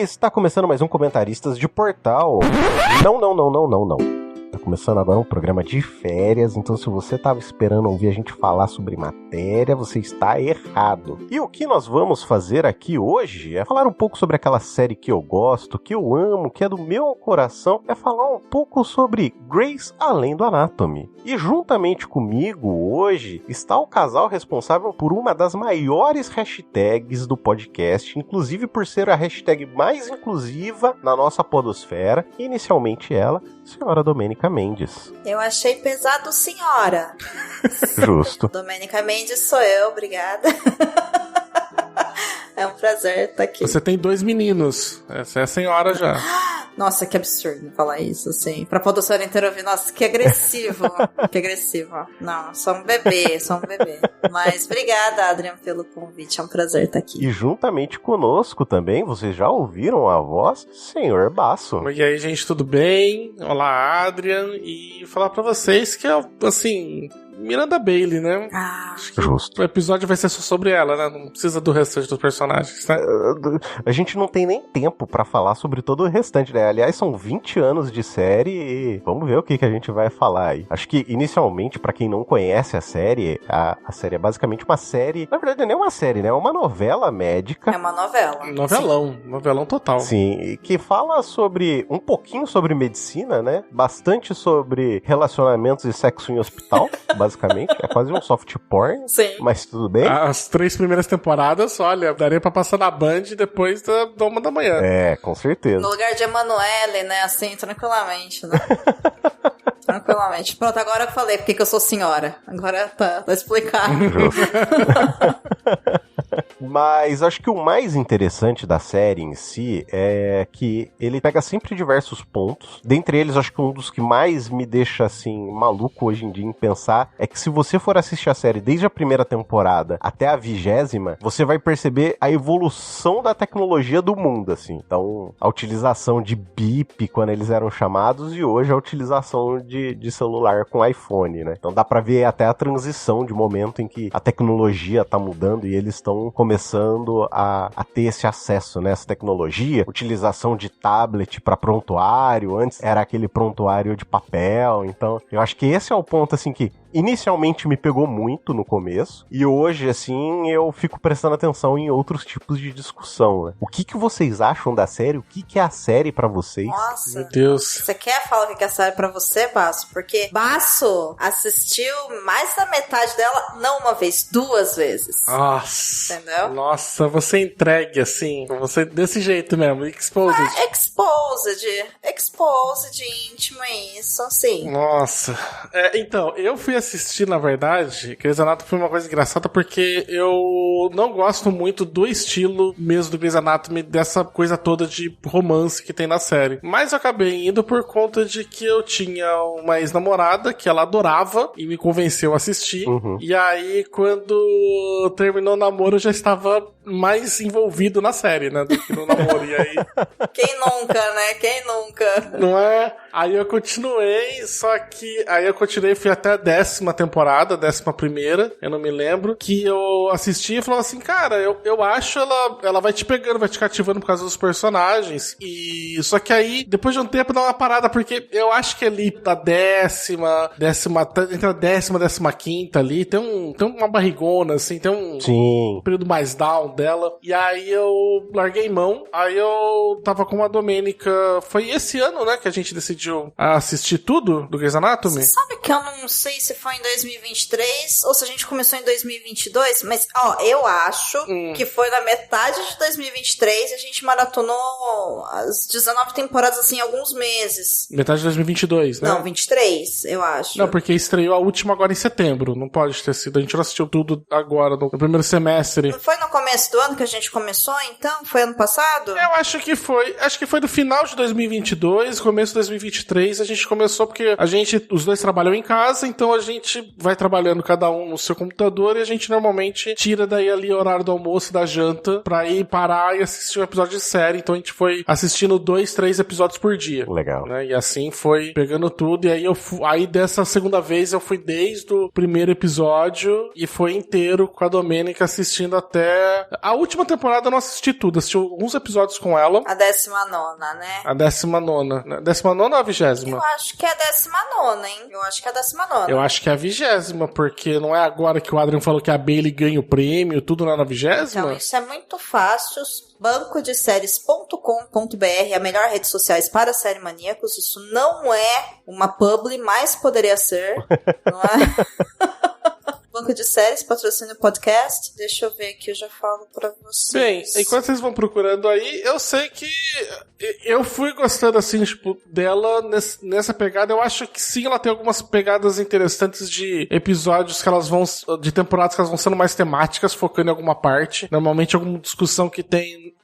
Está começando mais um Comentaristas de Portal. Não. Tá começando agora um programa de férias, então se você tava esperando ouvir a gente falar sobre matéria, você está errado. E o que nós vamos fazer aqui hoje é falar um pouco sobre aquela série que eu gosto, que eu amo, que é do meu coração, é falar um pouco sobre Grey's Além do Anatomy. E juntamente comigo hoje está o casal responsável por uma das maiores hashtags do podcast, inclusive por ser a hashtag mais inclusiva na nossa podosfera, e inicialmente ela, senhora Domênica Mendes. Eu achei pesado, senhora. Justo. Domênica Mendes sou eu, obrigada. É um prazer estar aqui. Você tem 2 meninos. Essa é a senhora já. Nossa, que absurdo falar isso, assim. Pra podosfera inteira ouvir. Nossa, que agressivo. Que agressivo. Não, sou um bebê. Mas obrigada, Adrian, pelo convite. É um prazer estar aqui. E juntamente conosco também, vocês já ouviram a voz? Senhor Basso. E aí, gente, tudo bem? Olá, Adrian. E falar pra vocês que é, assim... Miranda Bailey, né? Acho que justo. O episódio vai ser só sobre ela, né? Não precisa do restante dos personagens, né? A gente não tem nem tempo pra falar sobre todo o restante, né? Aliás, são 20 anos de série e vamos ver o que a gente vai falar aí. Acho que, inicialmente, pra quem não conhece a série é basicamente uma série... Na verdade, não é uma série, né? É uma novela médica. É uma novela. Novelão total. Sim, que fala um pouquinho sobre medicina, né? Bastante sobre relacionamentos e sexo em hospital, basicamente. É quase um soft porn. Sim. Mas tudo bem. As 3 primeiras temporadas, olha, daria pra passar na Band depois da 1h. É, com certeza. No lugar de Emanuele, né? Assim, tranquilamente, né? Tranquilamente. Pronto, agora eu falei porque que eu sou senhora. Agora tá explicado. Mas acho que o mais interessante da série em si é que ele pega sempre diversos pontos. Dentre eles, acho que um dos que mais me deixa, assim, maluco hoje em dia em pensar é que se você for assistir a série desde a primeira temporada até a 20ª, você vai perceber a evolução da tecnologia do mundo, assim. Então, a utilização de bip quando eles eram chamados e hoje a utilização de celular com iPhone, né? Então dá pra ver até a transição de momento em que a tecnologia tá mudando e eles estão começando a ter esse acesso, né? Essa tecnologia, utilização de tablet para prontuário, antes era aquele prontuário de papel, então eu acho que esse é o ponto, assim, que inicialmente me pegou muito no começo, e hoje, assim, eu fico prestando atenção em outros tipos de discussão, né? O que vocês acham da série? O que é a série pra vocês? Nossa, meu Deus. Você quer falar o que é a série pra você, Basso? Porque Basso assistiu mais da metade dela, não uma vez, 2 vezes. Nossa. Entendeu? Nossa, você entregue, assim, você desse jeito mesmo, exposed. Exposed íntimo, isso, assim. Nossa. Então, eu fui assistir, na verdade, Grey's Anatomy foi uma coisa engraçada porque eu não gosto muito do estilo mesmo do Grey's Anatomy, dessa coisa toda de romance que tem na série. Mas eu acabei indo por conta de que eu tinha uma ex-namorada que ela adorava e me convenceu a assistir. Uhum. E aí, quando terminou o namoro, eu já estava mais envolvido na série, né, do que no namoro. E aí... Quem nunca, né? Quem nunca? Não é? Aí eu continuei, só que... Aí eu continuei, fui até a 10ª temporada, 11ª, eu não me lembro, que eu assisti e falava assim, cara, eu acho ela vai te pegando, vai te cativando por causa dos personagens. E só que aí, depois de um tempo, dá uma parada, porque eu acho que ali da entre a 15ª ali, tem uma barrigona, assim, tem um período mais down dela. E aí eu larguei mão, aí eu tava com a Domênica, foi esse ano, né, que a gente decidiu assistir tudo do Grey's Anatomy. Você sabe que eu não sei se foi em 2023 ou se a gente começou em 2022, mas, eu acho que foi na metade de 2023 e a gente maratonou as 19 temporadas, assim, em alguns meses. Metade de 2022, né? Não, 23, eu acho. Não, porque estreou a última agora em setembro, não pode ter sido, a gente não assistiu tudo agora, no primeiro semestre. Não foi no começo do ano que a gente começou, então? Foi ano passado? Eu acho que foi no final de 2022, começo de 2023, a gente começou porque os dois trabalham em casa, então a gente vai trabalhando cada um no seu computador e a gente normalmente tira daí ali o horário do almoço, da janta, pra ir parar e assistir um episódio de série, então a gente foi assistindo 2, 3 episódios por dia. Legal. Né? E assim foi pegando tudo, e aí dessa segunda vez eu fui desde o primeiro episódio e foi inteiro com a Domênica assistindo até A última temporada eu não assisti tudo, assisti alguns episódios com ela. A 19ª, né? A 19ª. 19ª ou a 20ª? Eu acho que é a 19ª, hein? Eu acho que é a 19ª. Eu acho que é a 20ª, porque não é agora que o Adrian falou que a Bailey ganha o prêmio, tudo lá na 20ª? Então, isso é muito fácil. bancodeséries.com.br é a melhor rede sociais para série maníacos. Isso não é uma publi, mas poderia ser, não é? Banco de Séries, patrocínio podcast. Deixa eu ver aqui, eu já falo pra vocês. Bem, enquanto vocês vão procurando aí, eu sei que eu fui gostando, assim, tipo, dela nessa pegada. Eu acho que sim, ela tem algumas pegadas interessantes de episódios que elas vão, de temporadas que elas vão sendo mais temáticas, focando em alguma parte. Normalmente alguma discussão que tem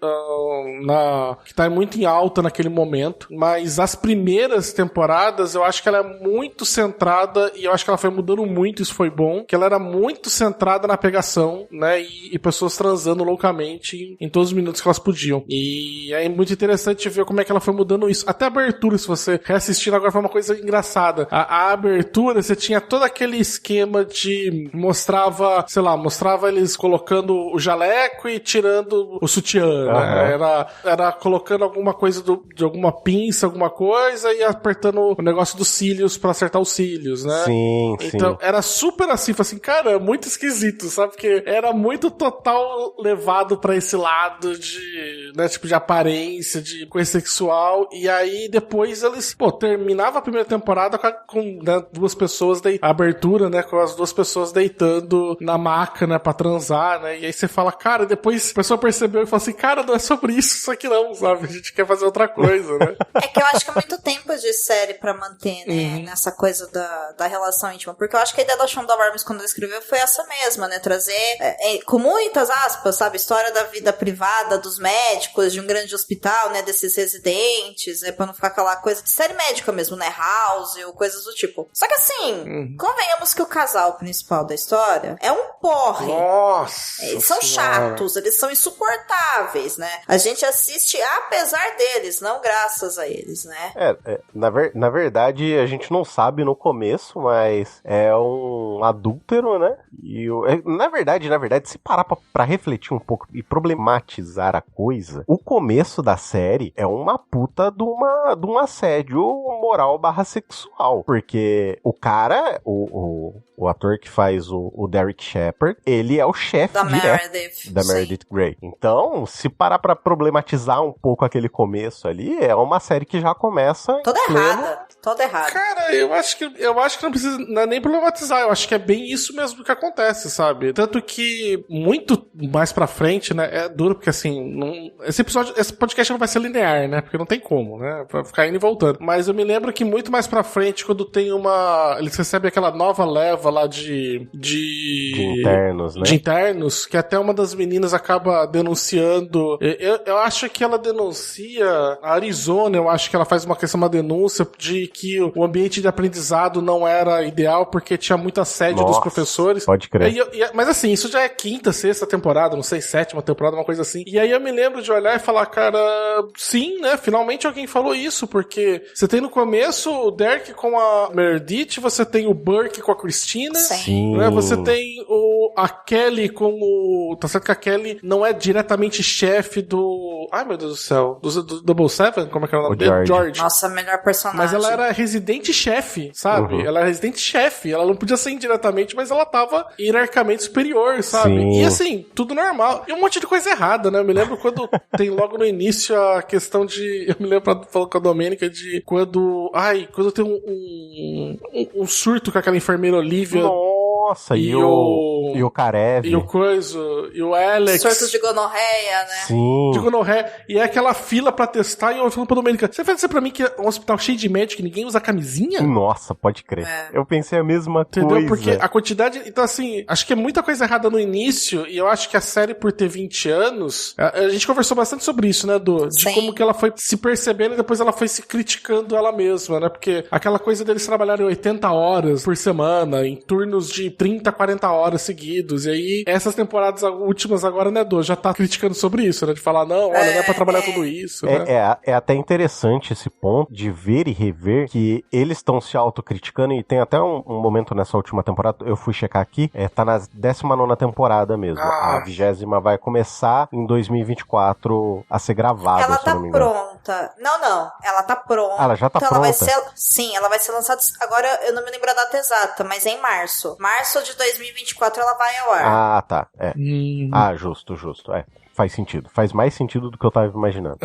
que tá muito em alta naquele momento. Mas as primeiras temporadas, eu acho que ela é muito centrada, e eu acho que ela foi mudando muito, isso foi bom, que ela era muito centrada na pegação, né, e pessoas transando loucamente em todos os minutos que elas podiam. E é muito interessante ver como é que ela foi mudando isso. Até a abertura, se você reassistir agora, foi uma coisa engraçada. A abertura, você tinha todo aquele esquema de mostrava eles colocando o jaleco e tirando o sutiã, né? Era colocando alguma coisa de alguma pinça, alguma coisa, e apertando o negócio dos cílios pra acertar os cílios, né? Sim, então, era super assim, assim, cara, muito esquisito, sabe? Porque era muito total levado pra esse lado de, né, tipo, de aparência, de coisa sexual, e aí depois eles, terminava a primeira temporada com né, duas pessoas, a abertura, né, com as duas pessoas deitando na maca, né, pra transar, né, e aí você fala, cara, depois a pessoa percebeu e fala assim, cara, não é sobre isso aqui não, sabe? A gente quer fazer outra coisa, né? É que eu acho que é muito tempo de série pra manter, né, nessa coisa da relação íntima, porque eu acho que a ideia da Shonda Rhimes quando ela escreveu foi essa mesma, né, trazer, com muitas aspas, sabe, história da vida privada dos médicos, de um grande hospital, né, desses residentes, né, pra não ficar aquela coisa de série médica mesmo, né, House ou coisas do tipo. Só que assim, convenhamos que o casal principal da história é um porre. Nossa! Eles são chatos, eles são insuportáveis, né? A gente assiste apesar deles, não graças a eles, né? Na verdade, a gente não sabe no começo, mas é um adúltero, né? E na verdade, se parar pra refletir um pouco e problematizar a coisa, o começo da série é uma puta de um assédio moral / sexual. Porque o cara, o ator que faz o Derek Shepherd, ele é o chefe da Meredith Grey. Então, se parar pra problematizar um pouco aquele começo ali, é uma série que já começa toda errada. Cara, eu acho que não precisa nem problematizar, eu acho que é bem isso mesmo que acontece, sabe? Tanto que muito mais pra frente, né, é duro porque assim, esse podcast não vai ser linear, né, porque não tem como, né, vai ficar indo e voltando. Mas eu me lembro que muito mais pra frente, quando tem eles recebem aquela nova leva lá de internos, né? De internos, que até uma das meninas acaba denunciando. Eu acho que ela denuncia a Arizona, eu acho que ela faz uma denúncia de que o ambiente de aprendizado não era ideal porque tinha muito assédio dos professores. Pode crer. Mas assim, isso já é 5ª, 6ª temporada, não sei, 7ª temporada, uma coisa assim. E aí eu me lembro de olhar e falar, cara, sim, né, finalmente alguém falou isso, porque você tem no começo o Derek com a Meredith, você tem o Burke com a Christina, sim. Né, você tem a Kelly com o... Tá certo que a Kelly não é diretamente chefe do... Ai, meu Deus do céu. Do Double Seven? Como é que era o nome dele? George. Nossa, melhor personagem. Mas ela era residente chefe, sabe? Ela era residente chefe. Ela não podia ser indiretamente, mas ela tava hierarquicamente superior, sabe? Sim. E assim, tudo normal. E um monte de coisa errada, né? Eu me lembro quando tem logo no início a questão de... Eu me lembro, falando com a Domênica, de quando tem um surto com aquela enfermeira Olivia. Nossa, e o Karev. E o Alex. Surtos de gonorreia, né? Sim. De gonorreia. E é aquela fila pra testar, e eu falando pra Domênica, você vai dizer pra mim que é um hospital cheio de médico e ninguém usa camisinha? Nossa, pode crer. Eu pensei a mesma coisa. Entendeu? Porque a quantidade... Então, assim, acho que é muita coisa errada no início, e eu acho que a série, por ter 20 anos, a gente conversou bastante sobre isso, né, de como que ela foi se percebendo e depois ela foi se criticando ela mesma, né? Porque aquela coisa deles trabalharem 80 horas por semana, em turnos de 30, 40 horas seguidos. E aí, essas temporadas últimas agora, né, já tá criticando sobre isso, né? De falar, não, olha, não é pra trabalhar tudo isso, né? É até interessante esse ponto de ver e rever que eles estão se autocriticando, e tem até um momento nessa última temporada, eu fui checar aqui, tá na 19ª temporada mesmo. A 20ª vai começar em 2024 a ser gravada, ela se eu não me engano. Pronta. Não, ela tá pronta. Ela já tá então pronta? Sim, ela vai ser lançada, agora eu não me lembro a data exata, mas é em março. Março de 2024 ela vai ao ar. Ah, tá. Justo. Faz sentido. Faz mais sentido do que eu tava imaginando.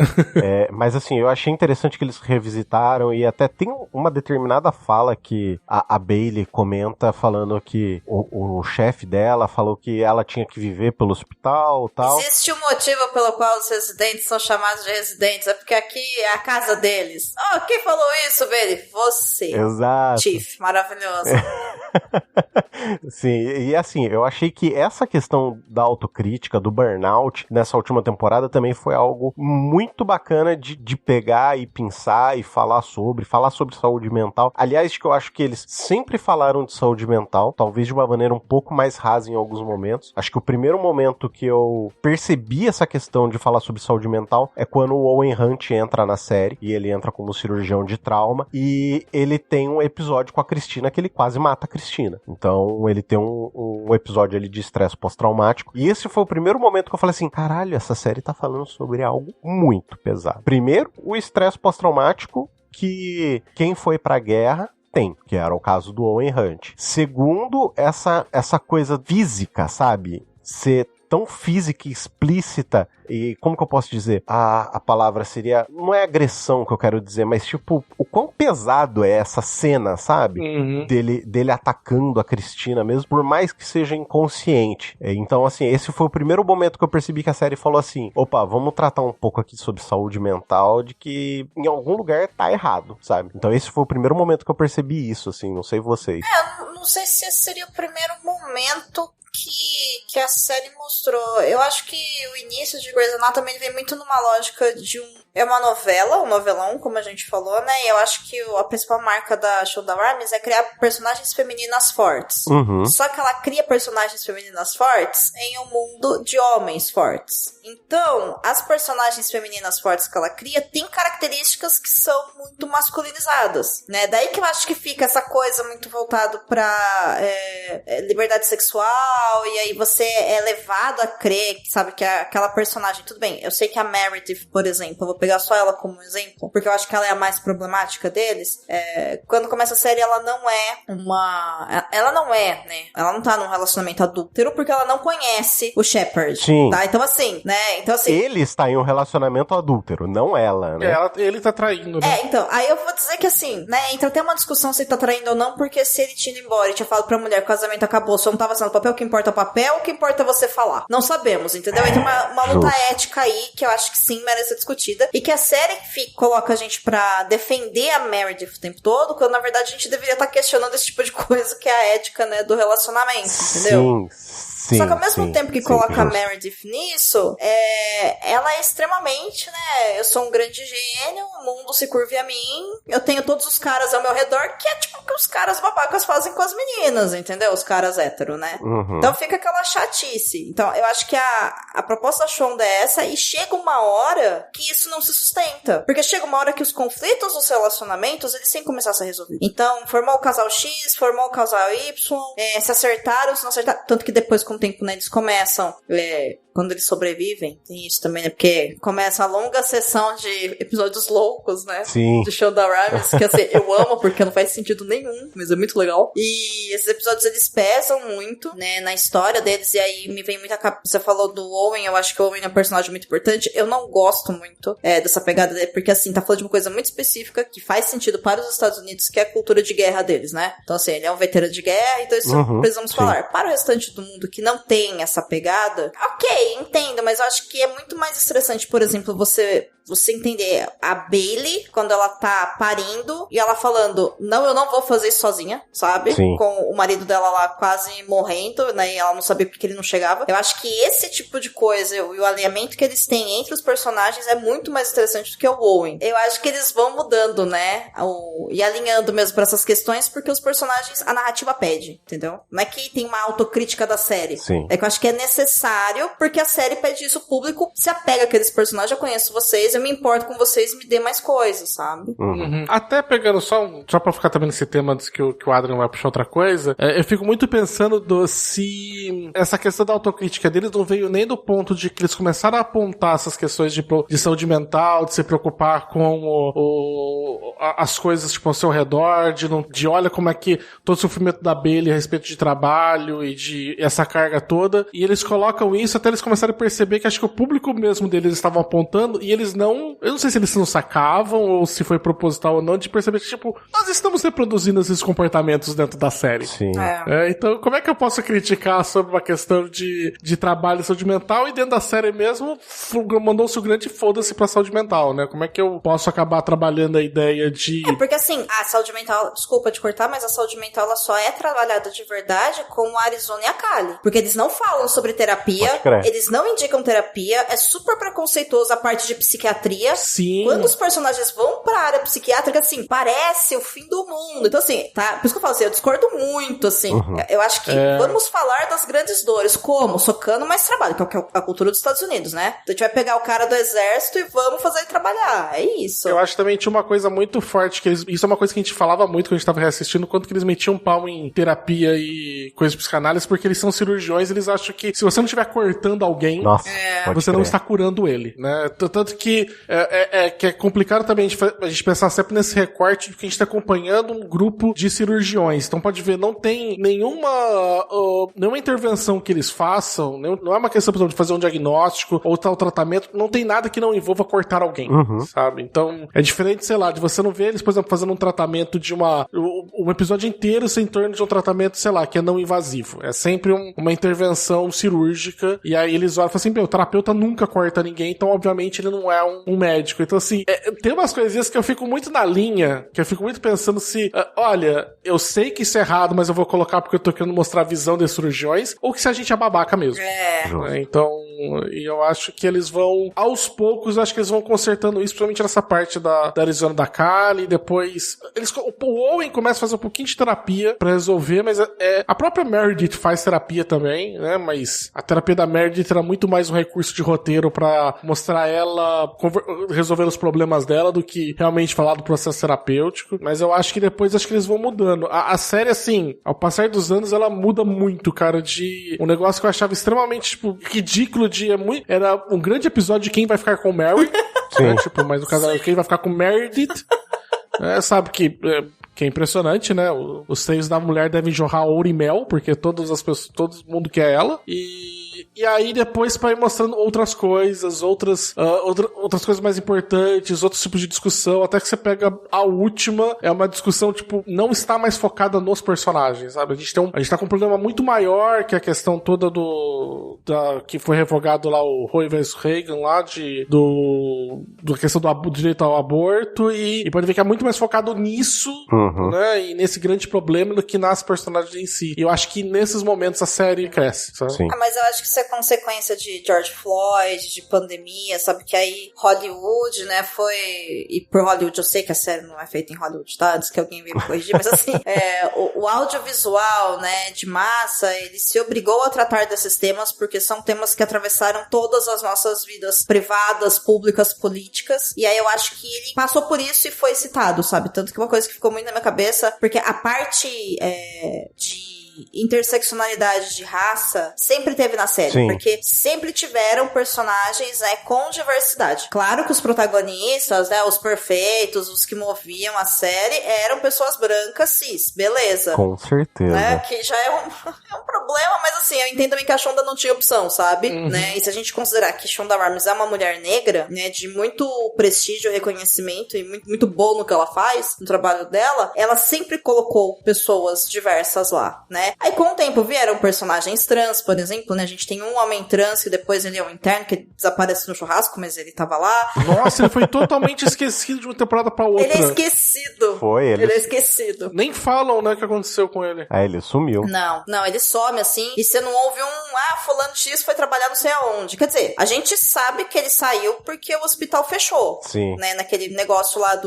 Mas assim, eu achei interessante que eles revisitaram, e até tem uma determinada fala que a Bailey comenta falando que o chefe dela falou que ela tinha que viver pelo hospital e tal. Existe um motivo pelo qual os residentes são chamados de residentes, é porque aqui é a casa deles. Quem falou isso, Bailey? Você. Exato. Chief, maravilhoso. Sim, e assim, eu achei que essa questão da autocrítica, do burnout, nessa última temporada também foi algo muito bacana de pegar e pensar e falar sobre saúde mental. Aliás, que eu acho que eles sempre falaram de saúde mental, talvez de uma maneira um pouco mais rasa em alguns momentos. Acho que o primeiro momento que eu percebi essa questão de falar sobre saúde mental é quando o Owen Hunt entra na série, e ele entra como cirurgião de trauma, e ele tem um episódio com a Cristina que ele quase mata a Cristina. Então ele tem um episódio ali de estresse pós-traumático, e esse foi o primeiro momento que eu falei assim, caralho, essa série tá falando sobre algo muito pesado. Primeiro, o estresse pós-traumático que quem foi pra guerra tem, que era o caso do Owen Hunt. Segundo, essa coisa física, sabe? Ser tão física e explícita, e como que eu posso dizer? A palavra seria, não é agressão que eu quero dizer, mas tipo, o quão pesado é essa cena, sabe? Dele atacando a Cristina mesmo, por mais que seja inconsciente. Então, assim, esse foi o primeiro momento que eu percebi que a série falou assim, opa, vamos tratar um pouco aqui sobre saúde mental, de que em algum lugar tá errado, sabe? Então esse foi o primeiro momento que eu percebi isso, assim, não sei vocês. Eu não sei se esse seria o primeiro momento que a série mostrou. Eu acho que o início de Grey's Anatomy vem muito numa lógica de é uma novela, um novelão, como a gente falou, né? E eu acho que a principal marca da Shonda Rhimes é criar personagens femininas fortes. Só que ela cria personagens femininas fortes em um mundo de homens fortes. Então, as personagens femininas fortes que ela cria têm características que são muito masculinizadas, né? Daí que eu acho que fica essa coisa muito voltado pra liberdade sexual, e aí você é levado a crer, sabe, que aquela personagem... Tudo bem, eu sei que a Meredith, por exemplo, eu vou pegar só ela como exemplo, porque eu acho que ela é a mais problemática deles. Quando começa a série, ela não é ela não é, né? Ela não tá num relacionamento adúltero porque ela não conhece o Shepard. Sim. Tá? Então assim, né? Ele está em um relacionamento adúltero, não ela, né? Ele tá traindo, né? Então, aí eu vou dizer que assim, né? Entra até uma discussão se ele tá traindo ou não, porque se ele tinha ido embora e tinha falado pra mulher que o casamento acabou, só não tava assinando papel, o que importa é o papel, o que importa é você falar. Não sabemos, entendeu? Entra uma luta ética aí, que eu acho que sim, merece ser discutida. E que a série coloca a gente pra defender a Meredith o tempo todo, quando na verdade a gente deveria estar questionando esse tipo de coisa, que é a ética, né, do relacionamento, entendeu? Sim, só que ao mesmo tempo que coloca a Meredith nisso, ela é extremamente, né, eu sou um grande gênio, o mundo se curve a mim, eu tenho todos os caras ao meu redor, que é tipo o que os caras babacas fazem com as meninas, entendeu? Os caras hétero, né? Então fica aquela chatice. Então eu acho que a proposta da Shonda é essa, e chega uma hora que isso não se sustenta. Porque chega uma hora que os conflitos dos relacionamentos, eles têm que começar a ser resolvidos. Então, formou o casal X, formou o casal Y, se acertaram, se não acertaram. Tanto que depois, com o tempo, né, eles começam... quando eles sobrevivem, tem isso também, né? Porque começa a longa sessão de episódios loucos, né? Sim. De Shonda Rhimes, que assim, eu amo porque não faz sentido nenhum, mas é muito legal. E esses episódios, eles pesam muito, né, na história deles, e aí me vem muita... Você falou do Owen, eu acho que o Owen é um personagem muito importante. Eu não gosto muito dessa pegada dele, porque assim, tá falando de uma coisa muito específica, que faz sentido para os Estados Unidos, que é a cultura de guerra deles, né? Então assim, ele é um veterano de guerra, então isso precisamos falar. Para o restante do mundo que não tem essa pegada, ok, entendo, mas eu acho que é muito mais estressante, por exemplo, você você entender a Bailey, quando ela tá parindo, e ela falando, não, eu não vou fazer isso sozinha, sabe? Sim. Com o marido dela lá quase morrendo, né, e ela não sabia porque ele não chegava. Eu acho que esse tipo de coisa, e o alinhamento que eles têm entre os personagens é muito mais interessante do que o Owen. Eu acho que eles vão mudando, né, e alinhando mesmo pra essas questões, porque os personagens, a narrativa pede, entendeu? Não é que tem uma autocrítica da série. Sim. É que eu acho que é necessário, porque a série pede isso, o público se apega àqueles personagens, eu conheço vocês, eu me importo com vocês, me dê mais coisas, sabe? Até pegando só pra ficar também nesse tema antes que o Adrian vai puxar outra coisa, eu fico muito pensando se essa questão da autocrítica deles não veio nem do ponto de que eles começaram a apontar essas questões de saúde mental, de se preocupar com as coisas tipo, ao seu redor, de olha como é que todo o sofrimento da Bailey a respeito de trabalho e de essa carga toda, e eles colocam isso até eles começarem a perceber que acho que o público mesmo deles estavam apontando, e eles não, eu não sei se eles não sacavam ou se foi proposital ou não, de perceber que tipo, nós estamos reproduzindo esses comportamentos dentro da série. Sim. Então como é que eu posso criticar sobre uma questão de trabalho e saúde mental e dentro da série mesmo mandou-se o grande foda-se pra saúde mental, né? Como é que eu posso acabar trabalhando a ideia de... Porque assim, a saúde mental, desculpa te cortar, mas a saúde mental ela só é trabalhada de verdade com a Arizona e a Kali. Porque eles não falam sobre terapia, eles não indicam terapia, é super preconceituoso a parte de psiquiatria. Sim. Quando os personagens vão pra área psiquiátrica, assim, parece o fim do mundo. Então assim, tá? Por isso que eu falo assim, eu discordo muito, assim. Eu acho que vamos falar das grandes dores. Como? Socando mais trabalho, que é a cultura dos Estados Unidos, né? Então a gente vai pegar o cara do exército e vamos fazer ele trabalhar. É isso. Eu acho que também tinha uma coisa muito forte, que isso é uma coisa que a gente falava muito quando a gente tava reassistindo, quanto que eles metiam pau em terapia e coisas psicanálise, porque eles são cirurgiões, eles acham que se você não estiver cortando alguém, você não está curando ele, né? Tanto que que é complicado também a gente pensar sempre nesse recorte de que a gente tá acompanhando um grupo de cirurgiões. Então pode ver, não tem nenhuma intervenção que eles façam, não é uma questão, por exemplo, de fazer um diagnóstico ou tal tratamento, não tem nada que não envolva cortar alguém, sabe? Então, é diferente, sei lá, de você não ver eles, por exemplo, fazendo um tratamento de um episódio inteiro em torno de um tratamento, sei lá, que é não invasivo. É sempre uma intervenção cirúrgica, e aí eles olham e falam assim, o terapeuta nunca corta ninguém, então obviamente ele não é um médico. Então assim, tem umas coisinhas que eu fico muito na linha, que eu fico muito pensando se, olha, eu sei que isso é errado, mas eu vou colocar porque eu tô querendo mostrar a visão desses cirurgiões, ou que se a gente é babaca mesmo. Então, e eu acho que eles vão, aos poucos, eu acho que eles vão consertando isso, principalmente nessa parte da Arizona da Kali, depois o Owen começa a fazer um pouquinho de terapia pra resolver, mas a própria Meredith faz terapia também, né, mas a terapia da Meredith era muito mais um recurso de roteiro pra mostrar ela resolver os problemas dela do que realmente falar do processo terapêutico, mas eu acho que depois eles vão mudando. A série, assim, ao passar dos anos, ela muda muito, cara, de um negócio que eu achava extremamente, tipo, ridículo era um grande episódio de quem vai ficar com o Mary, né, tipo, mas no caso, quem vai ficar com Meredith, sabe que é impressionante, né? Os seios da mulher devem jorrar ouro e mel, porque todas as pessoas, todo mundo quer ela. E aí depois pra ir mostrando outras coisas, outras coisas mais importantes, outros tipos de discussão, até que você pega a última, é uma discussão, tipo, não está mais focada nos personagens, sabe? A gente tá com um problema muito maior, que é a questão toda que foi revogado lá o Roe vs Reagan lá, da questão do direito ao aborto, e pode ver que é muito mais focado nisso, né? E nesse grande problema do que nas personagens em si. E eu acho que nesses momentos a série cresce, sabe? Sim. Mas eu acho que isso é consequência de George Floyd, de pandemia, sabe? Que aí Hollywood, né, e por Hollywood eu sei que a série não é feita em Hollywood, tá? Antes que alguém venha me corrigir, mas assim, o audiovisual, né, de massa, ele se obrigou a tratar desses temas porque são temas que atravessaram todas as nossas vidas privadas, públicas, políticas, e aí eu acho que ele passou por isso e foi citado, sabe? Tanto que uma coisa que ficou muito na minha cabeça, porque a parte de interseccionalidade de raça sempre teve na série. Sim. Porque sempre tiveram personagens com diversidade. Claro que os protagonistas, né, os perfeitos, os que moviam a série, eram pessoas brancas cis, beleza. Com certeza. Né, que já é um problema, mas assim, eu entendo também que a Shonda não tinha opção, sabe? Né? E se a gente considerar que Shonda Rhimes é uma mulher negra, né, de muito prestígio, reconhecimento e muito, muito bom no que ela faz, no trabalho dela, ela sempre colocou pessoas diversas lá, né? né? Aí com o tempo vieram personagens trans, por exemplo, né? A gente tem um homem trans que depois ele é um interno, que desaparece no churrasco, mas ele tava lá. Nossa, ele foi totalmente esquecido de uma temporada pra outra. Ele é esquecido. Ele é esquecido. Nem falam, né, o que aconteceu com ele. Ele sumiu. Não, ele some assim, e você não ouve fulano X foi trabalhar não sei aonde. Quer dizer, a gente sabe que ele saiu porque o hospital fechou. Sim. Né, naquele negócio lá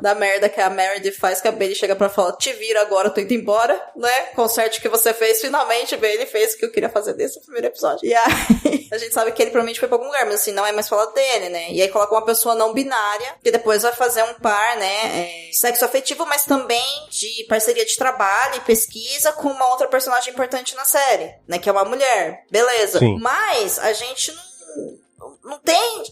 da merda que a Meredith faz, que a Bailey chega pra falar, te vira agora, tô indo embora, né? Conserte o que você fez, finalmente, Bailey fez o que eu queria fazer desse primeiro episódio. E aí, a gente sabe que ele provavelmente foi pra algum lugar, mas assim, não é mais falado dele, né? E aí coloca uma pessoa não binária, que depois vai fazer um par, né? Sexo afetivo, mas também de parceria de trabalho e pesquisa com uma outra personagem importante na série, né? Que é uma mulher. Beleza. Sim. Mas a gente não tem...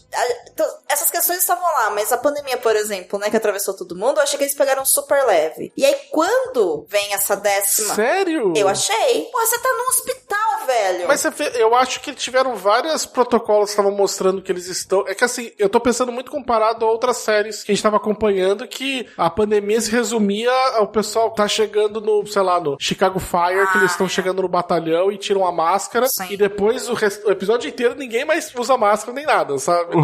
Essas questões estavam lá, mas a pandemia, por exemplo, né, que atravessou todo mundo, eu achei que eles pegaram super leve. E aí, quando vem essa 10ª... Sério? Eu achei. Pô, você tá no hospital, velho. Mas eu acho que tiveram vários protocolos que estavam mostrando que eles estão... É que assim, eu tô pensando muito comparado a outras séries que a gente tava acompanhando, que a pandemia se resumia ao pessoal tá chegando no, sei lá, no Chicago Fire, que eles estão chegando no batalhão e tiram a máscara, sim. E depois o episódio inteiro ninguém mais usa máscara nem nada, sabe?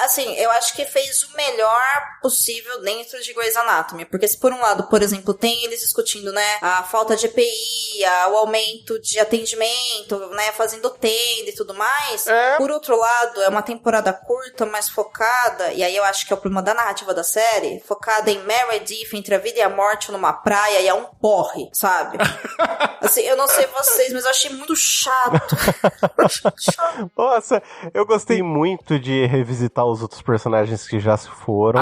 Assim, eu acho que fez o melhor possível dentro de Grey's Anatomy, porque se por um lado, por exemplo, tem eles discutindo, né, a falta de EPI, o aumento de atendimento, né, fazendo tenda e tudo mais, por outro lado, é uma temporada curta, mais focada, e aí eu acho que é o problema da narrativa da série, focada em Meredith, entre a vida e a morte numa praia, e é um porre, sabe? Assim, eu não sei vocês, mas eu achei muito chato. Nossa, eu gostei muito de revisitar os outros personagens que já se foram.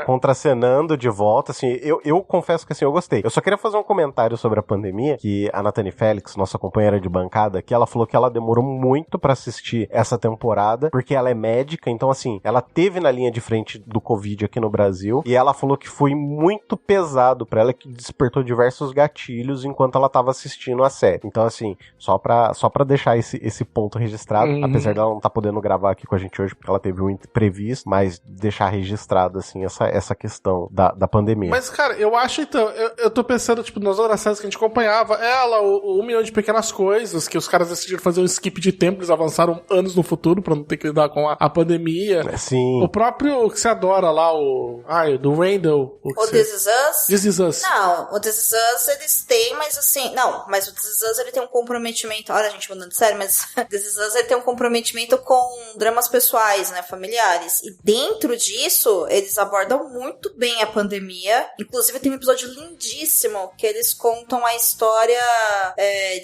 Contracenando de volta, assim, eu confesso que assim, eu gostei. Eu só queria fazer um comentário sobre a pandemia, que a Nathaniel Félix, nossa companheira de bancada, que ela falou que ela demorou muito pra assistir essa temporada, porque ela é médica, então assim, ela teve na linha de frente do Covid aqui no Brasil, e ela falou que foi muito pesado pra ela, que despertou diversos gatilhos enquanto ela tava assistindo a série. Então assim, só pra deixar esse ponto registrado, apesar dela não estar podendo gravar aqui com a gente hoje, porque ela teve um imprevisto, mas deixar registrado, assim, essa questão da pandemia. Mas, cara, eu acho, então, eu tô pensando, tipo, nas outras séries que a gente acompanhava, o 1 milhão de pequenas coisas, que os caras decidiram fazer um skip de tempo, eles avançaram anos no futuro pra não ter que lidar com a pandemia. Sim. O próprio que você adora lá, do Randall. O This Is Us? This Is Us. Não, o This Is Us eles têm, mas assim, não, mas o This Is Us ele tem um comprometimento, olha a gente mudando de série, mas This Is Us ele tem um comprometimento com dramas pessoais, né, familiares, e dentro disso, eles abordam muito bem a pandemia, inclusive tem um episódio lindíssimo, que eles contam a história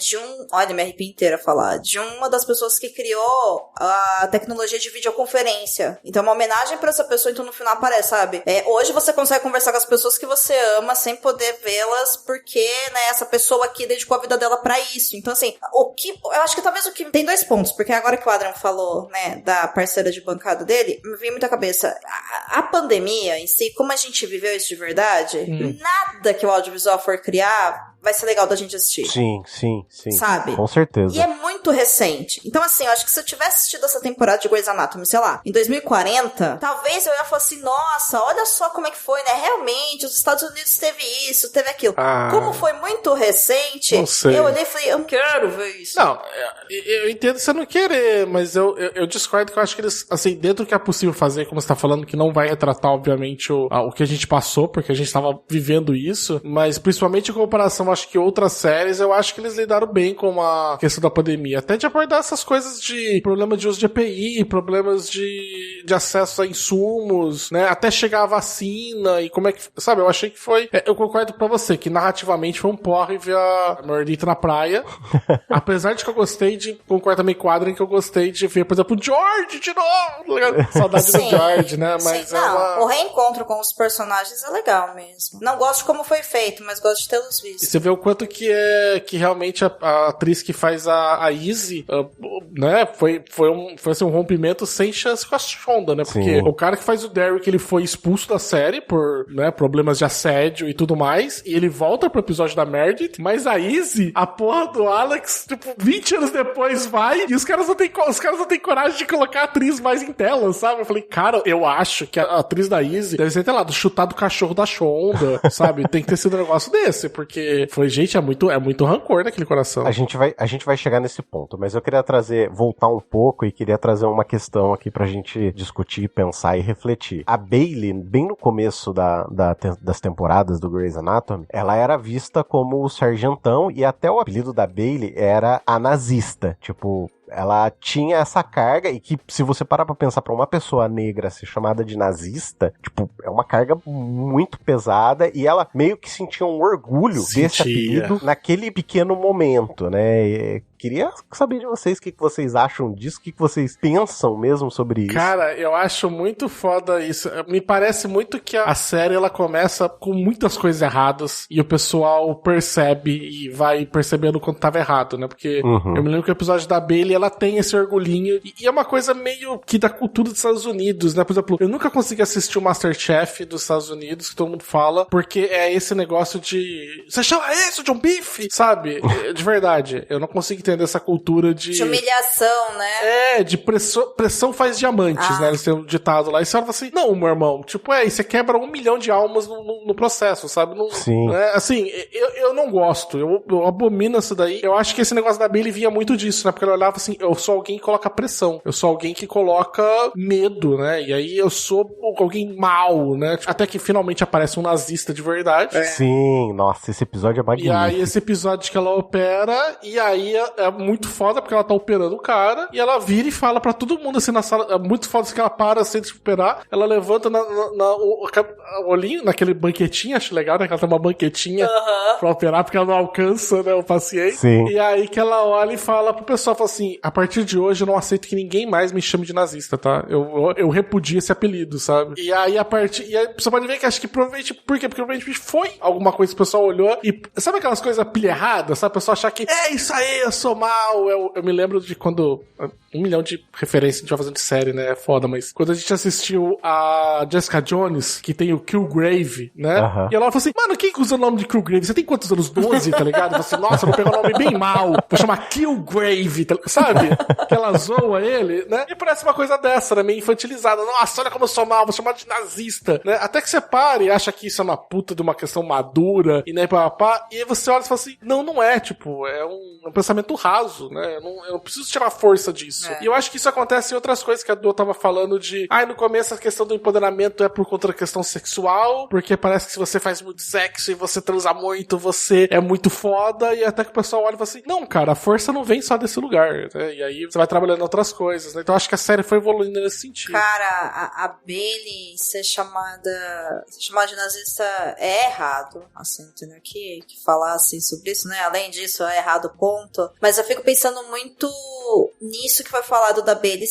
de olha, me arrepio inteira falar, de uma das pessoas que criou a tecnologia de videoconferência, então é uma homenagem pra essa pessoa, então no final aparece, sabe, hoje você consegue conversar com as pessoas que você ama, sem poder vê-las, porque, né, essa pessoa aqui dedicou a vida dela pra isso, então assim, eu acho que talvez tem 2 pontos, porque agora que o Adrian falou, né, da parceira de bancada dele, me veio muito à cabeça. A pandemia em si, como a gente viveu isso de verdade, nada que o audiovisual for criar vai ser legal da gente assistir. Sim. Sabe? Com certeza. E é muito recente. Então, assim, eu acho que se eu tivesse assistido essa temporada de Grey's Anatomy, sei lá, em 2040, talvez eu ia falar assim, nossa, olha só como é que foi, né? Realmente, os Estados Unidos teve isso, teve aquilo. Como foi muito recente, eu olhei e falei, eu não quero ver isso. Não, eu entendo você não querer, mas eu discordo que eu acho que eles, assim, dentro do que é possível fazer, como você tá falando, que não vai retratar, obviamente, o que a gente passou, porque a gente tava vivendo isso, mas principalmente em comparação, acho que outras séries, eu acho que eles lidaram bem com a questão da pandemia. Até de abordar essas coisas de problema de uso de EPI, problemas de acesso a insumos, né? Até chegar a vacina e como é que... Sabe, eu achei que foi... eu concordo pra você, que narrativamente foi um porre ver a Meredith na praia. Apesar de que eu gostei de... Concordo também com o Adrian que eu gostei de ver, por exemplo, o George de novo! Saudade do George, né? Mas o reencontro com os personagens é legal mesmo. Não gosto de como foi feito, mas gosto de tê-los visto. E você vê o quanto que realmente a atriz que faz a Izzy né, foi assim, um rompimento sem chance com a Shonda, né? Porque o cara que faz o Derek, ele foi expulso da série por, né, problemas de assédio e tudo mais, e ele volta pro episódio da Meredith, mas a Izzy, a porra do Alex, tipo, 20 anos depois vai, e os caras não têm coragem de colocar a atriz mais em tela, sabe? Eu falei, cara, eu acho que a atriz da Izzy deve ser, sei lá, do chutar do cachorro da Shonda, sabe? Tem que ter sido um negócio desse, porque foi, gente, é muito rancor naquele coração. A gente vai chegar nesse ponto, mas eu queria voltar um pouco e queria trazer uma questão aqui pra gente discutir, pensar e refletir. A Bailey, bem no começo das temporadas do Grey's Anatomy, ela era vista como o sargentão, e até o apelido da Bailey era a nazista. Tipo, ela tinha essa carga, e que, se você parar pra pensar, pra uma pessoa negra ser chamada de nazista, tipo, é uma carga muito pesada, e ela meio que sentia um orgulho desse apelido naquele pequeno momento, né? E queria saber de vocês o que vocês acham disso, o que vocês pensam mesmo sobre isso. Cara, eu acho muito foda isso. Me parece muito que a série, ela começa com muitas coisas erradas, e o pessoal percebe e vai percebendo quando tava errado, né? Porque eu me lembro que o episódio da Bailey, ela tem esse orgulhinho, e é uma coisa meio que da cultura dos Estados Unidos, né? Por exemplo, eu nunca consegui assistir o MasterChef dos Estados Unidos, que todo mundo fala, porque é esse negócio de... Você chama isso, John Beef? Sabe? De verdade, eu não consigo entender essa cultura de humilhação, né? De pressão faz diamantes, né? Eles têm um ditado lá, e você fala assim, não, meu irmão, tipo, e você quebra 1 milhão de almas no processo, sabe? Não, sim. Né? Assim, eu não gosto, eu abomino isso daí. Eu acho que esse negócio da Bailey vinha muito disso, né? Porque ela olhava assim, eu sou alguém que coloca pressão, eu sou alguém que coloca medo, né? E aí eu sou alguém mau, né? Até que finalmente aparece um nazista de verdade. Sim, nossa, esse episódio é magnífico. E aí esse episódio que ela opera, e aí é muito foda, porque ela tá operando o cara, e ela vira e fala pra todo mundo assim na sala, é muito foda assim, que ela para sem se operar, ela levanta o olhinho, naquele banquetinho, acho legal, né? Que ela tem uma banquetinha pra operar, porque ela não alcança, né, o paciente. Sim. E aí que ela olha e fala pro pessoal, fala assim, a partir de hoje eu não aceito que ninguém mais me chame de nazista, tá? Eu repudio esse apelido, sabe? E aí e aí você pode ver que acho que provavelmente, por quê? Porque provavelmente foi alguma coisa que o pessoal olhou e, sabe aquelas coisas pilha erradas, sabe? O pessoal achar que, isso aí, eu sou mal. Eu me lembro de quando, 1 milhão de referências a gente vai fazendo de série, né? É foda, mas quando a gente assistiu a Jessica Jones, que tem o Killgrave, né? E ela falou assim, mano, quem usa o nome de Killgrave? Você tem quantos anos? 12, tá ligado? Eu falei assim, nossa, eu vou pegar um nome bem mal, vou chamar Killgrave, sabe? Que ela zoa ele, né? E parece uma coisa dessa, né? Meio infantilizada. Nossa, olha como eu sou mal, vou chamar de nazista, né? Até que você pare e acha que isso é uma puta de uma questão madura, e né, papá, e aí você olha e fala assim, não é, tipo, é um pensamento raso, né? Eu não preciso tirar força disso. E eu acho que isso acontece em outras coisas que a Du tava falando de, no começo a questão do empoderamento é por conta da questão sexual, porque parece que se você faz muito sexo e você transa muito, você é muito foda, e até que o pessoal olha e fala assim, não, cara, a força não vem só desse lugar, né? E aí você vai trabalhando em outras coisas, né? Então eu acho que a série foi evoluindo nesse sentido. Cara, a Bailey ser chamada de nazista é errado, assim, entendeu? Que falar assim sobre isso, né? Além disso, é errado, ponto. Mas eu fico pensando muito nisso que foi falado da Bailey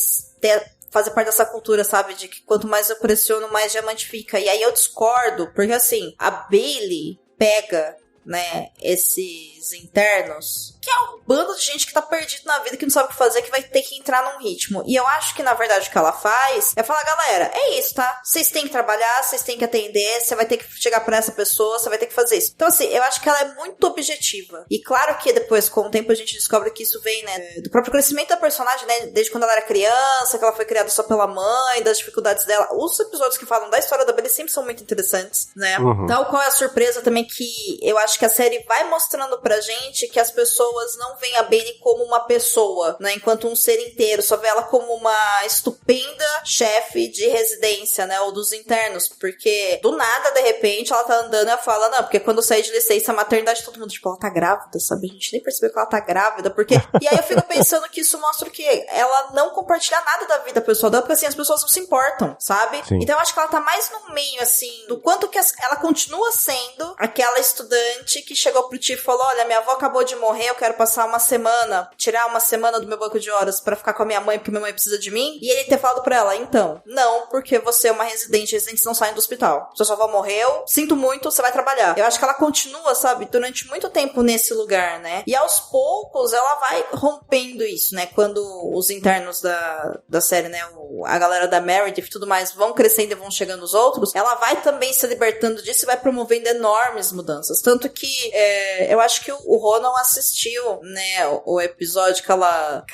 fazer parte dessa cultura, sabe? De que quanto mais eu pressiono, mais diamante fica. E aí eu discordo, porque assim, a Bailey pega, né, esses internos, que é um bando de gente que tá perdido na vida, que não sabe o que fazer, que vai ter que entrar num ritmo. E eu acho que, na verdade, o que ela faz é falar, galera, é isso, tá? Vocês têm que trabalhar, vocês têm que atender, você vai ter que chegar pra essa pessoa, você vai ter que fazer isso. Então, assim, eu acho que ela é muito objetiva. E claro que depois, com o tempo, a gente descobre que isso vem, né, do próprio crescimento da personagem, né, desde quando ela era criança, que ela foi criada só pela mãe, das dificuldades dela. Os episódios que falam da história da Bailey sempre são muito interessantes, né? Tal qual é a surpresa também que eu acho que a série vai mostrando pra gente que as pessoas não veem a Bailey como uma pessoa, né, enquanto um ser inteiro, só vê ela como uma estupenda chefe de residência, né, ou dos internos, porque do nada, de repente, ela tá andando e ela fala, não, porque quando eu saí de licença maternidade, todo mundo, tipo, ela tá grávida, sabe, a gente nem percebeu que ela tá grávida, porque, e aí eu fico pensando que isso mostra que ela não compartilha nada da vida pessoal dela, porque assim, as pessoas não se importam, sabe? Sim. Então eu acho que ela tá mais no meio, assim, do quanto que ela continua sendo aquela estudante amante que chegou pro tio e falou, olha, minha avó acabou de morrer, eu quero passar uma semana, tirar uma semana do meu banco de horas pra ficar com a minha mãe, porque minha mãe precisa de mim. E ele ter falado pra ela, então, não, porque você é uma residentes não saem do hospital. Se sua avó morreu, sinto muito, você vai trabalhar. Eu acho que ela continua, sabe, durante muito tempo nesse lugar, né? E aos poucos ela vai rompendo isso, né? Quando os internos da série, né, a galera da Meredith e tudo mais vão crescendo e vão chegando os outros, ela vai também se libertando disso e vai promovendo enormes mudanças. Tanto que eu acho que o Ronan assistiu, né, o episódio que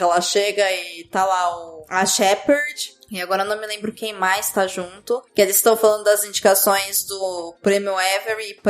ela chega e tá lá a Shepard, e agora eu não me lembro quem mais tá junto, que eles estão falando das indicações do Prêmio Avery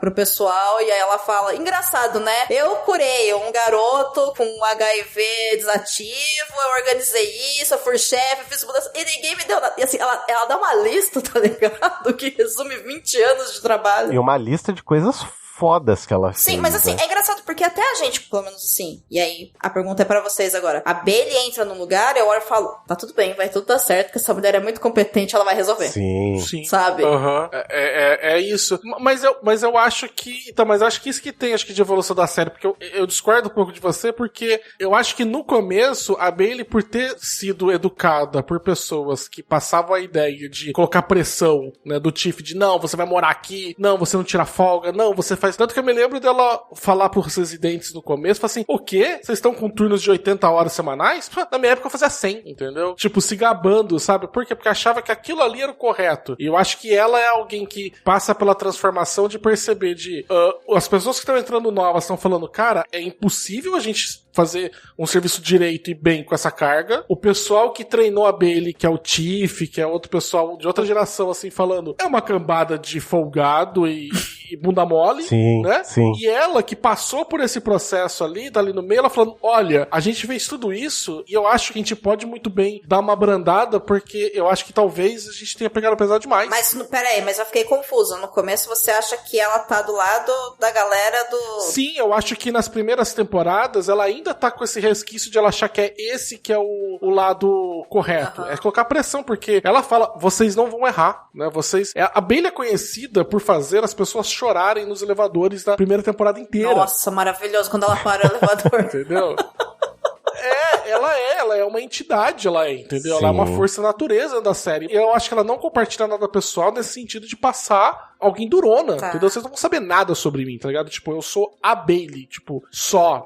pro pessoal, e aí ela fala, engraçado, né? Eu curei um garoto com HIV desativo, eu organizei isso, eu fui chefe, fiz mudança, e ninguém me deu nada. E assim, ela dá uma lista, tá ligado? Que resume 20 anos de trabalho. E uma lista de coisas fodas que ela fez. Sim, mas assim, é engraçado porque até a gente, pelo menos assim, e aí a pergunta é pra vocês agora, a Bailey entra num lugar, eu olho e falo, tá tudo bem, vai tudo dar certo, porque essa mulher é muito competente, ela vai resolver. Sim. Sabe? Uhum. É isso. Mas eu acho que... Então, mas eu acho que isso que tem, acho que de evolução da série, porque eu discordo um pouco de você, porque eu acho que no começo, a Bailey, por ter sido educada por pessoas que passavam a ideia de colocar pressão, né, do Tiff, de não, você vai morar aqui, não, você não tira folga, não, você faz... Tanto que eu me lembro dela falar pros residentes no começo, falar assim, o quê? Vocês estão com turnos de 80 horas semanais? Na minha época eu fazia 100, entendeu? Tipo, se gabando, sabe? Por quê? Porque achava que aquilo ali era o correto. E eu acho que ela é alguém que passa pela transformação de perceber de... as pessoas que estão entrando novas estão falando, cara, é impossível a gente fazer um serviço direito e bem com essa carga. O pessoal que treinou a Bailey, que é o Tiff, que é outro pessoal de outra geração, assim, falando, é uma cambada de folgado e bunda mole, sim, né? Sim. E ela que passou por esse processo ali, tá ali no meio, ela falando, olha, a gente fez tudo isso e eu acho que a gente pode muito bem dar uma brandada, porque eu acho que talvez a gente tenha pegado pesado demais. Mas, peraí, mas eu fiquei confusa. No começo você acha que ela tá do lado da galera do... Sim, eu acho que nas primeiras temporadas ela ainda tá com esse resquício de ela achar que é esse que é o lado correto. Uhum. É colocar pressão, porque ela fala, vocês não vão errar, né? A Bailey é conhecida por fazer as pessoas chorarem nos elevadores da primeira temporada inteira. Nossa, maravilhoso quando ela para o elevador. Entendeu? Ela é uma entidade, entendeu? Sim. Ela é uma força da natureza da série. E eu acho que ela não compartilha nada pessoal nesse sentido de passar alguém durona, tá. Entendeu? Vocês não vão saber nada sobre mim, tá ligado? Tipo, eu sou a Bailey, tipo,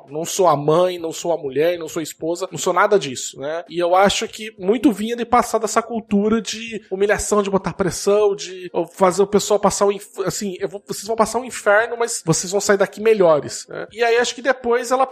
não sou a mãe, não sou a mulher, não sou a esposa, não sou nada disso, né? E eu acho que muito vinha de passar dessa cultura de humilhação, de botar pressão, de fazer o pessoal passar vocês vão passar um inferno, mas vocês vão sair daqui melhores, né? E aí acho que depois ela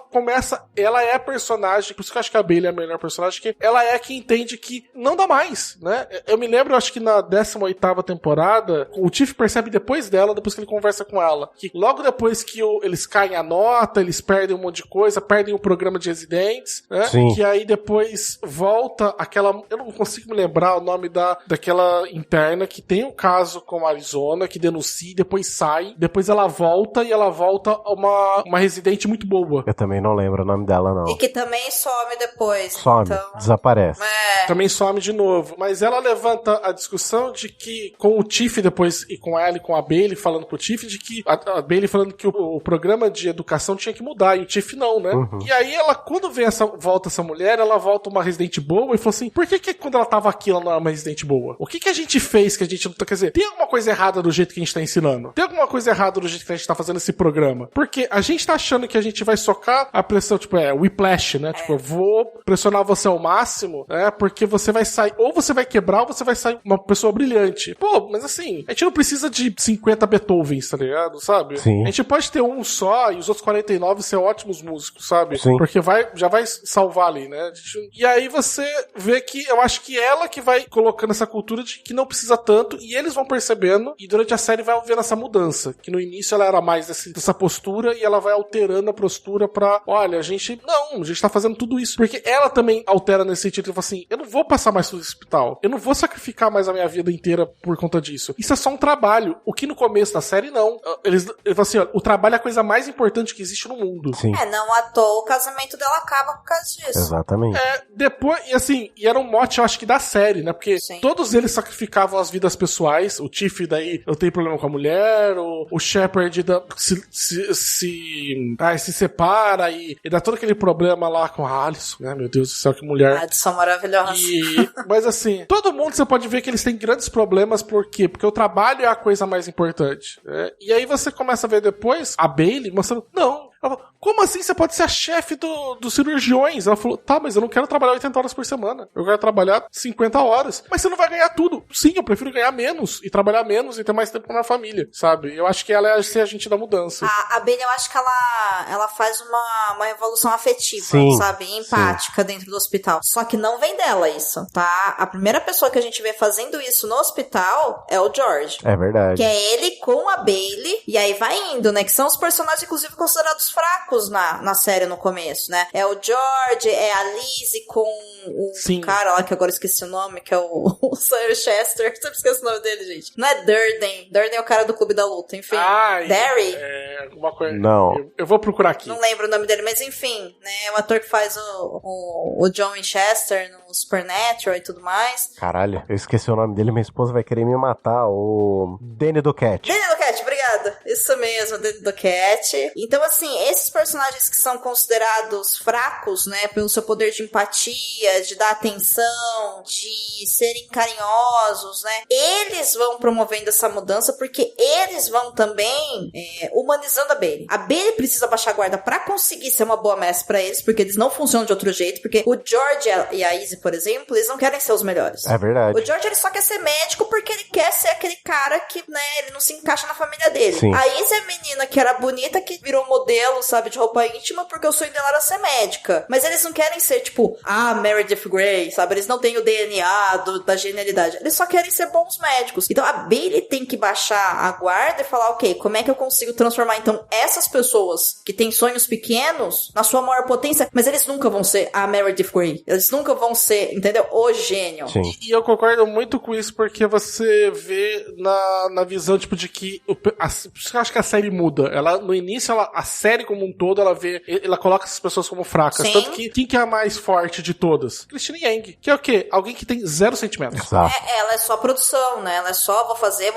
é a personagem, por isso que eu acho que a Bailey é a melhor personagem, que ela é a que entende que não dá mais, né? Eu me lembro, acho que na 18ª temporada, o Tiff percebe depois que ele conversa com ela, que logo depois que eles caem a nota, eles perdem um monte de coisa, perdem o programa de residentes, né? Sim. Que aí depois volta aquela... Eu não consigo me lembrar o nome daquela interna que tem um caso com a Arizona, que denuncia, depois sai, depois ela volta uma residente muito boa. Eu também não lembro o nome dela, não. E que também some depois. Some, então... desaparece. Também some de novo. Mas ela levanta a discussão de que com o Tiff depois, e com ela e com a Bailey falando pro Tiff, de que a Bailey falando que o programa de educação tinha que mudar, e o Tiff não, né? Uhum. E aí ela, quando vem volta essa mulher, ela volta uma residente boa e falou assim, por que quando ela tava aqui ela não era uma residente boa? O que a gente fez que a gente não tá... Quer dizer, tem alguma coisa errada do jeito que a gente tá ensinando? Tem alguma coisa errada do jeito que a gente tá fazendo esse programa? Porque a gente tá achando que a gente vai socar a pressão, tipo, whiplash, né? Tipo, eu vou pressionar você ao máximo, né? Porque você vai sair, ou você vai quebrar, ou você vai sair uma pessoa brilhante. Pô, mas assim, a gente não precisa de 50 Beethovens, tá ligado? Sabe? Sim. A gente pode ter um só e os outros 49 ser ótimos músicos, sabe? Sim. Porque já vai salvar ali, né? E aí você vê que eu acho que ela que vai colocando essa cultura de que não precisa tanto, e eles vão percebendo, e durante a série vai vendo essa mudança, que no início ela era mais dessa postura, e ela vai alterando a postura pra, olha, a gente tá fazendo tudo isso, porque ela também altera nesse sentido, tipo assim, eu não vou passar mais no hospital, eu não vou sacrificar mais a minha vida inteira por conta disso, isso é só um trabalho, trabalho. O que no começo da série, não. Eles falam assim, ó, o trabalho é a coisa mais importante que existe no mundo. Sim. Não à toa o casamento dela acaba por causa disso. Exatamente. Depois, e assim, e era um mote, eu acho que da série, né? Porque Sim. todos eles sacrificavam as vidas pessoais. O Tiff, daí, eu tenho problema com a mulher. O Shepard se separa e dá todo aquele problema lá com a Alison, né? Meu Deus do céu, que mulher. Addison maravilhosa. Mas assim, todo mundo você pode ver que eles têm grandes problemas, por quê? Porque o trabalho é a coisa mais importante. Né? E aí você começa a ver depois a Bailey mostrando, não. Ela falou, como assim você pode ser a chefe dos cirurgiões? Ela falou, tá, mas eu não quero trabalhar 80 horas por semana. Eu quero trabalhar 50 horas. Mas você não vai ganhar tudo. Sim, eu prefiro ganhar menos e trabalhar menos e ter mais tempo com a minha família, sabe? Eu acho que ela é ser agente da mudança. A Bailey, eu acho que ela faz uma evolução afetiva, sim, sabe? Empática dentro do hospital. Só que não vem dela isso, tá? A primeira pessoa que a gente vê fazendo isso no hospital é o George. É verdade. Que é ele com a Bailey, e aí vai indo, né? Que são os personagens, inclusive, considerados fracos na série no começo, né? É o George, é a Lizzie com o cara lá, que agora eu esqueci o nome, que é o Sam Chester. Eu sempre esqueço o nome dele, gente. Não é Durden. Durden é o cara do Clube da Luta, enfim. Derry? Alguma coisa. Não. Eu vou procurar aqui. Não lembro o nome dele, mas enfim, né? É o ator que faz o John Winchester no Supernatural e tudo mais. Caralho, eu esqueci o nome dele, minha esposa vai querer me matar. O Danny Duquette. Danny Duquette, obrigada. Isso mesmo, Danny Duquette. Então, assim, esses personagens que são considerados fracos, né, pelo seu poder de empatia, de dar atenção, de serem carinhosos, né, eles vão promovendo essa mudança porque eles vão também humanizando a Bailey. A Bailey precisa baixar a guarda pra conseguir ser uma boa mestre pra eles, porque eles não funcionam de outro jeito, porque o George e a Izzy, por exemplo, eles não querem ser os melhores. É verdade. O George, ele só quer ser médico porque ele quer ser aquele cara que, né, ele não se encaixa na família dele. Sim. A Izzy é a menina que era bonita, que virou modelo, sabe, de roupa íntima, porque o sonho dela era ser médica. Mas eles não querem ser, tipo, Meredith Grey, sabe? Eles não têm o DNA da genialidade. Eles só querem ser bons médicos. Então a Bailey tem que baixar a guarda e falar, ok, como é que eu consigo transformar, então, essas pessoas que têm sonhos pequenos na sua maior potência, mas eles nunca vão ser a Meredith Grey. Eles nunca vão ser, entendeu? O gênio. Sim. E eu concordo muito com isso, porque você vê na visão, tipo, de que eu acho que a série muda. Ela, no início, a série como um todo, ela coloca essas pessoas como fracas. Sim. Tanto que quem que é a mais forte de todas? Christine Yang. Que é o quê? Alguém que tem 0 sentimentos. Exato. Ela é só produção, né? Ela é só vou fazer.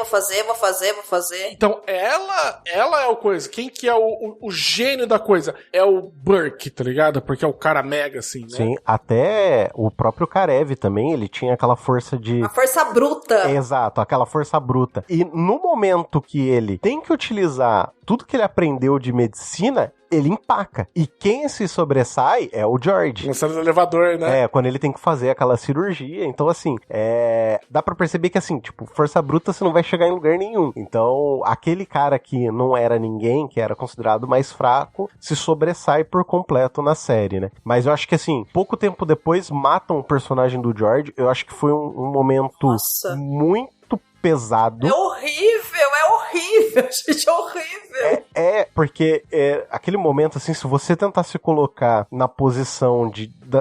Então, ela é o coisa. Quem que é o gênio da coisa? É o Burke, tá ligado? Porque é o cara mega, assim, né? Sim, até o próprio Karev também, ele tinha aquela força de... A força bruta. Exato, aquela força bruta. E no momento que ele tem que utilizar tudo que ele aprendeu de medicina, ele empaca. E quem se sobressai é o George. Na cena do elevador, né? Quando ele tem que fazer aquela cirurgia. Então, assim, dá pra perceber que, assim, tipo, força bruta você não vai chegar em lugar nenhum. Então, aquele cara que não era ninguém, que era considerado mais fraco, se sobressai por completo na série, né? Mas eu acho que, assim, pouco tempo depois matam o personagem do George. Eu acho que foi um momento muito pesado. É horrível, gente, é horrível. Porque aquele momento, assim, se você tentar se colocar na posição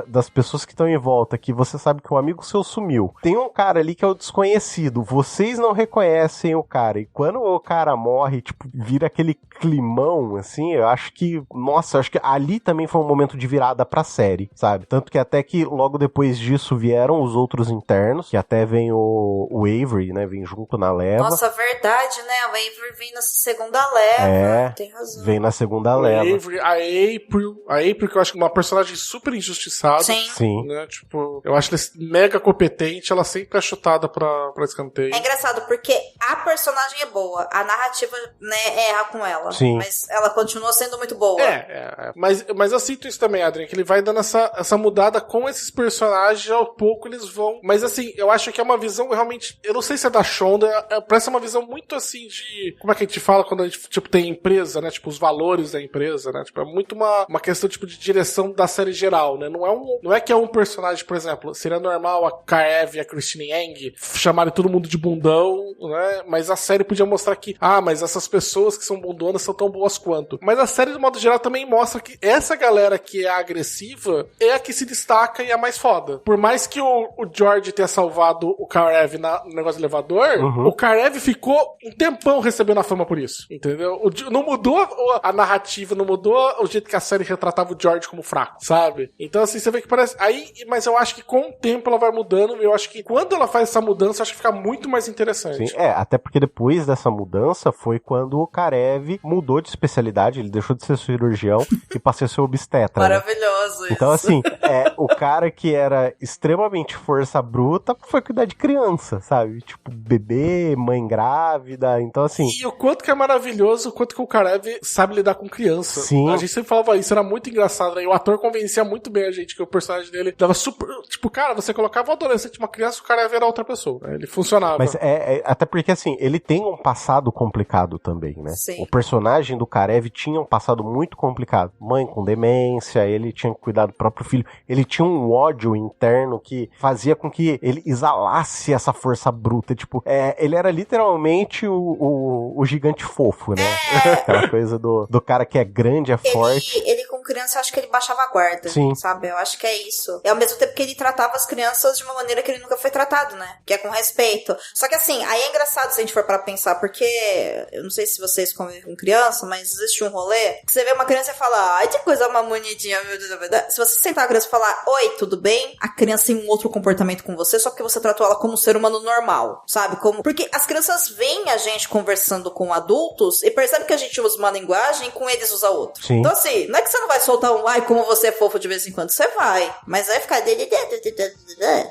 das pessoas que estão em volta, que você sabe que um amigo seu sumiu, tem um cara ali que é o desconhecido, vocês não reconhecem o cara, e quando o cara morre, tipo, vira aquele climão, assim, eu acho que ali também foi um momento de virada pra série, sabe? Tanto que até que logo depois disso vieram os outros internos, que até vem o Avery, né, vem junto na leva. Nossa, verdade, né? O Avery vem na segunda leva. Tem razão. Vem na segunda leva. Avery, a April, que eu acho que é uma personagem super injustiçada. Sim. Né? Tipo, eu acho ela mega competente, ela sempre é chutada pra escanteio. É engraçado, porque a personagem é boa, a narrativa, né, erra com ela. Sim. Mas ela continua sendo muito boa. Mas eu sinto isso também, Adrien, que ele vai dando essa mudada com esses personagens, ao pouco eles vão... Mas assim, eu acho que é uma visão realmente... Eu não sei se é da Shonda, parece uma visão muito assim de... Como é que a gente fala quando a gente, tipo, tem empresa, né? Tipo, os valores da empresa, né? Tipo, é muito uma questão, tipo, de direção da série geral, né? Não é que é um personagem, por exemplo, seria normal a Kaev e a Christine Yang chamarem todo mundo de bundão, né? Mas a série podia mostrar que, mas essas pessoas que são bundonas são tão boas quanto. Mas a série, de modo geral, também mostra que essa galera que é agressiva é a que se destaca e é a mais foda. Por mais que o George tenha salvado o Kaev no negócio do elevador, o Kaev ficou um tempão recebendo a fama por isso, entendeu? Não mudou a narrativa, não mudou o jeito que a série retratava o George como fraco, sabe? Então, assim, você vê que parece... Mas eu acho que com o tempo ela vai mudando, e eu acho que quando ela faz essa mudança, eu acho que fica muito mais interessante. Sim, até porque depois dessa mudança foi quando o Kaev mudou de especialidade, ele deixou de ser cirurgião e passou a ser obstetra. Maravilhoso isso. Então, assim, o cara que era extremamente força bruta foi cuidar de criança, sabe? Tipo, bebê, mãe grávida, então assim... E o quanto que é maravilhoso, o quanto que o Kaev sabe lidar com criança. Sim. A gente sempre falava isso, era muito engraçado, né? E o ator convencia muito bem a gente que o personagem dele dava super... Tipo, cara, você colocava um adolescente, uma criança, o Kaev era outra pessoa, né? Ele funcionava. Mas até porque, assim, ele tem um passado complicado também, né? Sim. O personagem do Kaev tinha um passado muito complicado. Mãe com demência, ele tinha que cuidar do próprio filho. Ele tinha um ódio interno que fazia com que ele exalasse essa força bruta. Tipo, ele era literalmente o gigante fofo, né? Aquela coisa do cara que é grande, é forte. Ele com criança, eu acho que ele baixava a guarda. Sim. Sabe? Eu acho que é isso. É ao mesmo tempo que ele tratava as crianças de uma maneira que ele nunca foi tratado, né? Que é com respeito. Só que assim, aí é engraçado se a gente for pra pensar, porque eu não sei se vocês convivem com criança, mas existe um rolê que você vê uma criança e fala, ai, que coisa uma bonitinha, meu Deus da verdade. Se você sentar a criança e falar, oi, tudo bem? A criança tem um outro comportamento com você só porque você tratou ela como um ser humano normal, sabe? Porque as crianças veem a gente conversando com adultos e percebem que a gente usa uma linguagem e com eles usa outra. Sim. Então assim, não é que você não vai soltar um ai, como você é fofo de vez em quando, você vai, mas vai ficar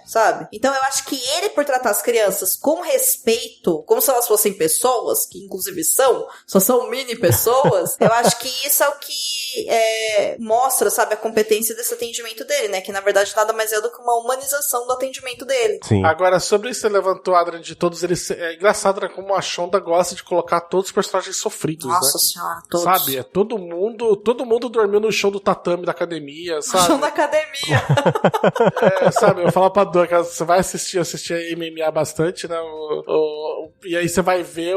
sabe? Então eu acho que ele, por tratar as crianças com respeito, como se elas fossem pessoas, que inclusive só são mini pessoas, eu acho que isso é o que mostra, sabe, a competência desse atendimento dele, né? Que na verdade nada mais é do que uma humanização do atendimento dele. Sim. Agora, sobre isso que você levantou, Adrian, de todos eles, é engraçado, né, como a Shonda gosta de colocar todos os personagens sofridos, Nossa né? senhora, todos. Sabe, todo mundo dormiu no chão do tatame da academia, sabe? No chão da academia. Sabe, eu falo pra Dor, que você vai assistir a MMA bastante, né? E aí você vai ver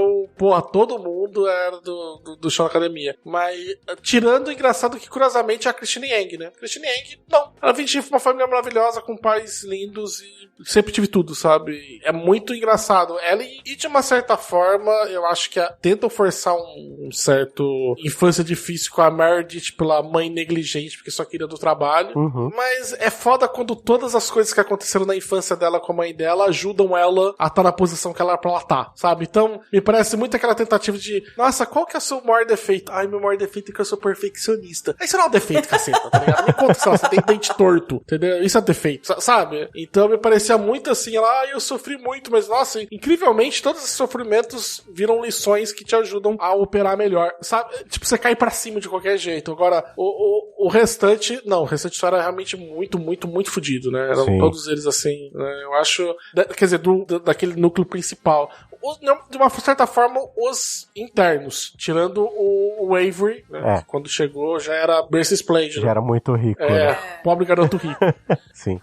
todo mundo era do show da academia. Mas, tirando o engraçado que, curiosamente, é a Christine Yang, né? Christine Yang, não. Ela vem de uma família maravilhosa, com pais lindos e sempre tive tudo, sabe? É muito engraçado. Ela, e de uma certa forma, eu acho que tentam forçar um certo infância difícil com a Meredith pela mãe negligente, porque só queria do trabalho. Uhum. Mas é foda quando todas as coisas que aconteceram na infância dela com a mãe dela ajudam ela a estar na posição que ela era pra ela estar, sabe? Então, me parece muito aquela tentativa de, nossa, qual que é o seu maior defeito? Ai, meu maior defeito é que eu sou perfeccionista. Isso não é um defeito, caceta, tá ligado? Me conta, sei lá, você tem dente torto, entendeu? Isso é defeito, sabe? Então, me parecia muito assim, eu sofri muito, mas, nossa, incrivelmente, todos esses sofrimentos viram lições que te ajudam a operar melhor, sabe? Tipo, você cai pra cima de qualquer jeito. Agora, o restante, não, o restante só era realmente muito, muito, muito fodido, né? Eram Sim. todos eles assim, né? Eu acho, quer dizer, daquele núcleo principal. De uma certa forma, os internos, tirando o Avery, né? Quando chegou já era berço esplêndido. Já era muito rico, né? Pobre garoto rico. Sim.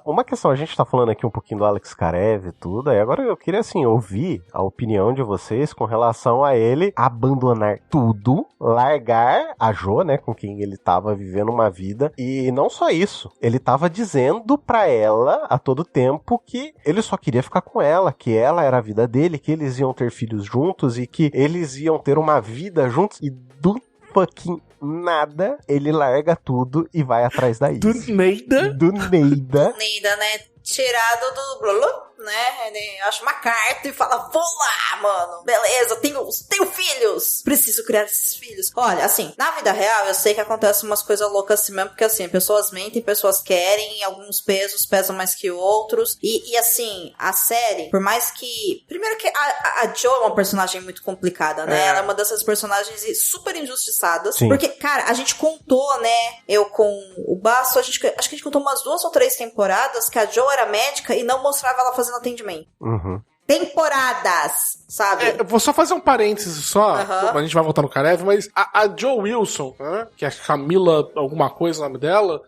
Uma questão, a gente tá falando aqui um pouquinho do Alex Karev e tudo, e agora eu queria, assim, ouvir a opinião de vocês com relação a ele abandonar tudo, largar a Jo, né, com quem ele tava vivendo uma vida, e não só isso, ele tava dizendo pra ela a todo tempo que ele só queria ficar com ela, que ela era a vida dele, que eles iam ter filhos juntos e que eles iam ter uma vida juntos, e do fucking nada, ele larga tudo e vai atrás da Izzy. Do Neida? Do Neida. Neida, né? Tirado do Blulu, né? Ele acha uma carta e fala, vou lá, mano. Beleza, tenho filhos. Preciso criar esses filhos. Olha, assim, na vida real, eu sei que acontecem umas coisas loucas assim mesmo, porque assim, pessoas mentem, pessoas querem, alguns pesos pesam mais que outros. E assim, a série, por mais que... Primeiro que a Jo é uma personagem muito complicada, né? Ela é uma dessas personagens super injustiçadas. Sim. Porque, cara, a gente contou, né? Eu com o Basso, acho que a gente contou umas 2 ou 3 temporadas que a Jo era médica e não mostrava ela fazendo atendimento. Uhum. temporadas, sabe? Vou só fazer um parênteses só, a gente vai voltar no Karev, mas a Jo Wilson, né, que é a Camila alguma coisa o nome dela,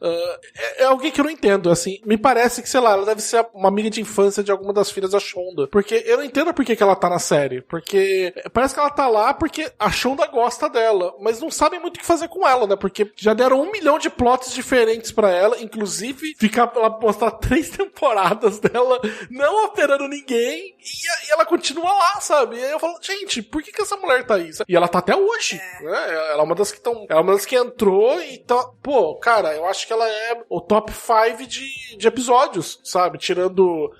é alguém que eu não entendo, assim, me parece que, sei lá, ela deve ser uma amiga de infância de alguma das filhas da Shonda, porque eu não entendo por que ela tá na série, porque parece que ela tá lá porque a Shonda gosta dela, mas não sabem muito o que fazer com ela, né, porque já deram 1 milhão de plots diferentes pra ela, inclusive ela mostrar 3 temporadas dela não operando ninguém, e ela continua lá, sabe? E aí eu falo, gente, por que essa mulher tá aí? E ela tá até hoje, né? Ela é uma das que ela é uma das que entrou e tá... Pô, cara, eu acho que ela é o top 5 de episódios, sabe? Tirando...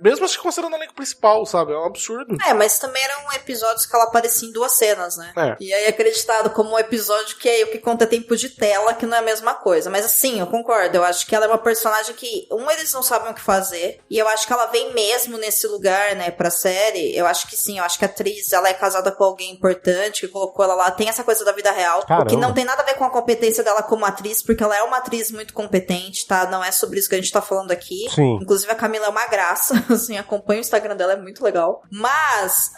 mesmo acho que considerando o elenco principal, sabe? É um absurdo. Mas também eram episódios que ela aparecia em 2 cenas, né? E aí acreditado como um episódio que o que conta é tempo de tela, que não é a mesma coisa. Mas assim, eu concordo. Eu acho que ela é uma personagem que, eles não sabem o que fazer. E eu acho que ela vem mesmo nesse lugar, né, pra série. Eu acho que sim. Eu acho que a atriz, ela é casada com alguém importante, que colocou ela lá. Tem essa coisa da vida real. Caramba. O que não tem nada a ver com a competência dela como atriz, porque ela é uma atriz muito competente, tá? Não é sobre isso que a gente tá falando aqui. Sim. Inclusive, a Camila é uma graça. Assim, acompanha o Instagram dela, é muito legal. Mas,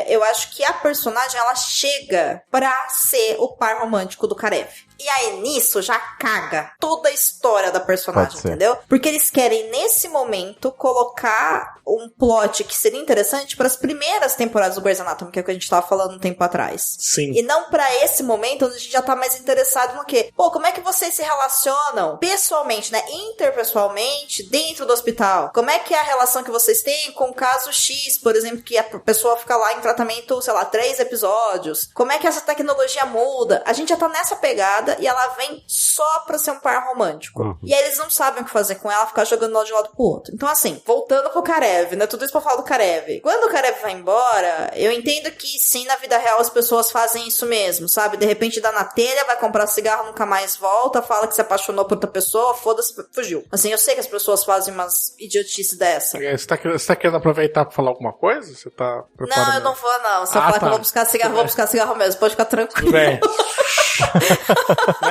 eu acho que a personagem, ela chega pra ser o par romântico do Karev. E aí, nisso, já caga toda a história da personagem, entendeu? Porque eles querem, nesse momento, colocar um plot que seria interessante para as primeiras temporadas do Grey's Anatomy, que é o que a gente tava falando um tempo atrás. Sim. E não pra esse momento, onde a gente já tá mais interessado no quê? Pô, como é que vocês se relacionam pessoalmente, né? Interpessoalmente, dentro do hospital? Como é que é a relação que vocês têm com o caso X, por exemplo, que a pessoa fica lá em tratamento, sei lá, 3 episódios? Como é que essa tecnologia muda? A gente já tá nessa pegada e ela vem só pra ser um par romântico. E aí eles não sabem o que fazer com ela, ficar jogando de um lado pro outro. Então assim, voltando pro Karev, né? Tudo isso pra falar do Karev. Quando o Karev vai embora, eu entendo que sim, na vida real as pessoas fazem isso mesmo, sabe? De repente dá na telha, vai comprar cigarro, nunca mais volta, fala que se apaixonou por outra pessoa, foda-se, fugiu. Assim, eu sei que as pessoas fazem umas idiotices dessa. Você tá querendo aproveitar pra falar alguma coisa? Você tá preparando? Não, eu não vou não. Se eu falar que eu vou buscar cigarro, eu vou buscar cigarro mesmo. Pode ficar tranquilo. Tudo bem.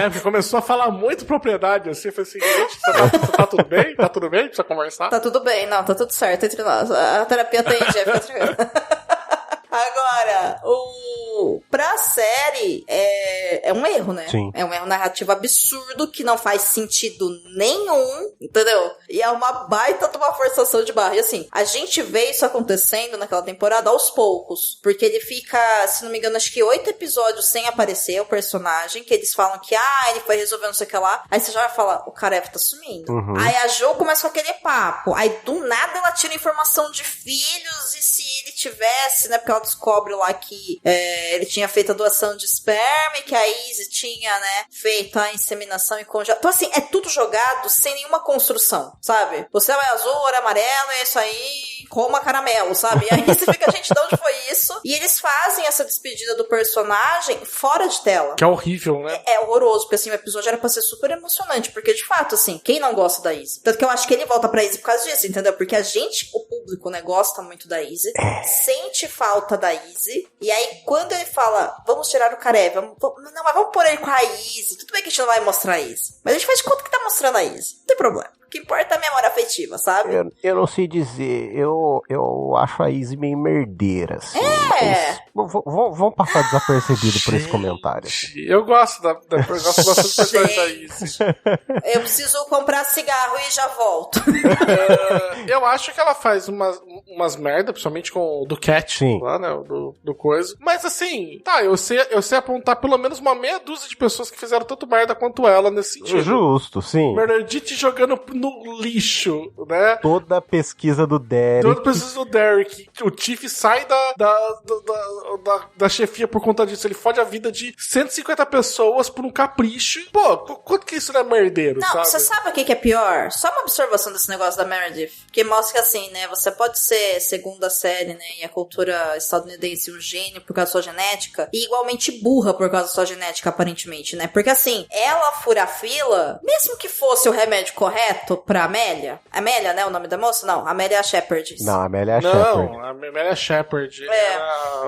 Porque começou a falar muito propriedade, assim, eu falei assim, gente, você tá tudo bem? Tá tudo bem? Precisa conversar? Tá tudo bem, não, tá tudo certo entre nós. A terapia tem, Jeff, fica tranquilo. Agora, pra série, é um erro, né? Sim. É um erro narrativo absurdo que não faz sentido nenhum, entendeu? E é uma baita de uma forçação de barra. E assim, a gente vê isso acontecendo naquela temporada aos poucos, porque ele fica, se não me engano, acho que 8 episódios sem aparecer o personagem, que eles falam que, ele foi resolver não sei o que lá. Aí você já vai falar, o Karev tá sumindo. Aí a Jo começa com aquele papo. Aí do nada ela tira informação de filhos, e se ele tivesse, né, porque ela descobre lá que ele tinha feito a doação de esperma e que a Izzy tinha, né, feito a inseminação e congelado. Então, assim, é tudo jogado sem nenhuma construção, sabe? O céu é azul, é amarelo, é isso aí, coma caramelo, sabe? E aí você fica, gente, de onde foi isso? E eles fazem essa despedida do personagem fora de tela. Que é horrível, né? É horroroso, porque assim, o episódio era pra ser super emocionante, porque de fato, assim, quem não gosta da Izzy? Tanto que eu acho que ele volta pra Izzy por causa disso, entendeu? Porque a gente, o público, né, gosta muito da Izzy, sente falta da Izzy, e aí quando ele fala, vamos tirar o Karev, mas vamos pôr ele com a Izzy, tudo bem que a gente não vai mostrar a Izzy, mas a gente faz de conta que tá mostrando a Izzy, não tem problema. O que importa é a memória afetiva, sabe? Eu não sei dizer, eu acho a Izzy meio merdeira, assim. Vamos passar desapercebido por esse comentário. Eu gosto eu gosto bastante da Izzy. Eu preciso comprar cigarro e já volto. Eu acho que ela faz umas merda, principalmente com o do Cat, sim, lá, né, do coisa. Mas assim, eu sei apontar pelo menos uma meia dúzia de pessoas que fizeram tanto merda quanto ela nesse sentido. Justo, sim. Meredith jogando no lixo, né? Toda a pesquisa do Derek. O Tiff sai da chefia por conta disso. Ele fode a vida de 150 pessoas por um capricho. Pô, quanto que isso não é merdeiro, sabe? Não, você sabe o que é pior? Só uma observação desse negócio da Meredith. Que mostra que assim, né, você pode ser segunda série, né, e a cultura estadunidense um gênio por causa da sua genética, e igualmente burra por causa da sua genética, aparentemente, né? Porque assim, ela fura a fila, mesmo que fosse o remédio correto, correto pra Amélia? Amélia, né, o nome da moça? Não, Amélia Shepard. Não, a Amélia é a Shepard. Não, a Amélia Shepard. É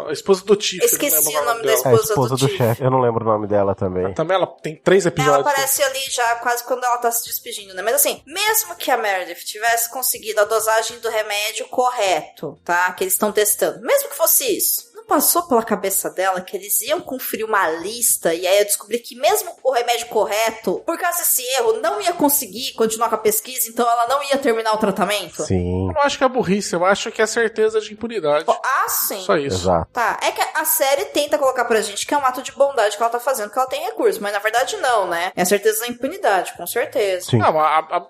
a esposa do Tiff. Esqueci o nome da É a esposa do chefe. Eu não lembro o nome dela também. Também ela tem 3 episódios. Ela aparece ali já quase quando ela tá se despedindo, né? Mas assim, mesmo que a Meredith tivesse conseguido a dosagem do remédio correto, tá? Que eles estão testando. Mesmo que fosse isso. Não passou pela cabeça dela que eles iam conferir uma lista e aí eu descobri que mesmo o remédio correto, por causa desse erro, não ia conseguir continuar com a pesquisa, então ela não ia terminar o tratamento? Sim. Eu não acho que é burrice, eu acho que é certeza de impunidade. Ah, sim. Só isso. Exato. Tá, é que a série tenta colocar pra gente que é um ato de bondade que ela tá fazendo, que ela tem recurso, mas na verdade não, né? É a certeza da impunidade, com certeza. Sim. Não,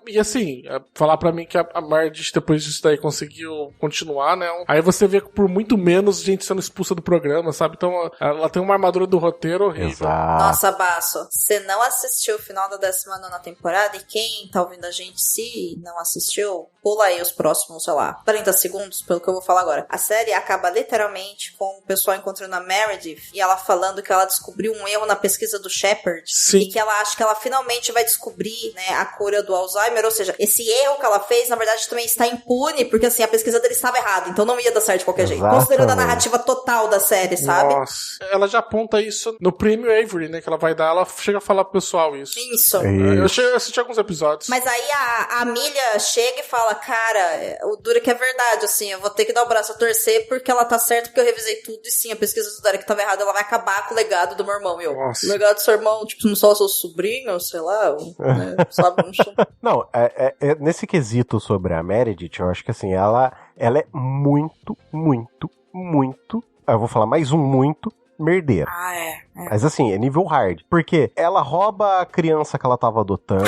e assim, falar pra mim que a Meredith depois disso daí conseguiu continuar, né? Aí você vê que por muito menos gente sendo expulsa do programa, sabe? Então ela tem uma armadura do roteiro horrível. Exato. Nossa, Basso, você não assistiu o final da 19ª temporada e quem tá ouvindo a gente, se não assistiu, pula aí os próximos, sei lá, 40 segundos, pelo que eu vou falar agora. A série acaba literalmente com o pessoal encontrando a Meredith e ela falando que ela descobriu um erro na pesquisa do Shepard. Sim. E que ela acha que ela finalmente vai descobrir, né, a cura do Alzheimer, ou seja, esse erro que ela fez, na verdade, também está impune, porque assim, a pesquisa dele estava errada, então não ia dar certo de qualquer jeito. Exatamente. Considerando a narrativa total da série, sabe? Nossa. Ela já aponta isso no Prêmio Avery, né? Que ela vai dar, ela chega a falar pro pessoal isso. Isso. Eu assisti alguns episódios. Mas aí a Amelia chega e fala, cara, o duro que é verdade, assim, eu vou ter que dar o braço a torcer porque ela tá certa, porque eu revisei tudo e sim, a pesquisa do Derek tava errada, ela vai acabar com o legado do meu irmão. Nossa. O legado do seu irmão, tipo, não só o seu sobrinho, sei lá, né, sabe? Não, nesse quesito sobre a Meredith, eu acho que assim, ela é muito, muito, muito, eu vou falar mais muito, merdeira. Ah, é. Mas assim, é nível hard. Porque ela rouba a criança que ela tava adotando.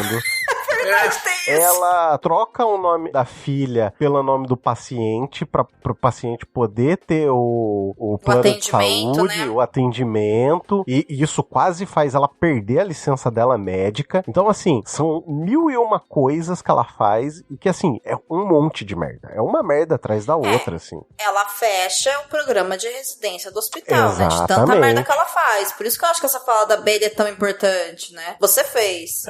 Ela troca o nome da filha pelo nome do paciente pro paciente poder ter o plano de saúde, né? O atendimento, e isso quase faz ela perder a licença dela médica. Então assim, são 1001 coisas que ela faz e que assim, é um monte de merda. É uma merda atrás da outra, assim. Ela fecha o programa de residência do hospital, né? De tanta Exatamente. merda que ela faz. Por isso que eu acho que essa fala da Bailey é tão importante, né? Você fez.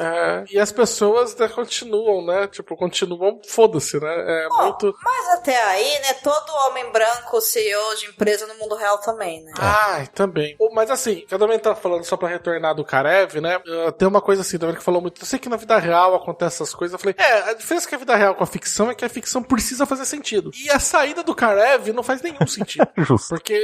E as pessoas continuam, né? Tipo, continuam, foda-se, né? Muito... Mas até aí, né? Todo homem branco, CEO de empresa no mundo real também, né? Também. Mas assim, cada vez tá falando só pra retornar do Karev, né? Tem uma coisa assim, também que falou muito. Eu sei que na vida real acontece essas coisas. Eu falei, a diferença que a vida real com a ficção é que a ficção precisa fazer sentido. E a saída do Karev não faz nenhum sentido. Justo. Porque,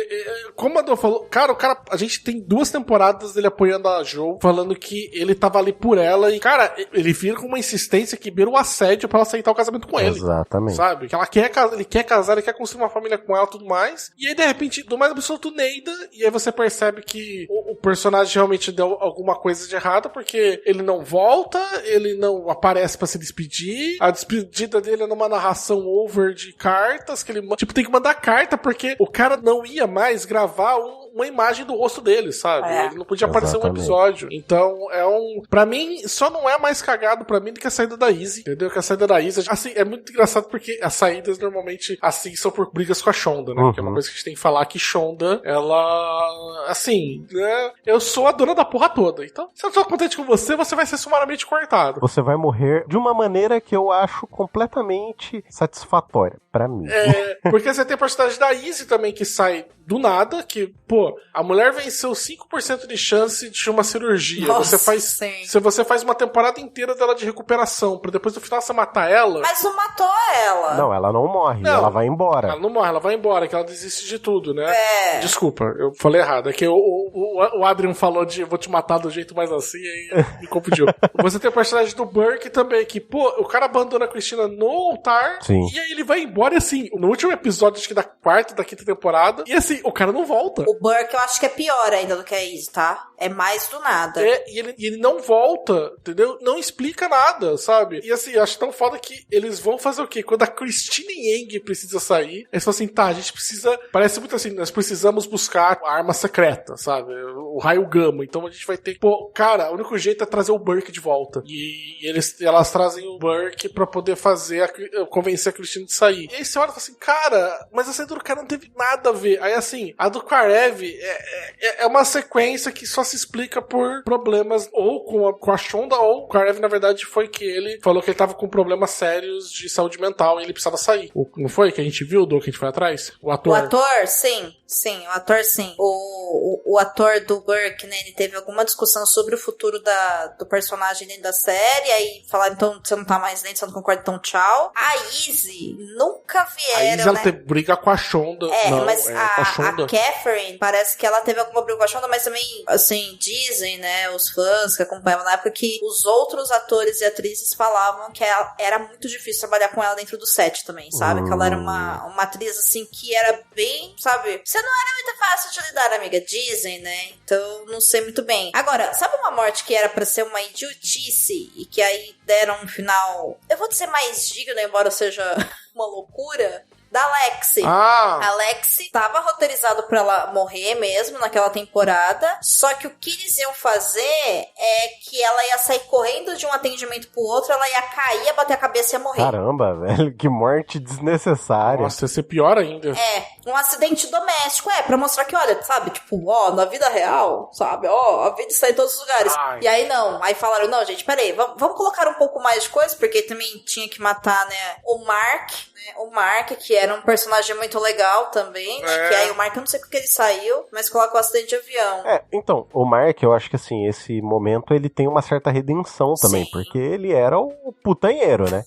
como a Dô falou, cara, a gente tem 2 temporadas dele apoiando a Jo, falando que ele tava ali por ela e, cara, ele vira com uma insistência que beira o assédio pra ela aceitar o casamento com ele. Exatamente. Sabe? Que ela quer casar, ele quer casar, ele quer construir uma família com ela e tudo mais. E aí, de repente, do mais absoluto Neida, e aí você percebe que o personagem realmente deu alguma coisa de errado, porque ele não volta, ele não aparece pra se despedir, a despedida dele é numa narração over de cartas, que ele, tipo, tem que mandar carta, porque o cara não ia mais gravar uma imagem do rosto dele, sabe? Ele não podia aparecer um episódio. Então, pra mim, só não é mais cagado pra mim do que a saída da Izzy, entendeu? Que a saída da Izzy, assim, é muito engraçado porque as saídas normalmente, assim, são por brigas com a Shonda, né? Porque é uma coisa que a gente tem que falar que Shonda, ela, assim, né? Eu sou a dona da porra toda. Então, se eu tô contente com você, você vai ser sumariamente cortado. Você vai morrer de uma maneira que eu acho completamente satisfatória pra mim. Porque você tem a personagem da Izzy também que sai do nada, que, pô, a mulher venceu 5% de chance de uma cirurgia. Nossa, se você faz uma temporada inteira dela de recuperação, pra depois no final você matar ela... Mas não matou ela. Não, ela não morre, ela vai embora. Ela não morre, ela vai embora, que ela desiste de tudo, né? Desculpa, eu falei errado. É que o Adrian falou de vou te matar do jeito mais assim, aí me confundiu. Você tem o personagem do Burke também, que, pô, o cara abandona a Cristina no altar, e aí ele vai embora, e assim, no último episódio, acho que da 4ª, da 5ª temporada, e assim, o cara não volta. O Burke eu acho que é pior ainda do que a Izzy, tá? É mais do nada. E ele não volta, entendeu? Não explica nada, sabe? E assim, eu acho tão foda que eles vão fazer o quê? Quando a Christine Yang precisa sair, eles falam assim, tá, a gente precisa... Parece muito assim, nós precisamos buscar a arma secreta, sabe? O raio gama. Então a gente vai ter... Pô, cara, o único jeito é trazer o Burke de volta. E elas trazem o Burke pra poder convencer a Christine de sair. E aí você olha e fala assim, cara, mas a saída do cara não teve nada a ver. Aí assim, a do Karev é uma sequência que só se explica por problemas ou com a Shonda, ou o Karev, na verdade, foi que ele falou que ele tava com problemas sérios de saúde mental e ele precisava sair. Não foi que a gente viu, que a gente foi atrás? O ator. O ator, sim. Sim, o ator, sim. O ator do Burke, né, ele teve alguma discussão sobre o futuro do personagem dentro da série, aí falaram, então, você não tá mais dentro, você não concorda, então tchau. A Izzy nunca vieram, a Izzy, ela teve briga com a Shonda. Mas a Catherine, parece que ela teve alguma briga com a Shonda, mas também, assim, dizem, né, os fãs que acompanhavam na época, que os outros atores e atrizes falavam que era muito difícil trabalhar com ela dentro do set também, sabe? Que ela era uma atriz, assim, que era bem, sabe? Você não era muito fácil de lidar, amiga. Dizem, né? Então, não sei muito bem. Agora, sabe uma morte que era pra ser uma idiotice e que aí deram um final, eu vou dizer mais digno, embora seja uma loucura? Da Lexi. A Lexi tava roteirizado pra ela morrer mesmo naquela temporada, só que o que eles iam fazer é que ela ia sair correndo de um atendimento pro outro, ela ia cair, ia bater a cabeça e ia morrer. Caramba, velho, que morte desnecessária. Nossa, ia ser pior ainda. Um acidente doméstico, pra mostrar que, olha, sabe, tipo, na vida real, sabe, a vida está em todos os lugares. Ai. E aí não, aí falaram, não, gente, peraí, vamos colocar um pouco mais de coisa, porque também tinha que matar, né, o Mark, que era um personagem muito legal também, né? Que aí o Mark, eu não sei porque ele saiu, mas coloca o acidente de avião. Então, o Mark, eu acho que assim, esse momento ele tem uma certa redenção também, porque ele era o putanheiro, né?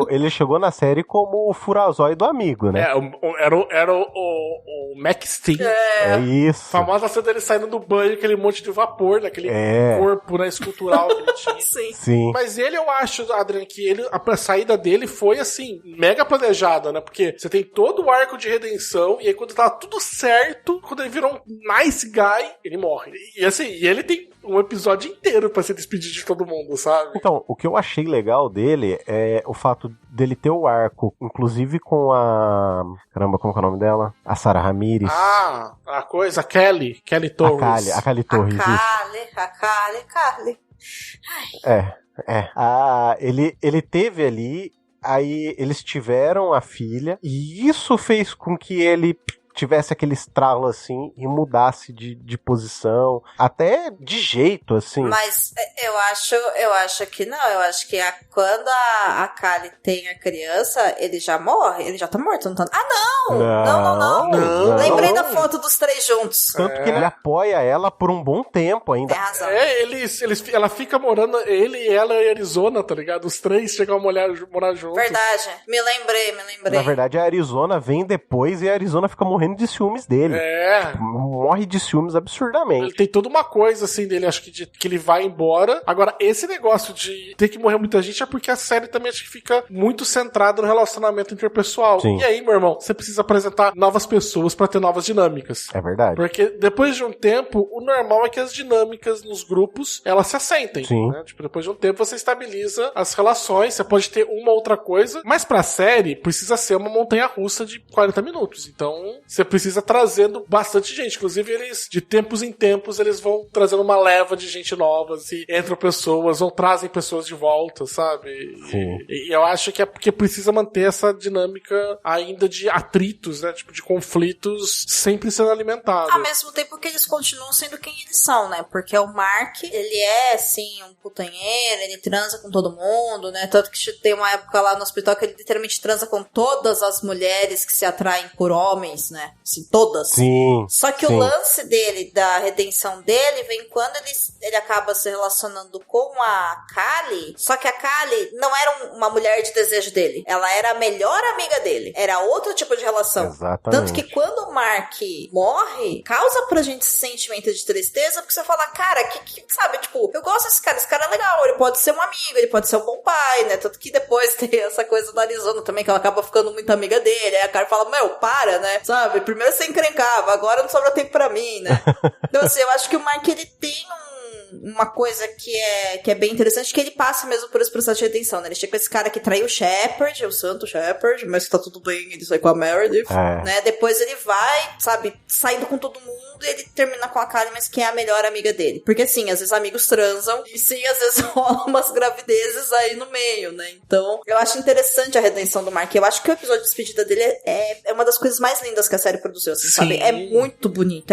Ele chegou na série como o furazói do amigo, né? Era o Max Steel. É isso. A famosa cena dele saindo do banho, aquele monte de vapor, naquele corpo, né, escultural que ele tinha. Sim. Mas eu acho, Adrian, que a saída dele foi, assim, mega planejada, né? Porque você tem todo o arco de redenção, e aí quando tá tudo certo, quando ele virou um nice guy, ele morre. E assim, ele tem um episódio inteiro pra se despedir de todo mundo, sabe? Então, o que eu achei legal dele é o fato dele ter o arco, inclusive com a... Caramba, como que é o nome dela? A Sarah Ramirez. A Kelly Torres. A Kelly Torres, A Kali. Ele teve ali, aí eles tiveram a filha, e isso fez com que ele tivesse aquele estralo assim e mudasse de posição, até de jeito assim. Mas eu acho que não, eu acho que quando a Kali tem a criança, ele já morre, ele já tá morto, não tá? Não. Lembrei da foto dos três juntos. Tanto que ele apoia ela por um bom tempo ainda. Tem razão. Ela fica morando, ele e ela em Arizona, tá ligado? Os três chegam a morar juntos. Verdade, me lembrei. Na verdade, a Arizona vem depois e a Arizona fica morrendo de ciúmes dele. Morre de ciúmes absurdamente. Ele tem toda uma coisa assim dele, acho que ele vai embora. Agora, esse negócio de ter que morrer muita gente é porque a série também acho que fica muito centrada no relacionamento interpessoal. Sim. E aí, meu irmão, você precisa apresentar novas pessoas pra ter novas dinâmicas. É verdade. Porque depois de um tempo, o normal é que as dinâmicas nos grupos, elas se assentem. Sim. Né? Tipo, depois de um tempo você estabiliza as relações, você pode ter uma outra coisa, mas pra série precisa ser uma montanha-russa de 40 minutos. Então, você precisa trazendo bastante gente. Inclusive, eles, de tempos em tempos, eles vão trazendo uma leva de gente nova, e entram pessoas, ou trazem pessoas de volta, sabe? Sim. E eu acho que é porque precisa manter essa dinâmica ainda de atritos, né? Tipo, de conflitos sempre sendo alimentados. Ao mesmo tempo que eles continuam sendo quem eles são, né? Porque o Mark, ele é, sim, um putanheiro, ele transa com todo mundo, né? Tanto que tem uma época lá no hospital que ele literalmente transa com todas as mulheres que se atraem por homens, né? Assim, todas. Sim. Só que o lance dele, da redenção dele, vem quando ele acaba se relacionando com a Kali. Só que a Kali não era uma mulher de desejo dele. Ela era a melhor amiga dele. Era outro tipo de relação. Exatamente. Tanto que quando o Mark morre, causa pra gente esse sentimento de tristeza, porque você fala, cara, sabe, tipo, eu gosto desse cara é legal, ele pode ser um amigo, ele pode ser um bom pai, né? Tanto que depois tem essa coisa da Arizona também, que ela acaba ficando muito amiga dele. Aí a cara fala, para, né? Sabe? Primeiro você encrencava, agora não sobra tempo pra mim, né? Então, assim, eu acho que o Mark, ele tem uma coisa que é bem interessante, que ele passa mesmo por esse processo de redenção, né? Ele chega com esse cara que traiu o Shepard, o santo Shepard, mas tá tudo bem, ele sai com a Meredith, né? Depois ele vai, sabe, saindo com todo mundo, e ele termina com a Kali, mas que é a melhor amiga dele. Porque sim, às vezes amigos transam, e sim, às vezes rolam umas gravidezes aí no meio, né? Então, eu acho interessante a redenção do Mark. Eu acho que o episódio de despedida dele é uma das coisas mais lindas que a série produziu, assim, sabe? É muito bonito,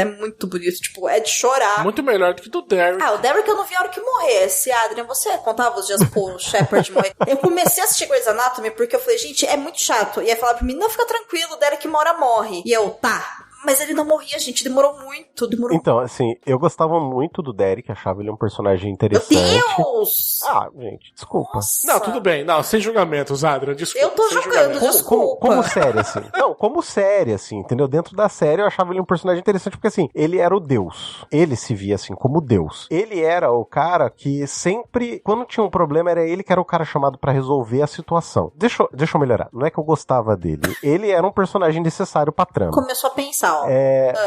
tipo, é de chorar. Muito melhor do que do Derek. O Derek eu não vi a hora que morresse. Adrian, você contava os dias pro Shepard morrer? Eu comecei a assistir Grey's Anatomy porque eu falei, gente, é muito chato. E aí falava pra mim, não, fica tranquilo, o Derek uma hora morre. E eu, tá. Mas ele não morria, gente. Demorou muito. Então, assim, eu gostava muito do Derek, achava ele um personagem interessante. Meu Deus! Gente, desculpa. Nossa. Não, tudo bem. Não, sem julgamentos, Adrian, desculpa. Eu tô jogando, desculpa. Como série, assim. Não, como série, assim, entendeu? Dentro da série eu achava ele um personagem interessante porque, assim, ele era o Deus. Ele se via, assim, como Deus. Ele era o cara que sempre, quando tinha um problema, era ele que era o cara chamado pra resolver a situação. Deixa eu melhorar. Não é que eu gostava dele. Ele era um personagem necessário pra trama. Começou a pensar,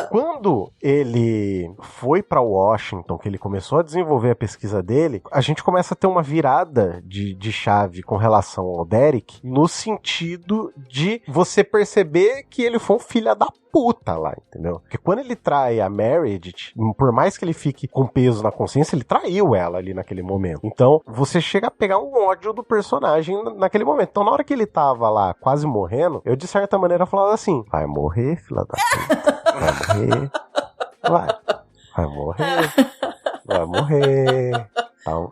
Quando ele foi pra Washington, que ele começou a desenvolver a pesquisa dele, a gente começa a ter uma virada de chave com relação ao Derek, no sentido de você perceber que ele foi um filho da puta lá, entendeu? Porque quando ele trai a Meredith, por mais que ele fique com peso na consciência, ele traiu ela ali naquele momento. Então, você chega a pegar um ódio do personagem naquele momento. Então, na hora que ele tava lá quase morrendo, eu de certa maneira falava assim, vai morrer, filha da puta. Vai morrer. Vai morrer. Vai morrer.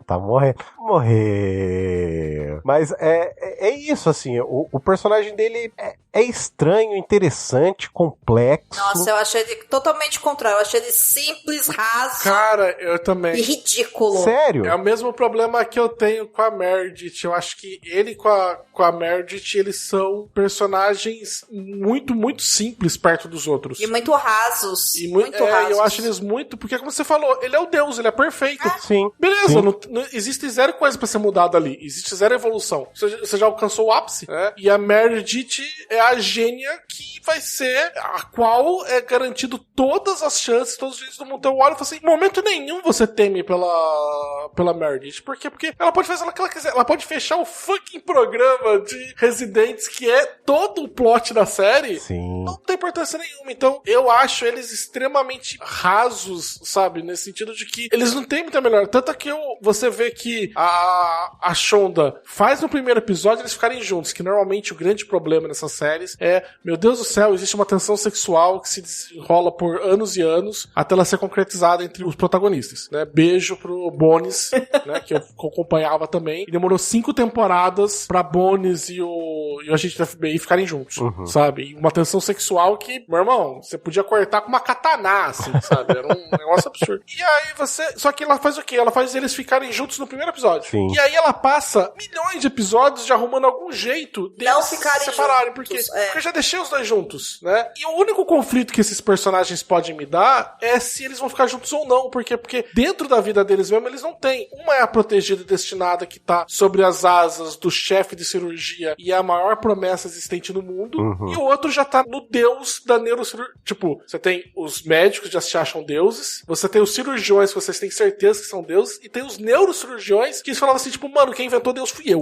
Tá morrendo. Morrer. Mas é isso, assim. O personagem dele é estranho, interessante, complexo. Nossa, eu achei ele totalmente contrário. Eu achei ele simples, raso. Cara, eu também. E ridículo. Sério? É o mesmo problema que eu tenho com a Meredith. Eu acho que ele com a Meredith, eles são personagens muito, muito simples perto dos outros. E muito rasos. Muito rasos. Eu acho eles muito... Porque, como você falou, ele é o Deus, ele é perfeito. Sim. Beleza, Sim. Não existe zero coisa pra ser mudada ali. Existe zero evolução. Você já alcançou o ápice, né? E a Meredith é a gênia que vai ser a qual é garantido todas as chances, todos os dias do mundo. Então eu olho e falo assim, em momento nenhum você teme pela Meredith. Por quê? Porque ela pode fazer o que ela quiser. Ela pode fechar o fucking programa de Residentes, que é todo o plot da série. Sim. Não tem importância nenhuma. Então eu acho eles extremamente rasos, sabe? Nesse sentido de que eles não têm muita melhor. Tanto que você vê que a Shonda faz no primeiro episódio eles ficarem juntos, que normalmente o grande problema nessas séries é, meu Deus do céu, existe uma tensão sexual que se desenrola por anos e anos até ela ser concretizada entre os protagonistas, né? Beijo pro Bones, né? Que eu acompanhava também. E demorou 5 temporadas pra Bones e o agente da FBI ficarem juntos, sabe? E uma tensão sexual que, meu irmão, você podia cortar com uma katana, assim, sabe? Era um negócio absurdo. E aí só que ela faz o quê? Ela faz eles ficarem juntos no primeiro episódio. Sim. E aí ela passa milhões de episódios de arrumando algum jeito deles não ficarem se separarem. juntos, Porque eu já deixei os dois juntos, né? E o único conflito que esses personagens podem me dar é se eles vão ficar juntos ou não. Por quê? Porque dentro da vida deles mesmo, eles não têm. Uma é a protegida e destinada que tá sobre as asas do chefe de cirurgia e é a maior promessa existente no mundo. E o outro já tá no deus da neurocirurgia. Tipo, você tem os médicos que já se acham deuses, você tem os cirurgiões que vocês têm certeza que são deuses, e tem os neurocirurgiões que eles falavam assim, tipo, mano, quem inventou Deus fui eu.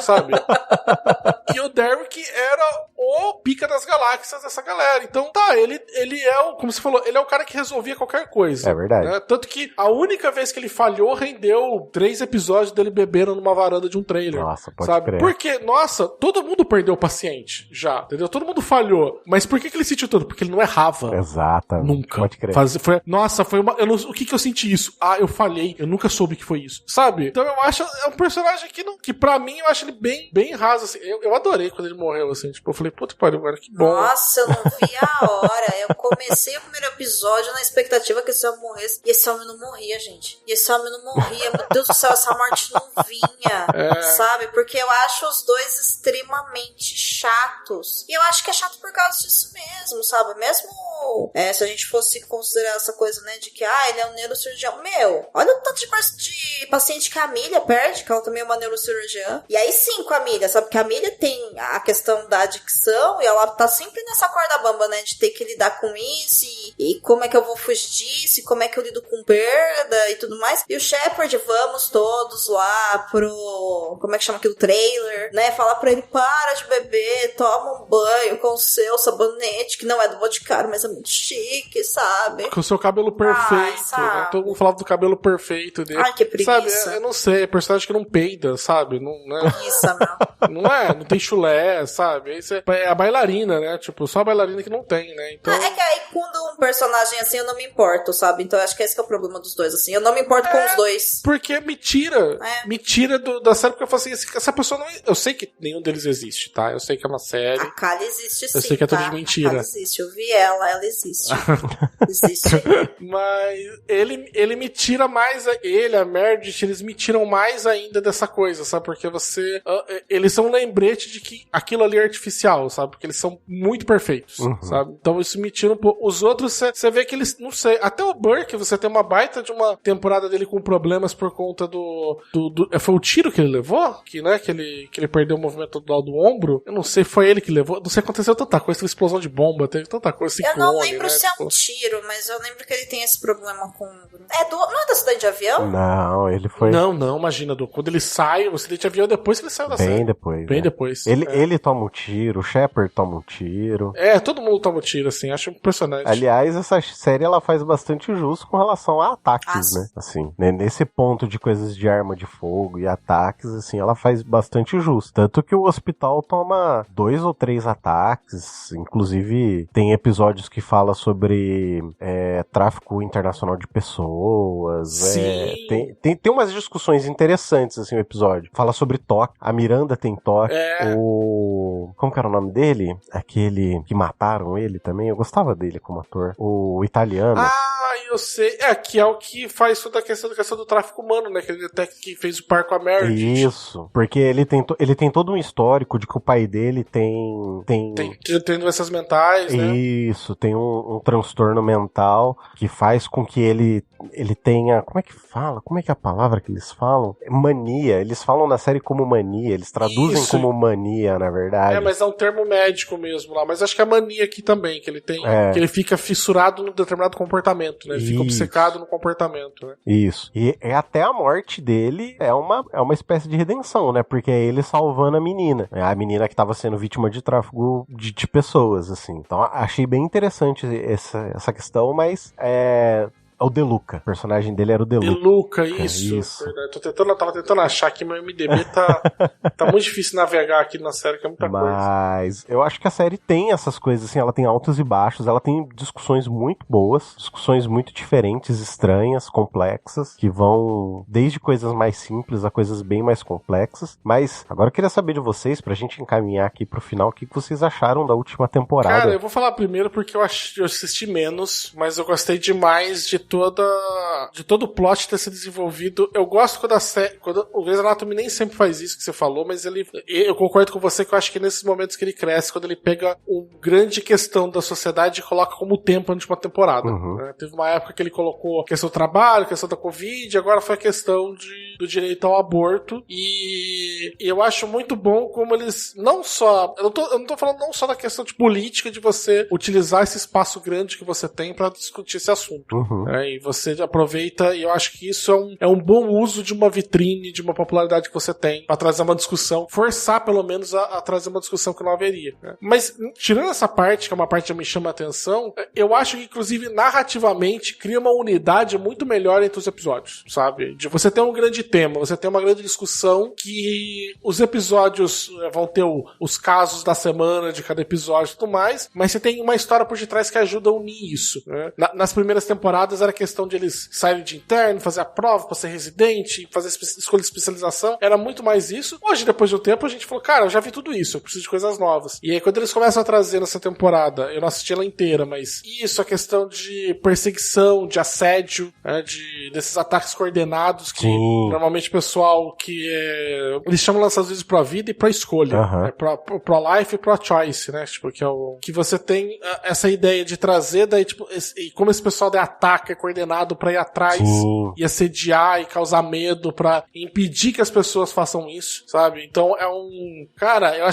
Sabe? E o Derek era o pica das galáxias dessa galera. Então, tá, ele é o, como você falou, ele é o cara que resolvia qualquer coisa. É verdade. Né? Tanto que a única vez que ele falhou rendeu 3 episódios dele bebendo numa varanda de um trailer. Nossa, pode sabe? crer. Porque, nossa, todo mundo perdeu o paciente já, entendeu? Todo mundo falhou. Mas por que ele sentiu tanto? Porque ele não errava. Exato. Nunca. Pode crer. Foi uma... o que eu senti isso? Ah, eu falhei. Eu nunca soube que foi isso. Sabe? Então eu acho... É um personagem que pra mim, eu acho ele bem raso, assim. Eu adorei quando ele morreu, assim. Tipo, eu falei, puta pariu, agora que bom. Nossa, eu não vi a hora. Eu comecei o primeiro episódio na expectativa que esse homem morresse. E esse homem não morria, gente. E esse homem não morria. Meu Deus do céu, essa morte não vinha. Sabe? Porque eu acho os dois extremamente chatos. E eu acho que é chato por causa disso mesmo, sabe? Mesmo se a gente fosse considerar essa coisa, né, de que, ele é um neurocirurgião. Meu, olha o tanto de paciente que a Amelia perde, que ela também é uma neurocirurgiã. E aí sim, com a Amelia, sabe? Que a Amelia tem a questão da adicção, e ela tá sempre nessa corda bamba, né, de ter que lidar com isso, e como é que eu vou fugir disso, e como é que eu lido com perda e tudo mais. E o Shepard, vamos todos lá pro, como é que chama aquilo, trailer, né, falar pra ele, para de beber, toma um banho com o seu sabonete, que não é do Boticário, mas é muito chique, sabe? Com o seu cabelo perfeito, né? Todo mundo falava do cabelo perfeito dele. Ai, que preguiça. Sabe, eu não sei, é personagem que não peida, sabe? Não, né? Preguiça, meu. Não é, não tem chulé, sabe? Isso é a bailarina, né? Tipo, só a bailarina que não tem, né? Então... É que aí quando um personagem assim, eu não me importo, sabe? Então eu acho que esse que é o problema dos dois, assim. Eu não me importo com os dois. Porque me tira da série, porque eu falo assim, essa pessoa não... Eu sei que nenhum deles existe, tá? Eu sei que é uma série. A Kali existe sim, eu sei que é tudo tá? de mentira. A Kali existe, eu vi ela existe. Existe. Mas ele me tira mais, ele, a Meredith, eles me tiram mais ainda dessa coisa, sabe? Porque eles são um lembrete de que aquilo ali é artificial, sabe? Porque eles são muito perfeitos, sabe? Então isso me tira um pouco. Os outros, você vê que eles, não sei, até o Burke, você tem uma baita de uma temporada dele com problemas por conta foi o tiro que ele levou? Que ele perdeu o movimento do ombro? Eu não sei, foi ele que levou. Não sei, aconteceu tanta coisa, teve explosão de bomba, teve tanta coisa, ciclone, eu não lembro, né? se é um tiro, mas eu lembro que ele tem esse problema com... Não é do acidente de avião? Não, ele foi... Não, imagina, quando ele sai, o acidente de avião é depois que ele saiu da série. Bem depois. Ele toma um tiro, o Shepard toma um tiro. Todo mundo toma um tiro, assim, acho impressionante. Aliás, essa série, ela faz bastante justo com relação a ataques, né? Assim, nesse ponto de coisas de arma de fogo e ataques, assim, ela faz bastante justo. Tanto que o hospital toma 2 ou 3 ataques, inclusive tem episódios que fala sobre tráfico internacional de pessoas. Sim. Tem umas discussões interessantes, assim, o episódio. Fala sobre toque. A Miranda tem toque. Como que era o nome dele? Aquele que mataram ele também. Eu gostava dele como ator. O italiano. Eu sei. Que é o que faz toda a questão do tráfico humano, né? Que ele até que fez o par com a Meredith. Isso. Porque ele tem todo um histórico de que o pai dele tem doenças mentais, né? Isso. Tem um transtorno mental que faz com que ele tenha... Como é que fala? Como é que é a palavra que eles falam? Mania. Eles falam na série como mania. Eles traduzem como mania, na verdade. Mas é um termo médico mesmo lá. Mas acho que é mania aqui também, que ele tem... Que ele fica fissurado num determinado comportamento, né? Ele fica obcecado no comportamento, né? Isso. E até a morte dele é uma espécie de redenção, né? Porque é ele salvando a menina. É a menina que estava sendo vítima de tráfico de pessoas, assim. Então, achei bem interessante essa questão, mas o De Luca. O personagem dele era o De Luca. De Luca, isso. Tava tentando achar que meu MDB tá muito difícil navegar aqui na série, que é muita coisa. Mas eu acho que a série tem essas coisas, assim, ela tem altos e baixos, ela tem discussões muito boas, discussões muito diferentes, estranhas, complexas, que vão desde coisas mais simples a coisas bem mais complexas. Mas agora eu queria saber de vocês, pra gente encaminhar aqui pro final, o que vocês acharam da última temporada? Cara, eu vou falar primeiro porque eu assisti menos, mas eu gostei demais de todo o plot ter sido desenvolvido. Eu gosto quando o Grey's Anatomy nem sempre faz isso que você falou, mas eu concordo com você que eu acho que nesses momentos que ele cresce, quando ele pega o grande questão da sociedade e coloca como tema de uma temporada. Né? Teve uma época que ele colocou a questão do trabalho, a questão da Covid, agora foi a questão do direito ao aborto, e eu acho muito bom como eles não só... Eu não tô falando não só da questão de política, de você utilizar esse espaço grande que você tem pra discutir esse assunto. E você aproveita, e eu acho que isso é um bom uso de uma vitrine, de uma popularidade que você tem, pra trazer uma discussão, forçar pelo menos a trazer uma discussão que não haveria. Né? Mas, tirando essa parte, que é uma parte que me chama a atenção, eu acho que, inclusive, narrativamente, cria uma unidade muito melhor entre os episódios, sabe? De você ter um grande tema, você ter uma grande discussão, que os episódios vão ter os casos da semana de cada episódio e tudo mais, mas você tem uma história por detrás que ajuda a unir isso. Né? Nas primeiras temporadas era questão de eles saírem de interno, fazer a prova pra ser residente, fazer escolha de especialização, era muito mais isso. Hoje, depois de um tempo, a gente falou, cara, eu já vi tudo isso, eu preciso de coisas novas. E aí, quando eles começam a trazer nessa temporada, eu não assisti ela inteira, mas isso, a questão de perseguição, de assédio, né, desses ataques coordenados, que normalmente o pessoal eles chamam lançadores vezes pro vida e pro escolha, né, pro life e pro choice, né, tipo, que você tem essa ideia de trazer, daí, tipo, e como esse pessoal daí ataca, coordenado pra ir atrás e assediar e causar medo pra impedir que as pessoas façam isso, sabe? Então cara, eu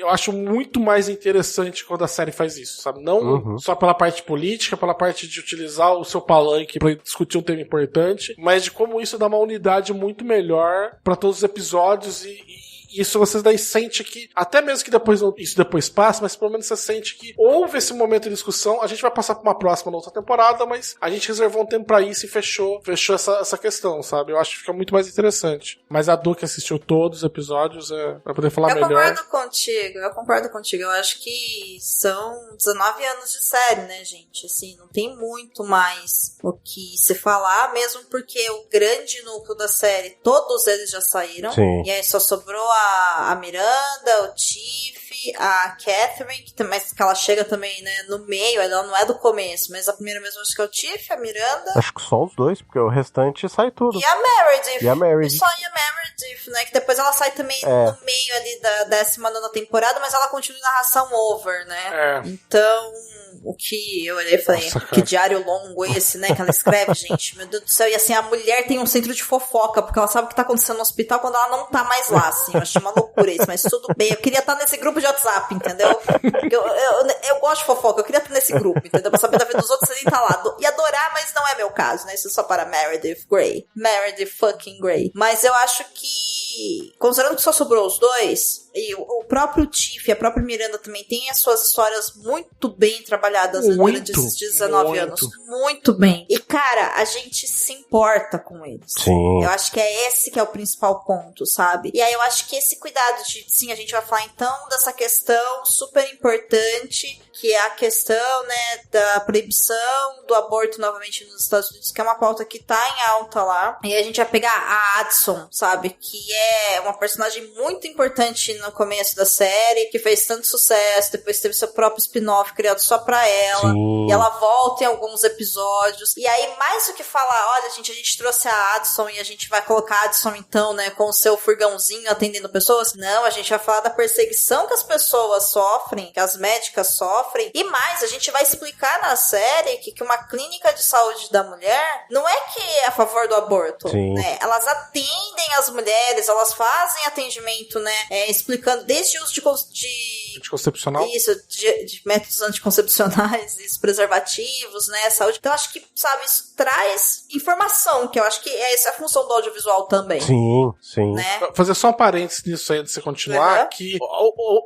acho muito mais interessante quando a série faz isso, sabe? Não só pela parte política, pela parte de utilizar o seu palanque pra discutir um tema importante, mas de como isso dá uma unidade muito melhor pra todos os episódios e isso você daí sente que, até mesmo que isso depois passa, mas pelo menos você sente que houve esse momento de discussão, a gente vai passar pra uma próxima na outra temporada, mas a gente reservou um tempo pra isso e fechou essa questão, sabe? Eu acho que fica muito mais interessante. Mas a Du que assistiu todos os episódios vai poder falar melhor. Eu concordo contigo. Eu acho que são 19 anos de série, né, gente? Assim, não tem muito mais o que se falar, mesmo porque o grande núcleo da série, todos eles já saíram. Sim. E aí só sobrou a Miranda, o Tiff, a Catherine, que ela chega também, né, no meio, ela não é do começo, mas a primeira mesmo acho que é o Tiff, a Miranda. Acho que só os dois, porque o restante sai tudo. E a Meredith. E só a Meredith, né, que depois ela sai também no meio ali da 19ª temporada, mas ela continua em narração over, né. Então, o que eu olhei e falei, que diário longo esse, né, que ela escreve, gente, meu Deus do céu. E assim, a mulher tem um centro de fofoca, porque ela sabe o que tá acontecendo no hospital quando ela não tá mais lá, assim. Eu achei uma loucura isso, mas tudo bem. Eu queria estar nesse grupo de WhatsApp, entendeu? Eu gosto de fofoca, eu queria estar nesse grupo, entendeu? Pra saber da vida dos outros sem estar lá. E adorar, mas não é meu caso, né? Isso é só para Meredith Grey. Meredith fucking Grey. Mas eu acho que, considerando que só sobrou os dois, e o próprio Tiff e a própria Miranda também tem as suas histórias muito bem trabalhadas durante esses 19 anos. Muito bem. E, cara, a gente se importa com eles. Sim. Eu acho que é esse que é o principal ponto, sabe? E aí eu acho que esse cuidado de, sim, a gente vai falar então dessa questão super importante, que é a questão, né, da proibição do aborto novamente nos Estados Unidos, que é uma pauta que tá em alta lá. E a gente vai pegar a Addison, sabe? Que é uma personagem muito importante no começo da série, que fez tanto sucesso, depois teve seu próprio spin-off criado só pra ela. Sim. E ela volta em alguns episódios. E aí, mais do que falar, olha, gente, a gente trouxe a Addison e a gente vai colocar a Addison, então, né, com o seu furgãozinho atendendo pessoas. Não, a gente vai falar da perseguição que as pessoas sofrem, que as médicas sofrem. E mais, a gente vai explicar na série que uma clínica de saúde da mulher não é que é a favor do aborto, né? Elas atendem as mulheres, elas fazem atendimento, né, explicando desde o uso de anticoncepcional? Isso, de métodos anticoncepcionais, isso, preservativos, né, saúde. Então, acho que, sabe, isso traz informação, que eu acho que essa é a função do audiovisual também. Sim, sim. Né? Fazer só um parênteses nisso aí, antes de você continuar, que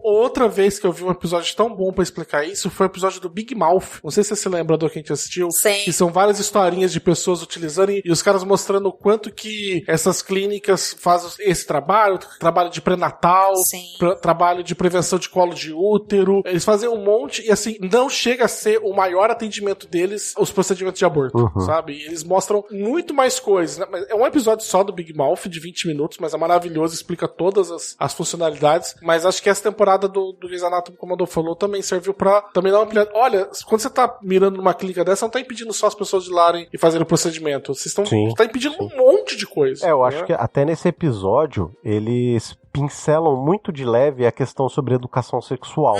outra vez que eu vi um episódio tão bom pra explicar isso foi o episódio do Big Mouth. Não sei se você se lembra do que a gente assistiu. Sim. Que são várias historinhas de pessoas utilizando e os caras mostrando o quanto que essas clínicas fazem esse trabalho de pré-natal, trabalho de prevenção de colo de útero. Eles fazem um monte e, assim, não chega a ser o maior atendimento deles os procedimentos de aborto, sabe? Eles mostram muito mais coisas, né? É um episódio só do Big Mouth de 20 minutos, mas é maravilhoso, explica todas as funcionalidades. Mas acho que essa temporada do Grey's Anatomy, como a Dô falou, também serviu pra também dar uma ampliada. Olha, quando você tá mirando numa clínica dessa, não tá impedindo só as pessoas de irem e fazerem o procedimento. Vocês estão tá impedindo um monte de coisa. Eu acho que até nesse episódio, eles pincelam muito de leve a questão sobre educação sexual,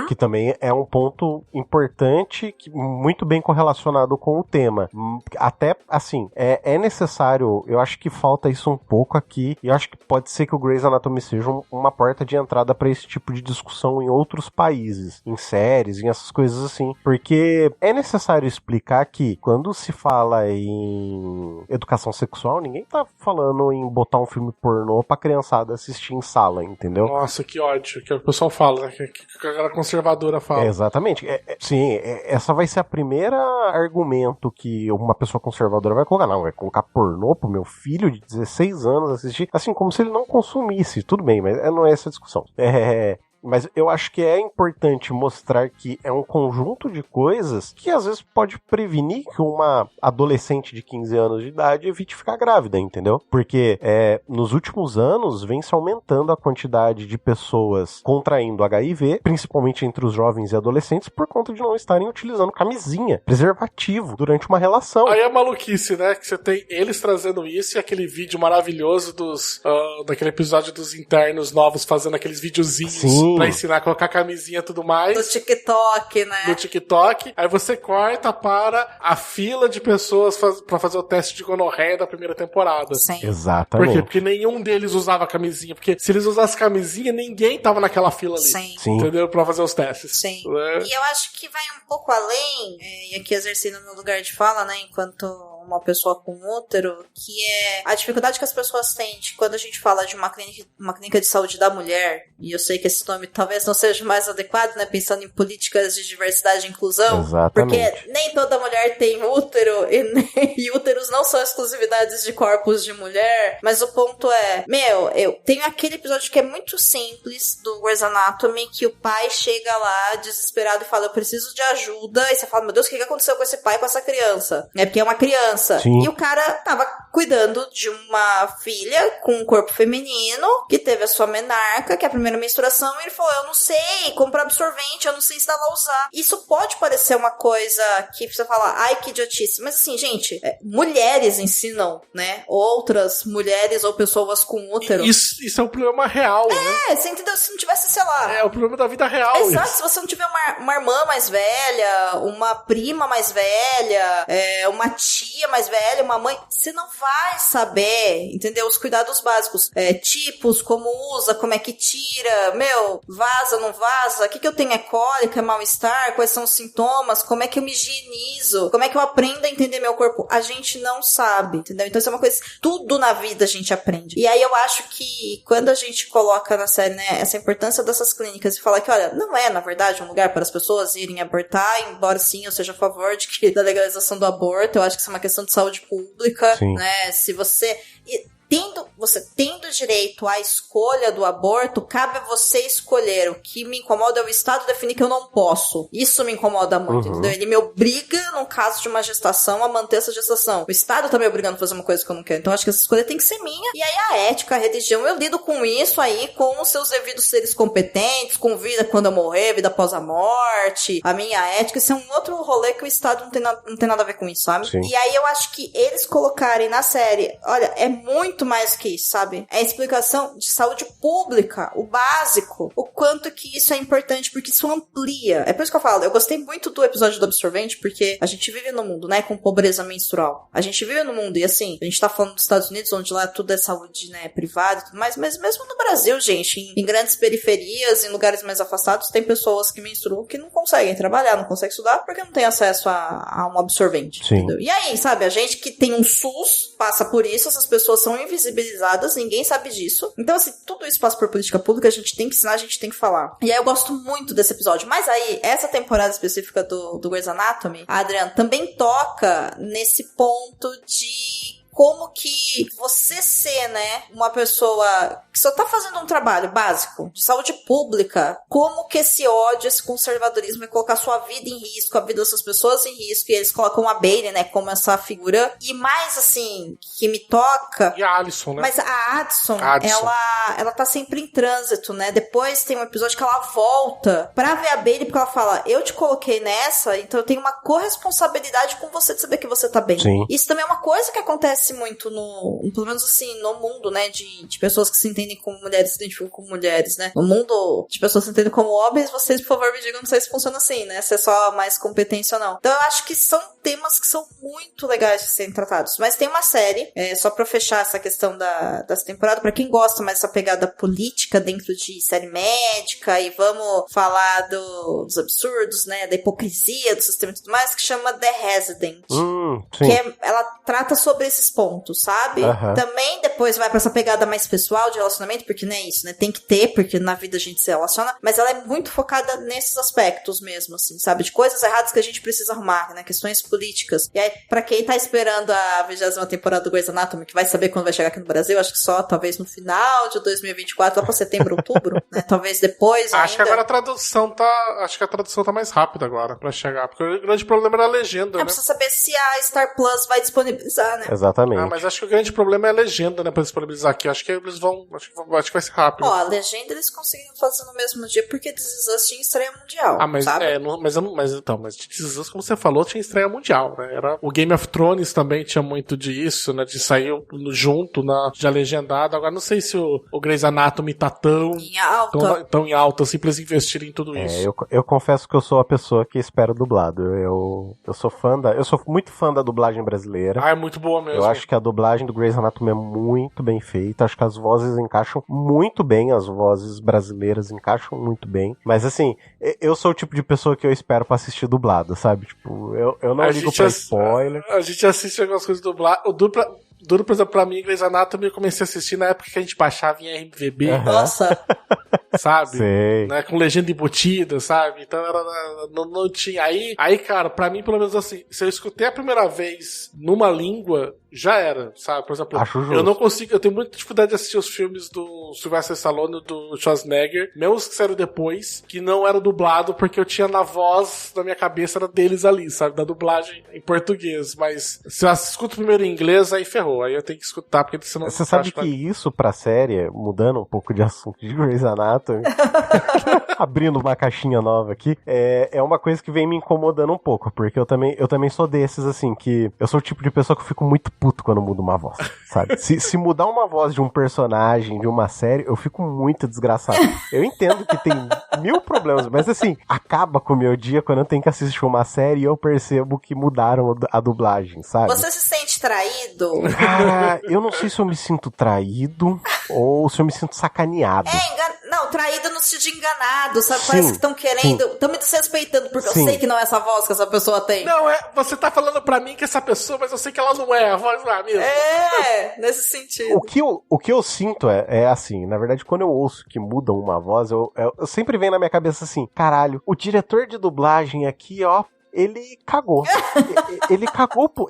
que também é um ponto importante, muito bem correlacionado com o tema. Até, assim, é necessário, eu acho que falta isso um pouco aqui, e eu acho que pode ser que o Grey's Anatomy seja uma porta de entrada para esse tipo de discussão em outros países, em séries, em essas coisas assim, porque é necessário explicar que quando se fala em educação sexual, ninguém tá falando em botar um filme pornô pra criançada assistir em sala, entendeu? Nossa, que ódio, que o pessoal fala, né? Que a galera conservadora fala. Exatamente. Sim, essa vai ser a primeira argumento que uma pessoa conservadora vai colocar. Não, vai colocar pornô pro meu filho de 16 anos assistir, assim, como se ele não consumisse. Tudo bem, mas não é essa a discussão. Mas eu acho que é importante mostrar que é um conjunto de coisas que às vezes pode prevenir que uma adolescente de 15 anos de idade evite ficar grávida, entendeu? Porque nos últimos anos vem se aumentando a quantidade de pessoas contraindo HIV, principalmente entre os jovens e adolescentes, por conta de não estarem utilizando camisinha, preservativo, durante uma relação. Aí é maluquice, né? Que você tem eles trazendo isso e aquele vídeo maravilhoso daquele episódio dos internos novos fazendo aqueles videozinhos. Sim. pra ensinar a colocar camisinha e tudo mais. Do TikTok, né? Do TikTok. Aí você corta para a fila de pessoas pra fazer o teste de gonorreia da primeira temporada. Sim. Exatamente. Por quê? Porque nenhum deles usava camisinha. Porque se eles usassem camisinha, ninguém tava naquela fila ali. Sim. Entendeu? Pra fazer os testes. Sim. E eu acho que vai um pouco além, e aqui exercendo no meu lugar de fala, né, enquanto uma pessoa com útero, que é a dificuldade que as pessoas têm de quando a gente fala de uma clínica de saúde da mulher, e eu sei que esse nome talvez não seja o mais adequado, né, pensando em políticas de diversidade e inclusão, Exatamente. porque nem toda mulher tem útero, e úteros não são exclusividades de corpos de mulher, mas o ponto é, eu tenho aquele episódio que é muito simples, do Grey's Anatomy, que o pai chega lá desesperado e fala, eu preciso de ajuda, e você fala, meu Deus, o que aconteceu com esse pai, com essa criança? É porque é uma criança. Sim. E o cara tava cuidando de uma filha com um corpo feminino, que teve a sua menarca, que é a primeira menstruação, e ele falou, eu não sei comprar absorvente, eu não sei ensinar ela a usar. Isso pode parecer uma coisa que você fala, ai, que idiotice. Mas assim, gente, mulheres ensinam, né? Outras mulheres ou pessoas com útero. Isso é um problema real, né? Você entendeu? Se não tivesse, sei lá... É o problema da vida real. Exato, isso. se você não tiver uma irmã mais velha, uma prima mais velha, uma tia mais velha, uma mãe, você não vai saber, entendeu? Os cuidados básicos. Tipos, como usa, como é que tira, vaza, não vaza, o que eu tenho é cólica, é mal-estar, quais são os sintomas, como é que eu me higienizo, como é que eu aprendo a entender meu corpo. A gente não sabe, entendeu? Então isso é uma coisa, tudo na vida a gente aprende. E aí eu acho que quando a gente coloca na série, né, essa importância dessas clínicas e falar que, olha, não é, na verdade, um lugar para as pessoas irem abortar, embora sim eu seja a favor da legalização do aborto, eu acho que isso é uma questão de saúde pública, sim, né? Se você tendo direito à escolha do aborto, cabe a você escolher. O que me incomoda é o Estado definir que eu não posso. Isso me incomoda muito, entendeu? Ele me obriga, no caso de uma gestação, a manter essa gestação. O Estado tá me obrigando a fazer uma coisa que eu não quero. Então, eu acho que essa escolha tem que ser minha. E aí, a ética, a religião, eu lido com isso aí, com os seus devidos seres competentes, com vida quando eu morrer, vida após a morte, a minha ética. Isso é um outro rolê que o Estado não tem nada a ver com isso, sabe? Sim. E aí, eu acho que eles colocarem na série, olha, é muito mais que isso, sabe? É a explicação de saúde pública, o básico, o quanto que isso é importante, porque isso amplia. É por isso que eu falo, eu gostei muito do episódio do absorvente, porque a gente vive no mundo, né, com pobreza menstrual. A gente vive no mundo, e assim, a gente tá falando dos Estados Unidos, onde lá tudo é saúde, né, privada e tudo mais, mas mesmo no Brasil, gente, em grandes periferias, em lugares mais afastados, tem pessoas que menstruam que não conseguem trabalhar, não conseguem estudar, porque não tem acesso a um absorvente. Sim. Entendeu? E aí, sabe, a gente que tem um SUS, passa por isso, essas pessoas são invisibilizadas, ninguém sabe disso. Então, assim, tudo isso passa por política pública, a gente tem que ensinar, a gente tem que falar. E aí eu gosto muito desse episódio. Mas aí, essa temporada específica do Grey's Anatomy, a Adriana também toca nesse ponto de como que você ser, né, uma pessoa que só tá fazendo um trabalho básico de saúde pública, como que esse ódio, esse conservadorismo vai colocar sua vida em risco, a vida dessas pessoas em risco, e eles colocam a Bailey, né, como essa figura. E mais, assim, que me toca... E a Addison, né? Mas a Addison. Ela tá sempre em trânsito, né? Depois tem um episódio que ela volta pra ver a Bailey, porque ela fala, eu te coloquei nessa, então eu tenho uma corresponsabilidade com você de saber que você tá bem. Sim. Isso também é uma coisa que acontece muito pelo menos assim, no mundo, né, de pessoas que se entendem como mulheres, se identificam como mulheres, né, no mundo de pessoas que se entendem como homens, vocês, por favor, me digam, não sei se funciona assim, né, se é só mais competência ou não. Então eu acho que são temas que são muito legais de serem tratados, mas tem uma série, só pra fechar essa questão dessa temporada, pra quem gosta mais dessa pegada política dentro de série médica, e vamos falar dos absurdos, né, da hipocrisia do sistema e tudo mais, que chama The Resident, que ela trata sobre esses pontos, sabe? Também depois vai pra essa pegada mais pessoal de relacionamento, porque não é isso, né? Tem que ter, porque na vida a gente se relaciona, mas ela é muito focada nesses aspectos mesmo, assim, sabe? De coisas erradas que a gente precisa arrumar, né? Questões políticas. E aí, pra quem tá esperando a 20ª temporada do Grey's Anatomy, que vai saber quando vai chegar aqui no Brasil, acho que só talvez no final de 2024, lá pra setembro, outubro, né? Talvez depois ainda. Acho que agora a tradução tá mais rápida agora pra chegar, porque o grande problema era a legenda, né? Precisa saber se a a Star Plus vai disponibilizar, né? Exatamente. Mas acho que o grande problema é a legenda, né, pra disponibilizar aqui. Acho que eles vão... Acho que vai ser rápido. Ó, a legenda eles conseguiram fazer no mesmo dia porque This Is Us tinha estreia mundial, mas sabe? Mas This Is Us, como você falou, tinha estreia mundial, né? O Game of Thrones também tinha muito disso, né? De sair junto, já legendado. Agora, não sei se o Grey's Anatomy tá tão em alta, assim, pra eles investirem em tudo isso. Eu confesso que eu sou a pessoa que espera dublado. Eu sou muito fã da dublagem brasileira. É muito boa mesmo. Eu acho que a dublagem do Grey's Anatomy é muito bem feita. Acho que as vozes encaixam muito bem, as vozes brasileiras encaixam muito bem. Mas assim, eu sou o tipo de pessoa que eu espero pra assistir dublado, sabe? Tipo, eu não ligo pra spoiler. A gente assiste algumas coisas dubladas. Duro, por exemplo, pra mim, Grey's Anatomy, eu comecei a assistir na época que a gente baixava em RMVB. Nossa! Sabe? Sei. Né? Com legenda embutida, sabe? Então não tinha. Aí, cara, pra mim, pelo menos assim, se eu escutei a primeira vez numa língua, já era, sabe? Por exemplo, eu não consigo, eu tenho muita dificuldade de assistir os filmes do Sylvester Stallone e do Schwarzenegger, mesmo os que saíram depois, que não era dublado, porque eu tinha na voz da minha cabeça, era deles ali, sabe? Da dublagem em português. Mas se eu escuto primeiro em inglês, aí ferrou. Aí eu tenho que escutar, porque senão... Você sabe que isso pra série, mudando um pouco de assunto de Grey's Anatomy, abrindo uma caixinha nova aqui, é uma coisa que vem me incomodando um pouco, porque eu também sou desses, assim, que eu sou o tipo de pessoa que eu fico muito puto quando muda uma voz, sabe? Se mudar uma voz de um personagem, de uma série, eu fico muito desgraçado. Eu entendo que tem 1000 problemas, mas assim, acaba com o meu dia quando eu tenho que assistir uma série e eu percebo que mudaram a dublagem, sabe? Você se sente traído? Cara, eu não sei se eu me sinto traído ou se eu me sinto sacaneado. Não, traído no sentido de enganado, sabe? Sim, parece que estão querendo, estão me desrespeitando, porque sim. eu sei que não é essa voz que essa pessoa tem. Não, você tá falando pra mim que essa pessoa, mas eu sei que ela não é a voz lá mesmo. Nesse sentido. O que eu sinto é assim, na verdade, quando eu ouço que mudam uma voz, eu sempre vem na minha cabeça assim, caralho, o diretor de dublagem aqui, ó, ele cagou.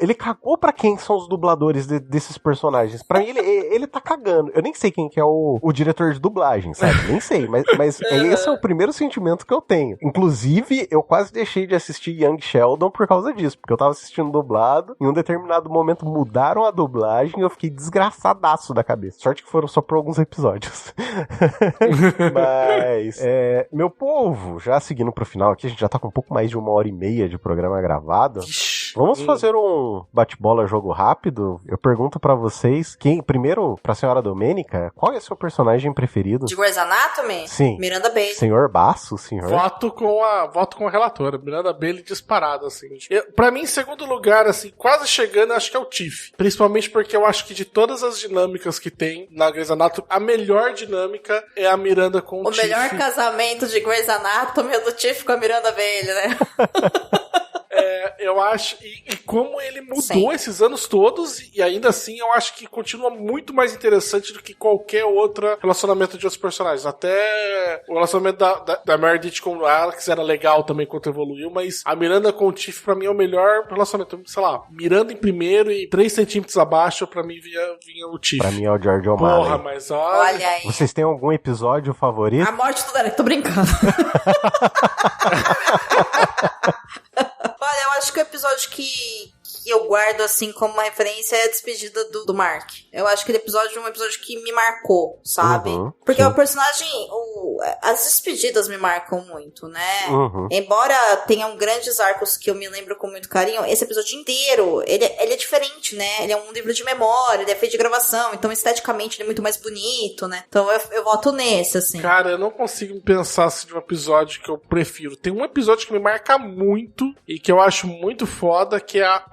ele cagou pra quem são os dubladores desses personagens. Pra mim, ele tá cagando. Eu nem sei quem que é o diretor de dublagem, sabe? Nem sei, mas esse é o primeiro sentimento que eu tenho. Inclusive, eu quase deixei de assistir Young Sheldon por causa disso, porque eu tava assistindo dublado, em um determinado momento mudaram a dublagem e eu fiquei desgraçadaço da cabeça. Sorte que foram só por alguns episódios. Mas, meu povo, já seguindo pro final aqui, a gente já tá com um pouco mais de 1h30 de programa gravado. Vamos fazer um bate-bola jogo rápido? Eu pergunto pra vocês, primeiro, pra senhora Domênica, qual é o seu personagem preferido? De Grey's Anatomy? Sim. Miranda Bailey. Senhor Basso, senhor? Voto com a relatora, Miranda Bailey disparada, assim. Pra mim, em segundo lugar, assim, quase chegando, acho que é o Tiff. Principalmente porque eu acho que de todas as dinâmicas que tem na Grey's Anatomy, a melhor dinâmica é a Miranda com o Tiff. O melhor casamento de Grey's Anatomy é do Tiff com a Miranda Bailey, né? Eu acho, e como ele mudou esses anos todos, e ainda assim eu acho que continua muito mais interessante do que qualquer outro relacionamento de outros personagens. Até o relacionamento da Meredith com o Alex era legal também quanto evoluiu, mas a Miranda com o Tiff pra mim é o melhor relacionamento. Sei lá, Miranda em primeiro e 3 centímetros abaixo, pra mim vinha o Tiff. Pra mim é o George O'Malley. Porra, mas olha aí. Vocês têm algum episódio favorito? A morte do Derek, tô brincando. Olha, eu acho que o episódio que eu guardo, assim, como uma referência é a despedida do Mark. Eu acho que aquele episódio é um episódio que me marcou, sabe? Porque sim. o personagem... as despedidas me marcam muito, né? Embora tenham grandes arcos que eu me lembro com muito carinho, esse episódio inteiro, ele é diferente, né? Ele é um livro de memória, ele é feito de gravação, então esteticamente ele é muito mais bonito, né? Então eu voto nesse, assim. Cara, eu não consigo pensar assim, de um episódio que eu prefiro. Tem um episódio que me marca muito e que eu acho muito foda, que é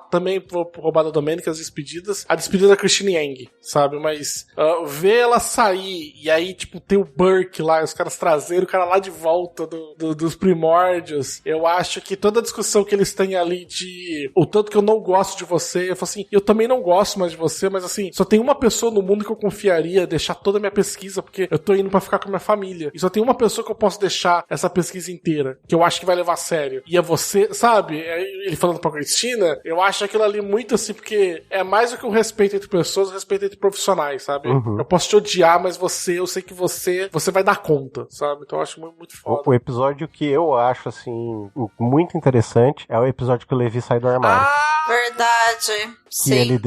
também vou roubar da Domênica as despedidas, a despedida da Christine Yang, sabe? Mas ver ela sair e aí, tipo, ter o Burke lá, os caras trazerem o cara lá de volta dos primórdios, eu acho que toda a discussão que eles têm ali de o tanto que eu não gosto de você, eu falo assim, eu também não gosto mais de você, mas assim, só tem uma pessoa no mundo que eu confiaria deixar toda a minha pesquisa, porque eu tô indo pra ficar com a minha família, e só tem uma pessoa que eu posso deixar essa pesquisa inteira, que eu acho que vai levar a sério, e é você, sabe? Ele falando pra Cristina, eu acho aquilo ali muito assim, porque é mais do que um respeito entre pessoas, um respeito entre profissionais, sabe? Eu posso te odiar, mas eu sei que você vai dar conta, sabe? Então eu acho muito foda. O episódio que eu acho, assim, muito interessante é o episódio que o Levi sai do armário. Verdade. Sim.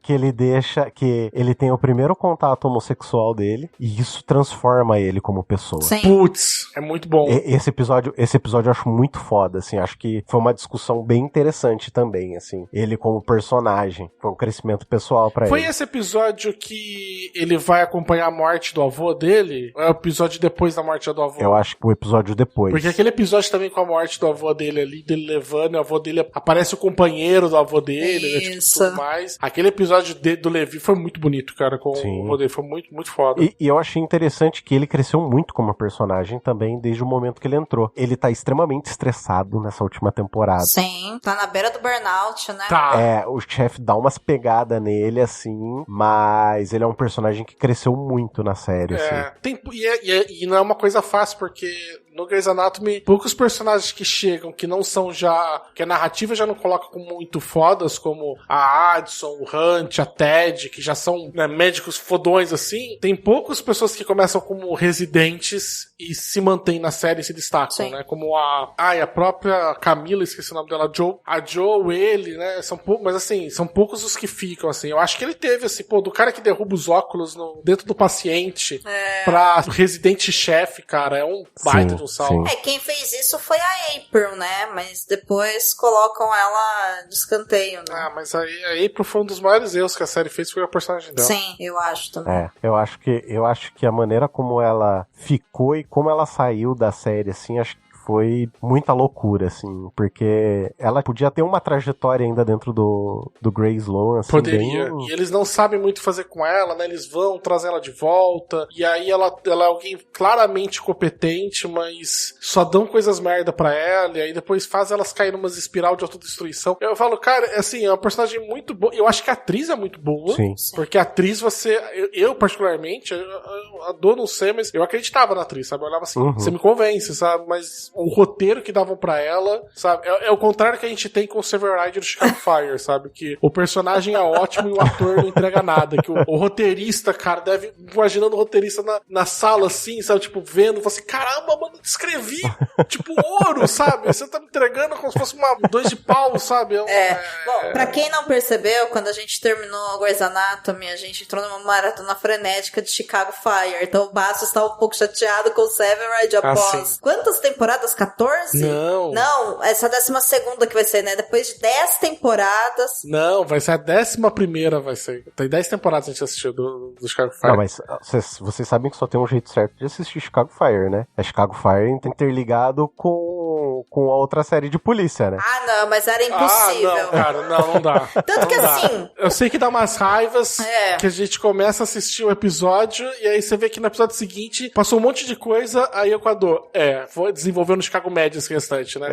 Que ele tem o primeiro contato homossexual dele e isso transforma ele como pessoa. Sim. Putz, é muito bom. Esse episódio eu acho muito foda, assim, acho que foi uma discussão bem interessante também, assim, ele como personagem, foi um crescimento pessoal pra ele. Foi esse episódio que ele vai acompanhar a morte do avô dele? Ou é o episódio depois da morte do avô? Eu acho que o episódio depois. Porque aquele episódio também com a morte do avô dele ali, dele levando, e o avô dele aparece o companheiro do avô dele, né, tipo, tudo mais. Aquele episódio do Levi foi muito bonito, cara, com o avô dele, foi muito, muito foda. E eu achei interessante que ele cresceu muito como personagem também desde o momento que ele entrou. Ele tá extremamente estressado nessa última temporada. Sim, tá na beira do burnout, né? Tá. O chefe dá umas pegadas nele, assim, mas ele é um personagem que cresceu muito na série, assim. E não é uma coisa fácil, porque no Grey's Anatomy, poucos personagens que chegam, que não são já... que a narrativa já não coloca como muito fodas, como a Addison, o Hunt, a Ted, que já são, né, médicos fodões, assim. Tem poucas pessoas que começam como residentes e se mantêm na série e se destacam, Sim. né? Como a própria Camila, esqueci o nome dela, a Joe, ele, né? São poucos, mas assim, são poucos os que ficam, assim. Eu acho que ele teve, assim, do cara que derruba os óculos dentro do paciente pra residente-chefe, cara, é um baita de um salto. Quem fez isso foi a April, né? Mas depois colocam ela de escanteio, né? Ah, mas aí a April foi um dos maiores erros que a série fez, foi a personagem dela. Sim, eu acho também. Eu acho que a maneira como ela ficou e como ela saiu da série, assim, acho que foi muita loucura, assim, porque ela podia ter uma trajetória ainda dentro do Grey's Sloan, assim, poderia. bem... E eles não sabem muito fazer com ela, né? Eles vão trazer ela de volta, e aí ela é alguém claramente competente, mas só dão coisas merda pra ela, e aí depois faz elas cair numa espiral de autodestruição. Eu falo, cara, assim, é uma personagem muito boa. Eu acho que a atriz é muito boa, Sim. porque a atriz, eu particularmente, eu adoro, não sei, mas eu acreditava na atriz, sabe? Eu olhava assim, você me convence, sabe? Mas o roteiro que davam pra ela, sabe? É o contrário que a gente tem com o Severide do Chicago Fire, sabe? Que o personagem é ótimo e o ator não entrega nada. Que o roteirista, cara, deve... Imaginando o roteirista na sala, assim, sabe? Tipo, vendo, fala assim, caramba, mano, escrevi, tipo, ouro, sabe? Você tá me entregando como se fosse uma 2 de pau, sabe? Bom, pra quem não percebeu, quando a gente terminou Grey's Anatomy, a gente entrou numa maratona frenética de Chicago Fire. Então o Bastos tá um pouco chateado com o Severide após... Quantas temporadas? 14? Não, essa 12ª que vai ser, né? Depois de 10 temporadas. Não, vai ser a 11ª, vai ser. Tem 10 temporadas a gente assistiu do Chicago Fire. Não, mas vocês sabem que só tem um jeito certo de assistir Chicago Fire, né? É Chicago Fire interligado com a outra série de polícia, né? Ah, não, mas era impossível. Ah, não, cara, não dá. Tanto que assim... Eu sei que dá umas raivas que a gente começa a assistir o episódio e aí você vê que no episódio seguinte passou um monte de coisa, aí o Equador, foi desenvolvendo no Chicago Med esse restante, né?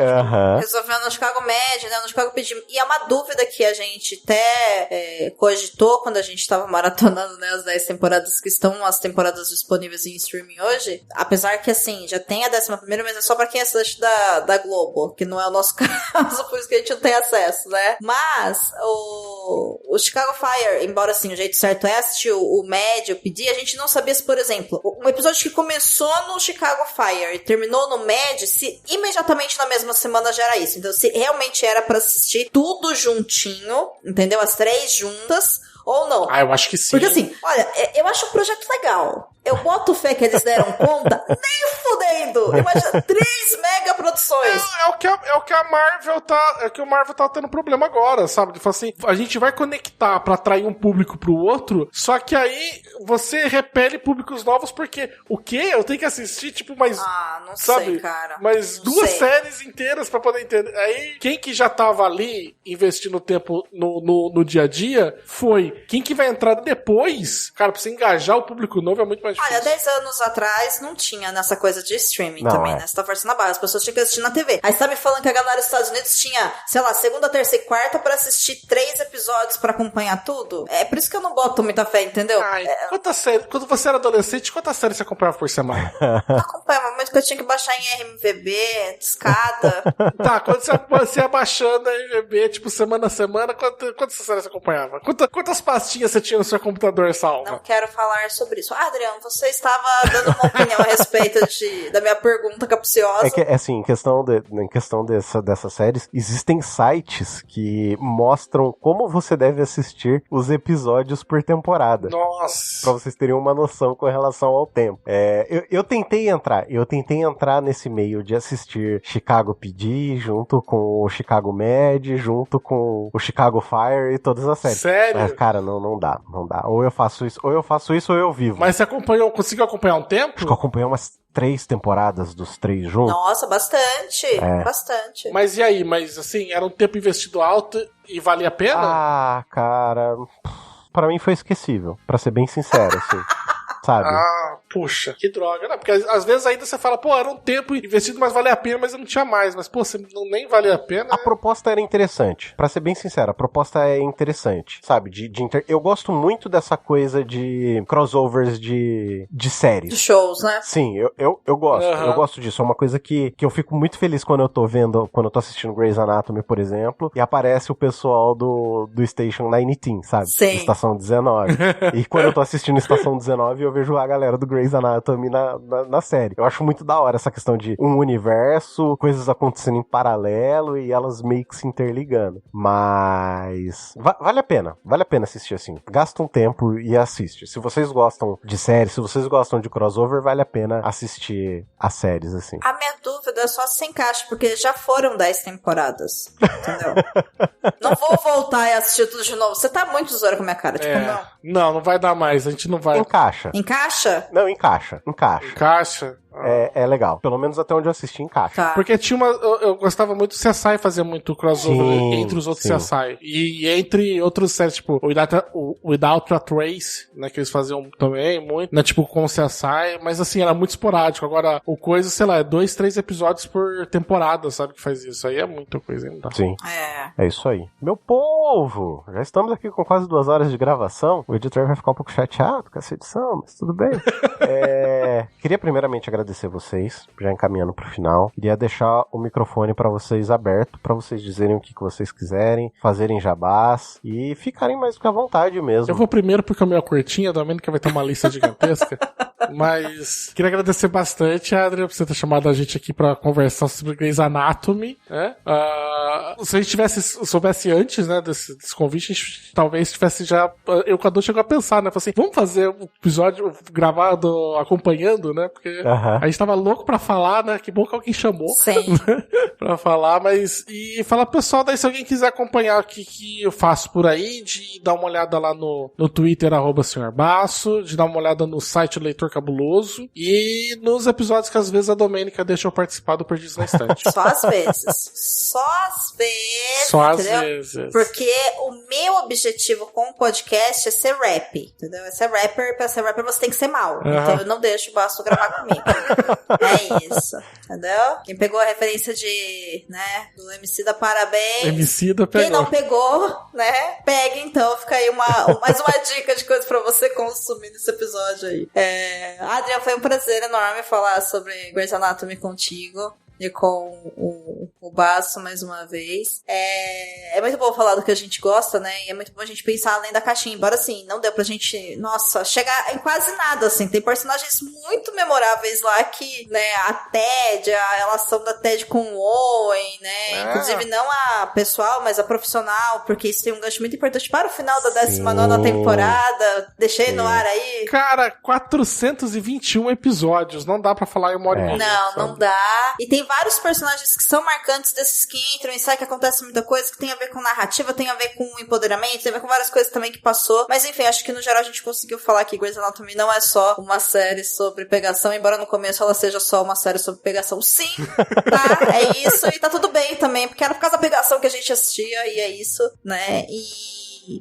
Resolvendo no Chicago Med, né? No Chicago PD. E é uma dúvida que a gente até cogitou quando a gente tava maratonando, né? As 10 temporadas que estão, as temporadas disponíveis em streaming hoje. Apesar que, assim, já tem a 11ª, mas é só pra quem assiste da Globo, que não é o nosso caso, por isso que a gente não tem acesso, né? Mas o Chicago Fire, embora, assim, o jeito certo é assistir o Med, o PD, a gente não sabia se, por exemplo, um episódio que começou no Chicago Fire e terminou no Med, se imediatamente na mesma semana já era isso. Então, se realmente era pra assistir tudo juntinho, entendeu? As 3 juntas, ou não. Ah, eu acho que sim. Porque assim, olha, eu acho um projeto legal. Eu boto fé que eles deram conta, nem fudendo. Imagina, 3 mega produções. É o que a Marvel tá... É o que o Marvel tá tendo problema agora, sabe? De falar assim, a gente vai conectar pra atrair um público pro outro, só que aí você repele públicos novos, porque o quê? Eu tenho que assistir, tipo, mais... Ah, não sabe? sei, cara. Mais não 2 sei. séries inteiras pra poder entender. Aí, quem que já tava ali investindo tempo no dia a dia foi... Quem que vai entrar depois, cara, pra você engajar o público novo é muito mais difícil. Olha, 10 anos atrás não tinha nessa coisa de streaming também, né? Você tá forçando a barra, as pessoas tinham que assistir na TV. Aí você tá me falando que a galera dos Estados Unidos tinha, sei lá, segunda, terceira e quarta pra assistir 3 episódios pra acompanhar tudo? É por isso que eu não boto muita fé, entendeu? Ai, quando você era adolescente, quantas séries você comprava por semana? Não acompanhava muito que eu tinha que baixar em RMVB, discada. Tá, quando você ia baixando a RMVB, tipo, semana a semana, quantas séries você acompanhava? Quantas pastinhas você tinha no seu computador salvo? Não quero falar sobre isso. Adriano, você estava dando uma opinião a respeito da minha pergunta capciosa. É que, assim, em questão dessas séries, existem sites que mostram como você deve assistir os episódios por temporada. Nossa! Pra vocês terem uma noção com relação ao tempo. Eu tentei entrar nesse meio de assistir Chicago PD junto com o Chicago Med, junto com o Chicago Fire e todas as séries. Sério? Mas, cara, não dá. Ou eu faço isso ou eu vivo. Mas você conseguiu acompanhar um tempo? Acho que eu acompanhei umas 3 temporadas dos 3 juntos. Nossa, bastante. Bastante. Mas e aí? Mas assim, era um tempo investido alto e valia a pena? Ah, cara, pra mim foi esquecível, pra ser bem sincero, assim. Sabe? Ah, puxa, que droga, né? Porque às vezes ainda você fala, pô, era um tempo investido, mas valia a pena, mas eu não tinha mais. Mas, pô, nem valia a pena. A proposta era interessante. Pra ser bem sincero, a proposta é interessante, sabe? Eu gosto muito dessa coisa de crossovers de séries. De shows, né? Sim, eu gosto. Uhum. Eu gosto disso. É uma coisa que eu fico muito feliz quando eu tô assistindo Grey's Anatomy, por exemplo, e aparece o pessoal do Station 19, sabe? Sim. Estação 19. E quando eu tô assistindo Estação 19, eu vejo a galera do Grey's Anatomy na série. Eu acho muito da hora essa questão de um universo, coisas acontecendo em paralelo e elas meio que se interligando. Mas vale a pena assistir assim. Gasta um tempo e assiste. Se vocês gostam de séries, se vocês gostam de crossover, vale a pena assistir as séries assim. A minha dúvida é só se encaixa, porque já foram 10 temporadas. Entendeu? Não vou voltar e assistir tudo de novo. Você tá muito zoando com a minha cara. Tipo, não vai dar mais. A gente não vai. Encaixa. Encaixa? Não, encaixa. Encaixa? É legal. Pelo menos até onde eu assisti, encaixa. Tá. Porque tinha eu gostava muito do CSI, fazia muito crossover entre os outros CSI. E entre outros séries, tipo, o Without a Trace, né, que eles faziam também muito, né, tipo, com o CSI, mas assim, era muito esporádico. Agora, o coisa, sei lá, é 2, 3 episódios por temporada, sabe, que faz isso. Aí é muita coisa, hein? Sim. É isso aí. Meu povo! Já estamos aqui com quase 2 horas de gravação. O editor vai ficar um pouco chateado com essa edição, mas tudo bem. Queria primeiramente agradecer vocês, já encaminhando pro final. Queria deixar o microfone para vocês aberto, para vocês dizerem o que vocês quiserem, fazerem jabás e ficarem mais à vontade mesmo. Eu vou primeiro porque o meu é curtinho, a Domênica vai ter uma lista gigantesca. Mas queria agradecer bastante, Adrian, por você ter chamado a gente aqui pra conversar sobre Grey's Anatomy, né? Se a gente soubesse antes, né, desse convite, a gente talvez tivesse já... Eu com a Dô chegou a pensar, né? Falei assim, vamos fazer um episódio gravado acompanhando, né? Porque a gente tava louco pra falar, né? Que bom que alguém chamou. Sim. Né? Pra falar, mas... E falar pro pessoal, daí se alguém quiser acompanhar o que eu faço por aí, de dar uma olhada lá no Twitter, @senhorbaço, de dar uma olhada no site Leitor Cabuloso e nos episódios que às vezes a Domênica deixa eu participar do Perdidos na Estante. Só às vezes. Só às vezes. Só às entendeu? vezes. Porque o meu objetivo com o podcast é ser rap, entendeu? É ser rapper. Pra ser rapper você tem que ser mal. Então eu não deixo o Basto gravar comigo. É isso. Entendeu? Quem pegou a referência né, do Emicida, parabéns. Emicida pegou. Quem não pegou, né, pega então. Fica aí mais uma dica de coisa pra você consumir nesse episódio aí. Adriano, foi um prazer enorme falar sobre Grey's Anatomy contigo e com o Basso mais uma vez. É muito bom falar do que a gente gosta, né? E é muito bom a gente pensar além da caixinha. Embora, assim, não deu pra gente, chegar em quase nada, assim. Tem personagens muito memoráveis lá que, né, a Ted, a relação da Ted com o Owen, né? Inclusive, não a pessoal, mas a profissional, porque isso tem um gancho muito importante para o final da 19ª temporada. Deixei no ar aí. Cara, 421 episódios. Não dá pra falar em 1h30. Não dá. E tem vários personagens que são marcantes desses que entram e saem, que acontece muita coisa, que tem a ver com narrativa, tem a ver com empoderamento, tem a ver com várias coisas também que passou. Mas enfim, acho que no geral a gente conseguiu falar que Grey's Anatomy não é só uma série sobre pegação, embora no começo ela seja só uma série sobre pegação. Sim, tá? É isso. E tá tudo bem também, porque era por causa da pegação que a gente assistia, e é isso, né?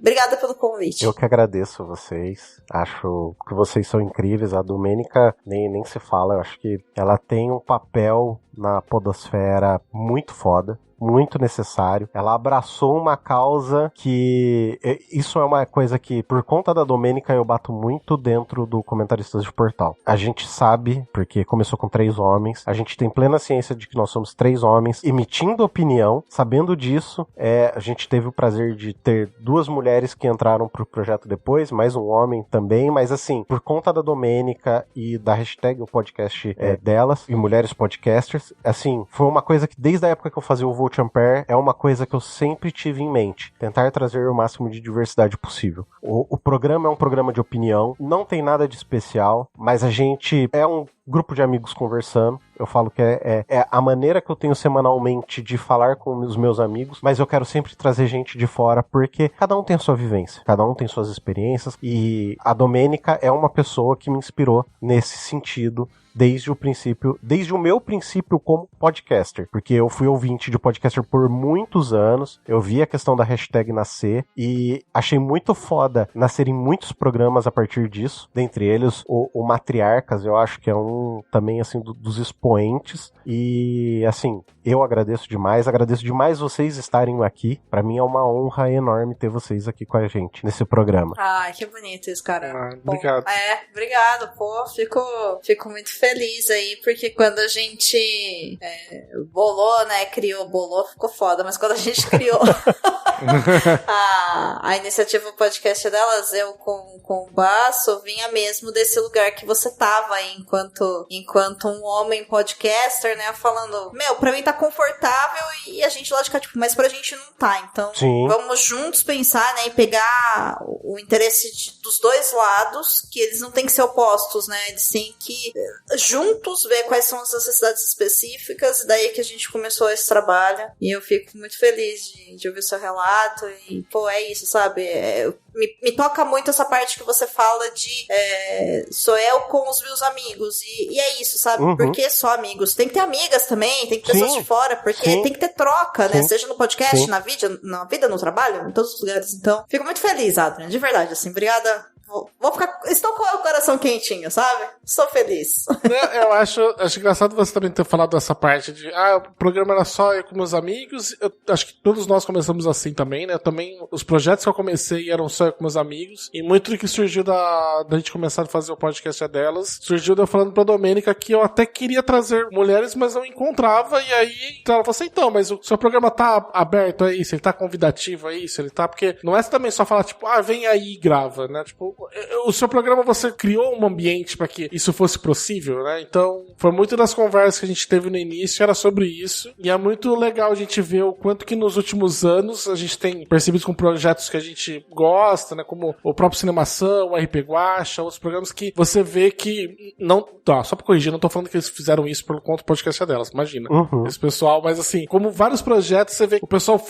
Obrigada pelo convite. Eu que agradeço a vocês. Acho que vocês são incríveis. A Domênica nem se fala. Eu acho que ela tem um papel na podosfera muito foda. muito necessário. Ela abraçou uma causa que... Isso é uma coisa que, por conta da Domênica, eu bato muito dentro do Comentaristas de Portal. A gente sabe, porque começou com 3 homens, a gente tem plena ciência de que nós somos 3 homens, emitindo opinião, sabendo disso, a gente teve o prazer de ter 2 mulheres que entraram pro projeto depois, mais um homem também, mas assim, por conta da Domênica e da hashtag, o podcast delas, e Mulheres Podcasters, assim, foi uma coisa que desde a época que eu fazia o Volt Ampere, é uma coisa que eu sempre tive em mente, tentar trazer o máximo de diversidade possível. O programa é um programa de opinião, não tem nada de especial, mas a gente é um grupo de amigos conversando. Eu falo que é a maneira que eu tenho semanalmente de falar com os meus amigos, mas eu quero sempre trazer gente de fora, porque cada um tem a sua vivência, cada um tem suas experiências, e a Domênica é uma pessoa que me inspirou nesse sentido, desde o meu princípio como podcaster, porque eu fui ouvinte de podcaster por muitos anos, eu vi a questão da hashtag nascer, e achei muito foda nascerem muitos programas a partir disso, dentre eles o Matriarcas, eu acho que é um também, assim, dos expoentes, e, assim, eu agradeço demais vocês estarem aqui, pra mim é uma honra enorme ter vocês aqui com a gente, nesse programa. Ai, que bonito isso, cara. Obrigado. Obrigado, pô, fico muito feliz aí, porque quando a gente bolou, né, bolou, ficou foda, mas quando a gente criou a iniciativa podcast delas, eu com o Baço, vinha mesmo desse lugar que você tava aí, enquanto um homem podcaster, né, falando, pra mim tá confortável, e a gente lógico, tipo, mas pra gente não tá, então vamos juntos pensar, né, e pegar o interesse dos dois lados, que eles não têm que ser opostos, né, eles têm que juntos ver quais são as necessidades específicas, e daí que a gente começou esse trabalho, e eu fico muito feliz de ouvir o seu relato, e pô, é isso, sabe, me toca muito essa parte que você fala de sou eu com os meus amigos, e é isso, sabe, porque só amigos, tem que ter amigas também, tem que ter pessoas de fora, porque tem que ter troca, né, seja no podcast, na vida, no trabalho, em todos os lugares, então, fico muito feliz, Adrian, de verdade, assim, obrigada. Estou com o coração quentinho, sabe? Estou feliz. Eu acho engraçado você também ter falado dessa parte de, o programa era só eu com meus amigos. Eu acho que todos nós começamos assim também, né? Também, os projetos que eu comecei eram só eu com meus amigos. E muito do que surgiu da gente começar a fazer o podcast delas, surgiu de eu falando pra Domênica que eu até queria trazer mulheres, mas não encontrava. E aí ela falou assim, então, mas o seu programa tá aberto a isso? Ele tá convidativo a isso? Ele tá... Porque não é também só falar, tipo, vem aí e grava, né? Tipo, o seu programa, você criou um ambiente para que isso fosse possível, né? Então, foi muito das conversas que a gente teve no início, era sobre isso. E é muito legal a gente ver o quanto que nos últimos anos a gente tem percebido com projetos que a gente gosta, né? Como o próprio Cinemação, o RP Guacha, os programas que você vê que não... só pra corrigir, não tô falando que eles fizeram isso por conta do podcast delas, imagina. Esse pessoal, mas assim, como vários projetos, você vê que o pessoal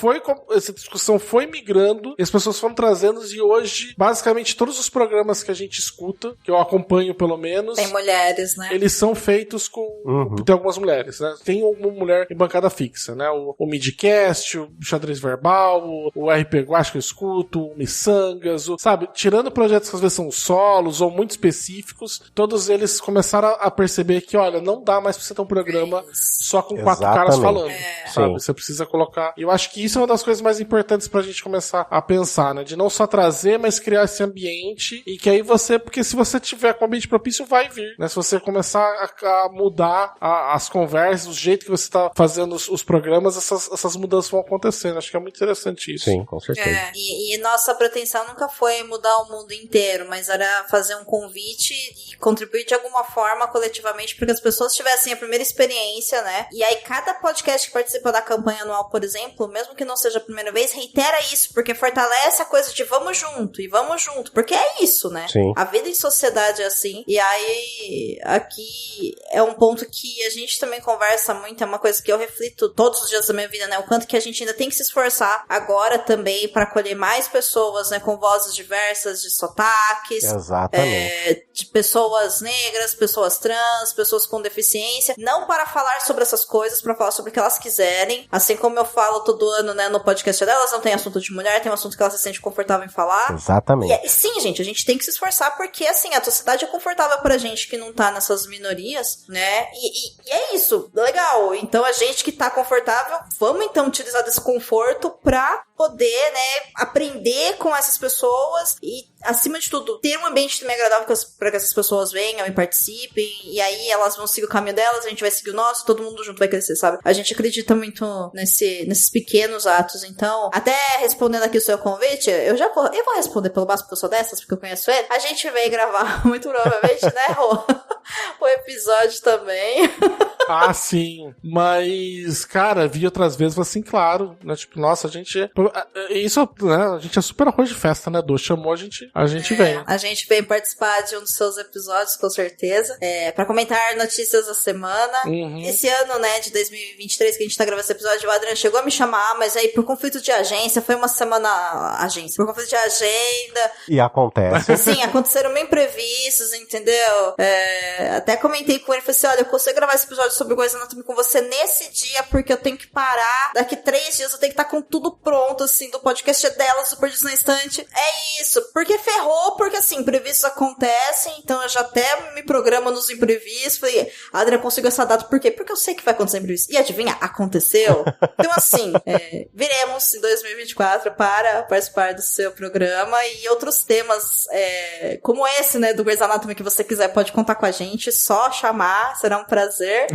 essa discussão foi migrando, e as pessoas foram trazendo, e hoje, basicamente, todos os programas que a gente escuta, que eu acompanho pelo menos... Tem mulheres, né? Eles são feitos com... Tem algumas mulheres, né? Tem uma mulher em bancada fixa, né? O Midcast, o Xadrez Verbal, o RP Guacha que eu escuto, o Missangas, sabe? Tirando projetos que às vezes são solos ou muito específicos, todos eles começaram a perceber que, olha, não dá mais pra você ter um programa só com 4 caras falando, sabe? Você precisa colocar... Eu acho que isso é uma das coisas mais importantes pra gente começar a pensar, né? De não só trazer, mas criar esse ambiente, e que aí porque se você tiver com o ambiente propício, vai vir, né? Se você começar a mudar as conversas, o jeito que você tá fazendo os programas, essas mudanças vão acontecendo. Acho que é muito interessante isso. Sim, com certeza. E nossa pretensão nunca foi mudar o mundo inteiro, mas era fazer um convite e contribuir de alguma forma coletivamente para que as pessoas tivessem a primeira experiência, né? E aí cada podcast que participa da campanha anual, por exemplo, mesmo que não seja a primeira vez, reitera isso, porque fortalece a coisa de vamos junto, porque é isso, né? Sim. A vida em sociedade é assim. E aí, aqui é um ponto que a gente também conversa muito, é uma coisa que eu reflito todos os dias da minha vida, né? O quanto que a gente ainda tem que se esforçar agora também para acolher mais pessoas, né? Com vozes diversas, de sotaques. Exatamente. De pessoas negras, pessoas trans, pessoas com deficiência. Não para falar sobre essas coisas, para falar sobre o que elas quiserem. Assim como eu falo todo ano, né? No podcast delas, não tem assunto de mulher, tem um assunto que ela se sente confortável em falar. Exatamente. Sim, gente, a gente tem que se esforçar porque, assim, a sociedade é confortável pra gente que não tá nessas minorias, né? E é isso, legal. Então, a gente que tá confortável, vamos então utilizar desse conforto pra poder, né, aprender com essas pessoas e, acima de tudo, ter um ambiente também agradável para que essas pessoas venham e participem, e aí elas vão seguir o caminho delas, a gente vai seguir o nosso, todo mundo junto vai crescer, sabe? A gente acredita muito nesses pequenos atos. Então, até respondendo aqui o seu convite, eu vou responder pelo básico, porque eu sou dessas, porque eu conheço ele. A gente veio gravar, muito provavelmente, né, Rô? O episódio também. Ah, sim. Mas, cara, vi outras vezes, assim, claro, né? Tipo, nossa, a gente... Isso, né? A gente é super arroz de festa, né, Du? Chamou, a gente vem. A gente vem participar de um dos seus episódios, com certeza. Pra comentar notícias da semana. Uhum. Esse ano, né, de 2023, que a gente tá gravando esse episódio, o Adrian chegou a me chamar, mas aí, por conflito de agência, foi uma semana... Por conflito de agenda. E acontece. Sim, aconteceram meio imprevistos, entendeu? Até comentei com ele, falei assim, olha, eu consigo gravar esse episódio sobre Grey's Anatomy com você nesse dia, porque eu tenho que parar, daqui 3 dias eu tenho que estar com tudo pronto, assim, do podcast dela, Super Disso na Estante. É isso, porque ferrou, porque assim, imprevistos acontecem, então eu já até me programo nos imprevistos, falei, a Adriana conseguiu essa data, por quê? Porque eu sei que vai acontecer imprevisto. E adivinha, aconteceu? Então assim, viremos em 2024 para participar do seu programa e outros temas, como esse, né, do Grey's Anatomy, que você quiser, pode contar com a gente, só chamar, será um prazer.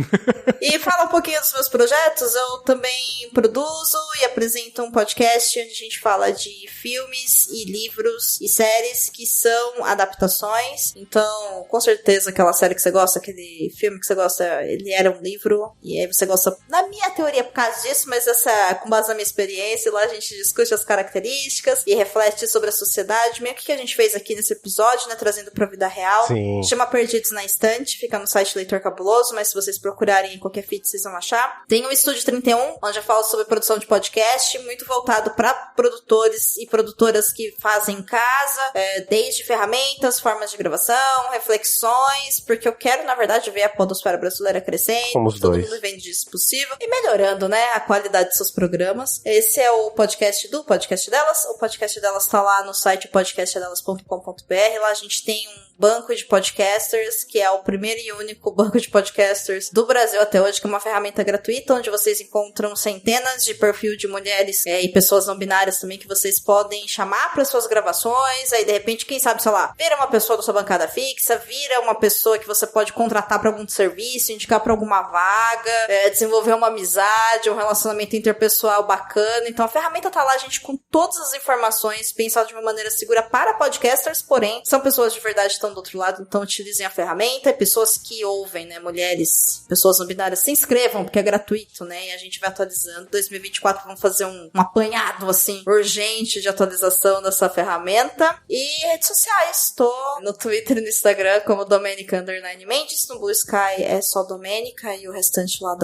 E fala um pouquinho dos meus projetos, eu também produzo e apresento um podcast onde a gente fala de filmes e livros e séries que são adaptações. Então, com certeza, aquela série que você gosta, aquele filme que você gosta, ele era um livro, e aí você gosta, na minha teoria, por causa disso, mas essa, com base na minha experiência, lá a gente discute as características e reflete sobre a sociedade, meio que a gente fez aqui nesse episódio, né, trazendo pra vida real. Sim. Chama Perdidos na Estante, fica no site Leitor Cabuloso, mas se vocês procurarem em qualquer feed, vocês vão achar. Tem o Estúdio 31, onde eu falo sobre produção de podcast, muito voltado para produtores e produtoras que fazem em casa, desde ferramentas, formas de gravação, reflexões, porque eu quero, na verdade, ver a podosfera brasileira crescendo, Somos todo dois. mundo vendo disso possível, e melhorando, né, a qualidade de seus programas. Esse é o podcast do Podcast Delas. O podcast delas tá lá no site podcastdelas.com.br. Lá a gente tem um banco de podcasters, que é o primeiro e único banco de podcasters do Brasil até hoje, que é uma ferramenta gratuita, onde vocês encontram centenas de perfil de mulheres e pessoas não binárias também, que vocês podem chamar para suas gravações. Aí, de repente, quem sabe, sei lá, vira uma pessoa da sua bancada fixa, vira uma pessoa que você pode contratar para algum serviço, indicar para alguma vaga, desenvolver uma amizade, um relacionamento interpessoal bacana. Então, a ferramenta tá lá, gente, com todas as informações, pensada de uma maneira segura para podcasters, porém, são pessoas de verdade que estão do outro lado, então utilizem a ferramenta. Pessoas que ouvem, né, mulheres, pessoas não binárias, se inscrevam, porque é gratuito, né, e a gente vai atualizando. 2024 vamos fazer um apanhado, assim, urgente de atualização dessa ferramenta. E redes sociais, tô no Twitter e no Instagram como Domenica_Mendes, no Blue Sky é só Domenica, e o restante lá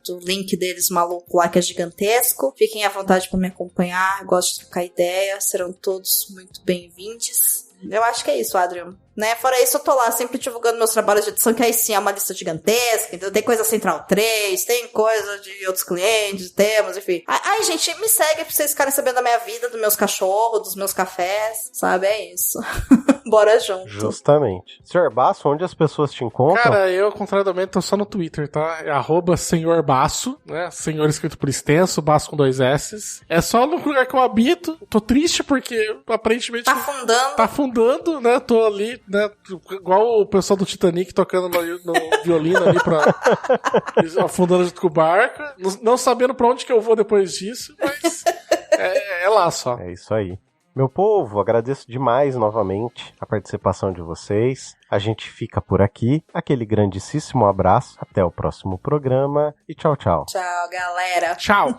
do link deles maluco lá, que é gigantesco. Fiquem à vontade para me acompanhar, gosto de trocar ideia, serão todos muito bem-vindos. Eu acho que é isso, Adrian. Né? Fora isso, eu tô lá sempre divulgando meus trabalhos de edição, que aí sim é uma lista gigantesca. Então tem coisa Central 3, tem coisa de outros clientes, temas, enfim. Ai, gente, me segue pra vocês ficarem sabendo da minha vida, dos meus cachorros, dos meus cafés, sabe? É isso. Bora junto. Justamente. Sr. Basso, onde as pessoas te encontram? Cara, eu, contrariamente, tô só no Twitter, tá? É @Senhor Basso, né? Senhor escrito por extenso, Basso com 2 S. É só no lugar que eu habito. Tô triste porque, aparentemente... Tá afundando. Tá afundando, né? Tô ali, né? Igual o pessoal do Titanic tocando no violino ali afundando junto com o barco. Não sabendo pra onde que eu vou depois disso, mas é lá só. É isso aí. Meu povo, agradeço demais novamente a participação de vocês. A gente fica por aqui. Aquele grandíssimo abraço. Até o próximo programa e tchau, tchau. Tchau, galera. Tchau.